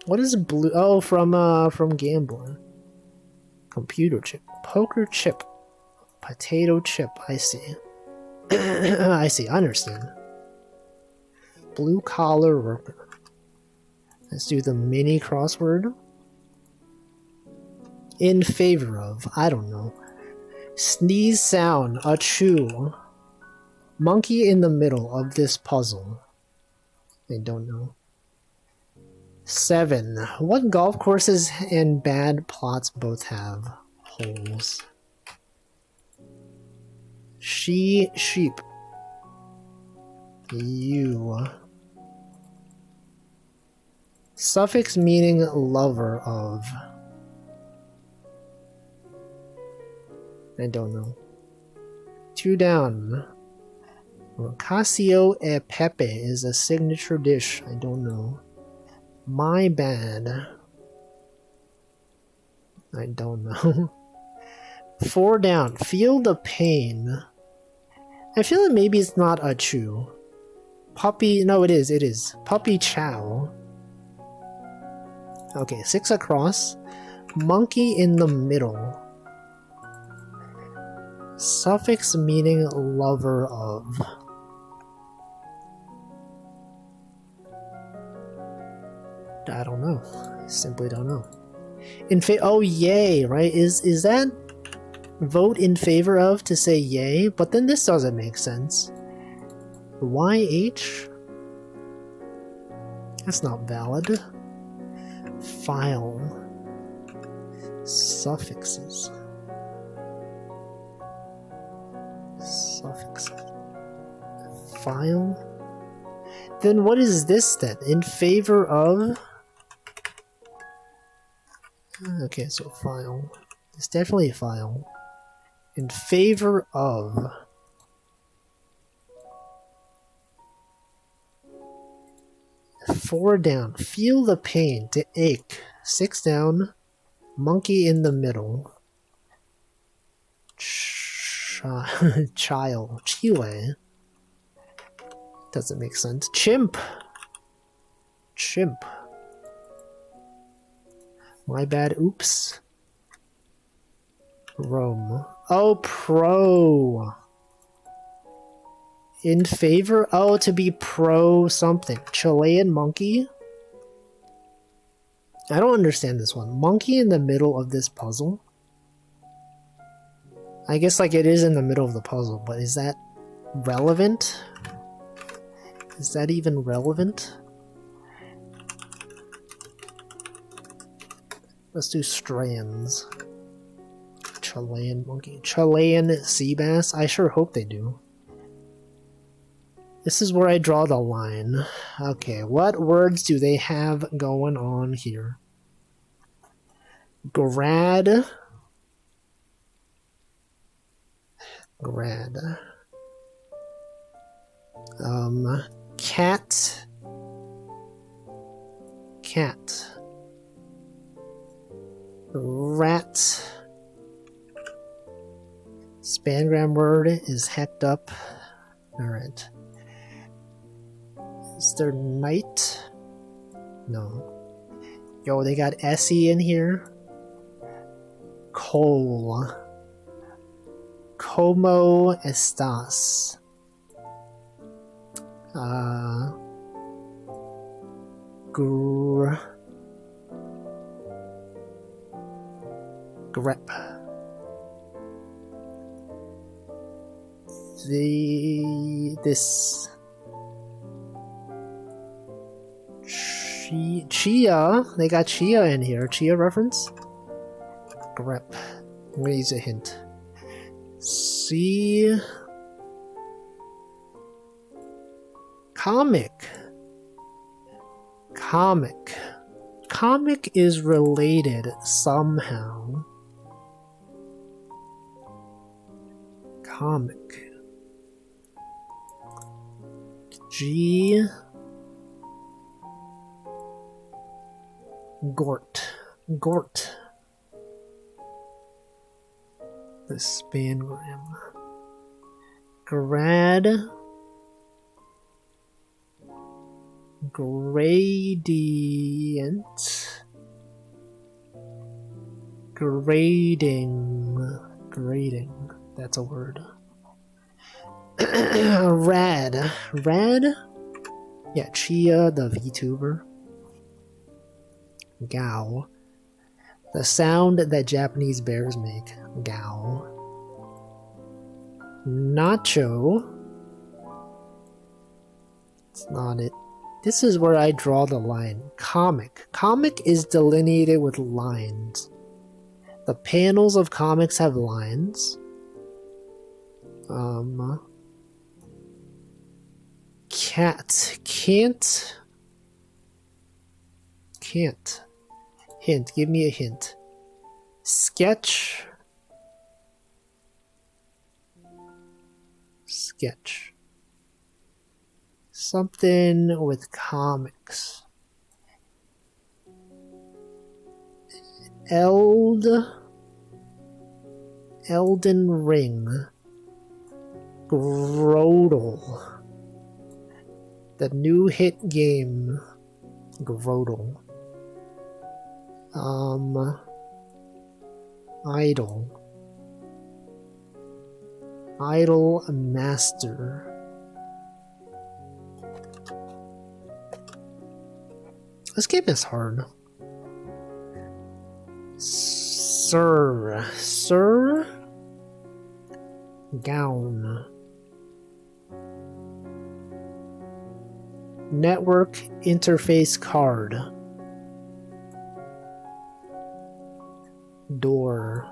What is blue? Oh, from gambling. Computer chip. Poker chip. Potato chip. I see. I see. I understand. Blue collar worker. Let's do the mini crossword. In favor of. I don't know. Sneeze sound. Achoo. Monkey in the middle of this puzzle. I don't know. 7. What golf courses and bad plots both have holes? Sheep. You. Suffix meaning lover of. I don't know. 2 down. Casio e pepe is a signature dish. I don't know. My bad. I don't know. 4 down. Feel the pain. I feel like maybe it's not a chew. Puppy. No, it is. It is. Puppy chow. Okay, 6 across. Monkey in the middle. Suffix meaning lover of. I don't know. I simply don't know. Oh, yay, right? Is that vote in favor of to say yay? But then this doesn't make sense. YH? That's not valid. File. Suffixes. Suffixes. File? Then what is this then? In favor of? Okay, so file. It's definitely a file. In favor of. Four down. Feel the pain. To ache. 6 down. Monkey in the middle. Child. Chile. Doesn't make sense. Chimp. Chimp. My bad. Oops. Rome. Oh, pro. In favor? Oh, to be pro something. Chilean monkey? I don't understand this one. Monkey in the middle of this puzzle? I guess like it is in the middle of the puzzle, but is that relevant? Is that even relevant? Let's do strands. Chilean monkey. Chilean sea bass? I sure hope they do. This is where I draw the line. Okay, what words do they have going on here? Grad. Grad. Cat. Cat. Rat. Spangram word is hecked up. Alright. Is there night? No. Yo, they got Essie in here. Coal. Como estás? Grep. This Chia. They got Chia in here. Chia reference? Grep. I'm gonna use a hint. See. Comic. Comic. Comic is related somehow. Comic. G. Gort. Gort. The spangram. Grad. Gradient. Grading. Grading. That's a word. Rad. Rad? Yeah, Chia, the VTuber. Gao. The sound that Japanese bears make. Gao. Nacho. It's not it. This is where I draw the line. Comic. Comic is delineated with lines. The panels of comics have lines. Cat. Can't. Can't. Hint. Give me a hint. Sketch. Sketch. Something with comics. Elden Ring. Grodel. The new hit game. Grodel. Idol. Idol Master. This game is hard. Sir. Sir? Gown. Network interface card. Door.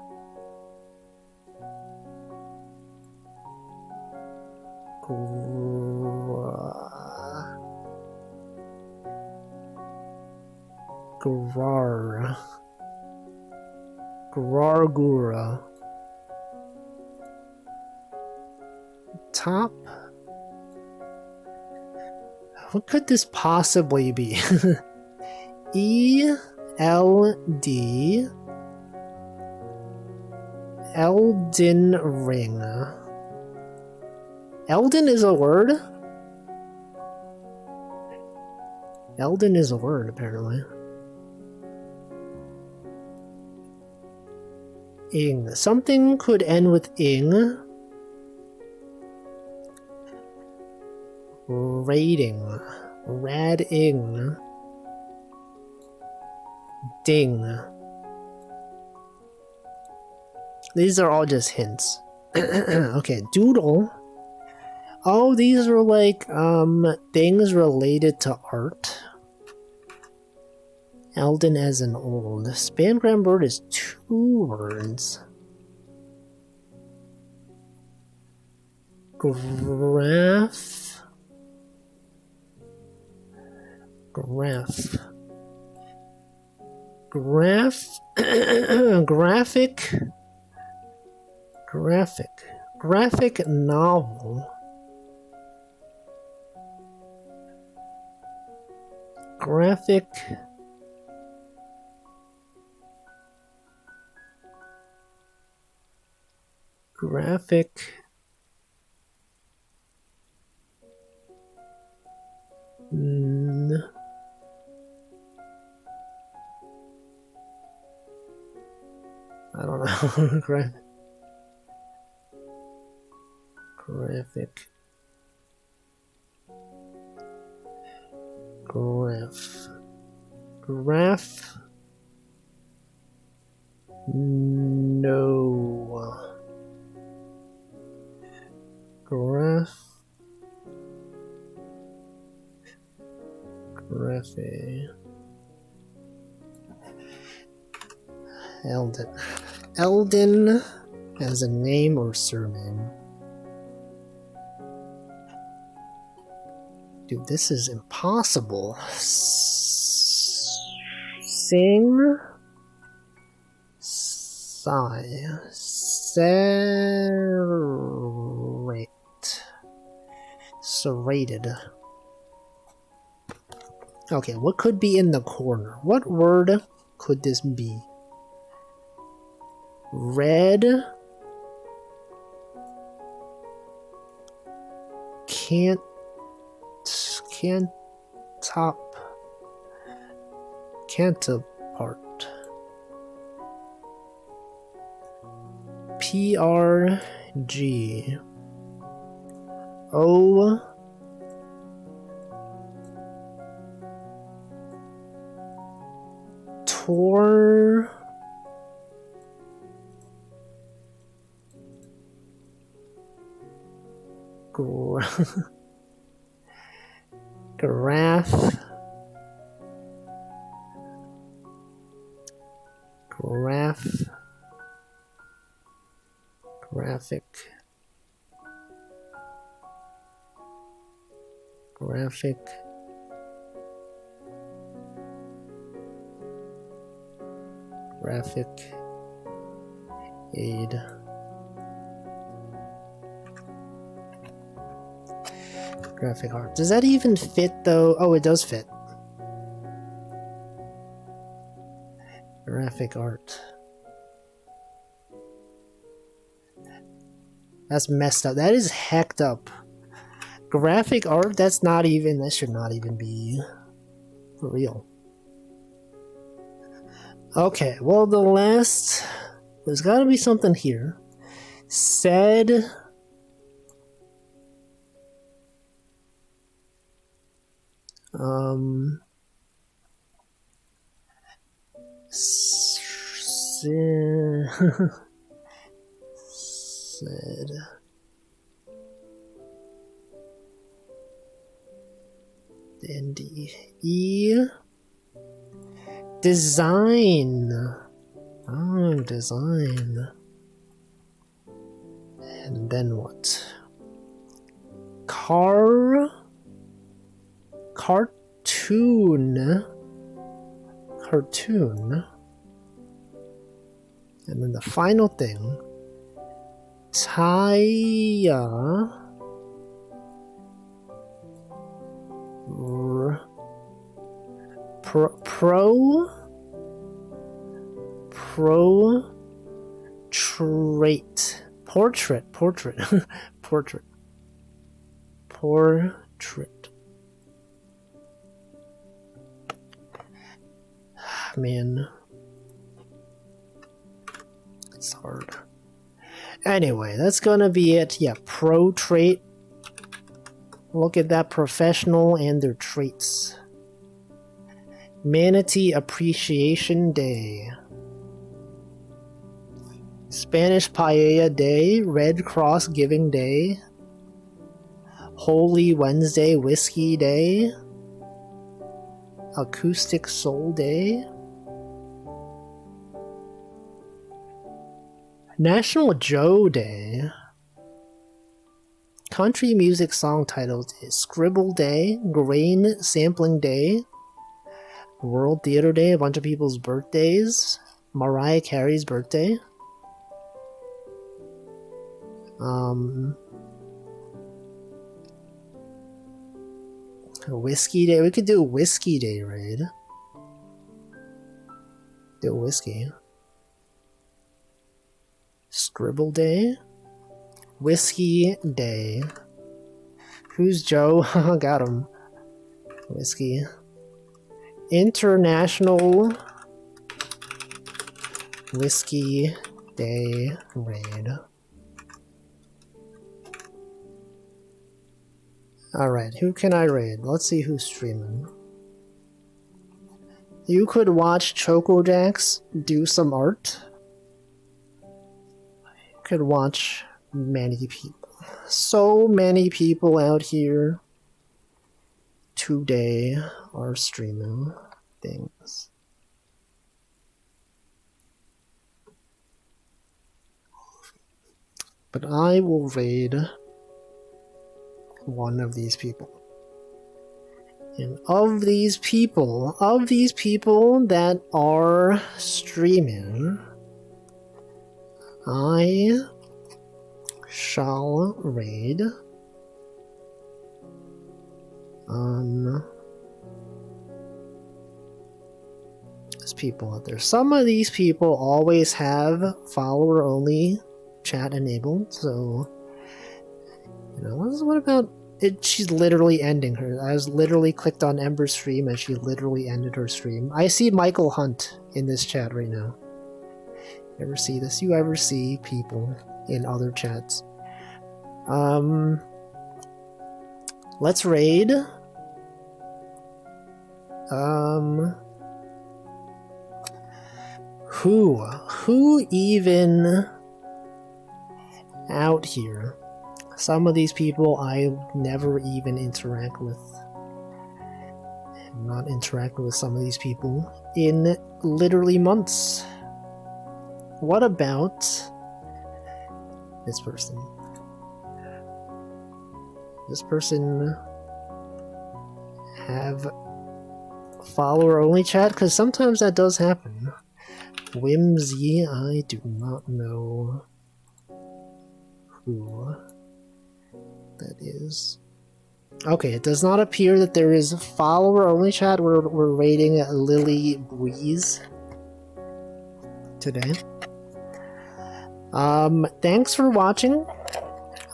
Grar. Grargura. Top. What could this possibly be? E-L-D. Elden Ring. Elden is a word? Elden is a word, apparently. Ing. Something could end with ing. Rating. Rad-ing. Ding. These are all just hints. Okay, doodle. Oh, these are like, things related to art. Elden as an old. Spangram word is 2 words. Graph. Graph. Graph. Graphic. Graphic. Graphic novel. Graphic. Graphic. I don't know. Graphic. Graph. Graph. No. Graph. Graphy. Eldon. Eldon as a name or surname. Dude, this is impossible. Sing. Sigh. Serrate. Serrated. Okay, what could be in the corner? What word could this be? Red. Can't top. Cantapart. PRG. O. Tor. Graph. Graphic. Aid. Graphic art. Does that even fit though? Oh, it does fit. Graphic art. That's messed up. That is hacked up. Graphic art, that should not even be for real. Okay, well there's gotta be something here. Said said NDE design. Oh, design. And then what? Cartoon. And then the final thing. Taya. Portrait. Man, it's hard. Anyway, that's gonna be it. Yeah, pro trait. Look at that, professional and their traits. Manatee Appreciation Day. Spanish Paella Day. Red Cross Giving Day. Holy Wednesday Whiskey Day. Acoustic Soul Day. National Joe Day. Country music song titles is Scribble Day, Grain Sampling Day, World Theater Day, a bunch of people's birthdays, Mariah Carey's birthday, Whiskey Day. We could do a Whiskey Day raid. Do a whiskey. Scribble Day. Whiskey Day. Who's Joe? Got him. Whiskey. International Whiskey Day raid. Alright, who can I raid? Let's see who's streaming. You could watch Chocojax do some art. You could watch many people. So many people out here today are streaming things. But I will raid one of these people. And of these people that are streaming, I shall raid there's people out there. Some of these people always have follower only chat enabled, so you know, what about it? She's literally ending her. I was literally clicked on Ember's stream and she literally ended her stream. I see Michael Hunt in this chat right now. You ever see this? You ever see people in other chats? Let's raid. Who even out here? Some of these people I never even interact with. I'm not interacting with some of these people in literally months. What about this person? This person have follower only chat? Because sometimes that does happen. Whimsy, I do not know who that is. Okay, it does not appear that there is follower only chat. We're rating Lily Breeze today. Thanks for watching.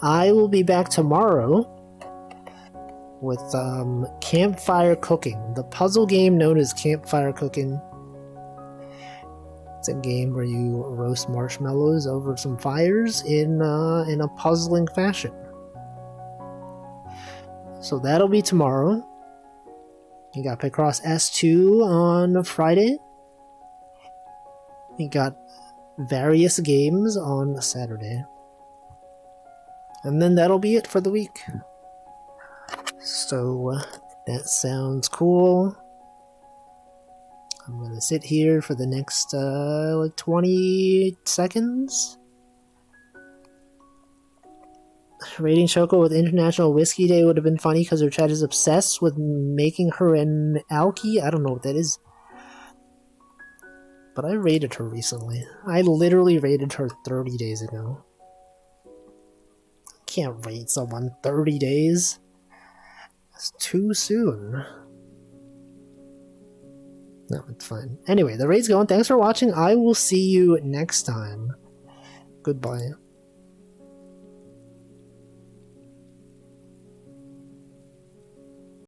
I will be back tomorrow with Campfire Cooking, the puzzle game known as Campfire Cooking. It's a game where you roast marshmallows over some fires in a puzzling fashion. So that'll be tomorrow. You got Picross S2 on Friday. You got various games on Saturday. And then that'll be it for the week. So that sounds cool. I'm gonna sit here for the next like 20 seconds. Rating Choco with International Whiskey Day would have been funny because her chat is obsessed with making her an alky. I don't know what that is. But I rated her recently. I literally rated her 30 days ago. Can't rate someone 30 days. That's too soon. No, it's fine. Anyway, the raid's going. Thanks for watching. I will see you next time. Goodbye.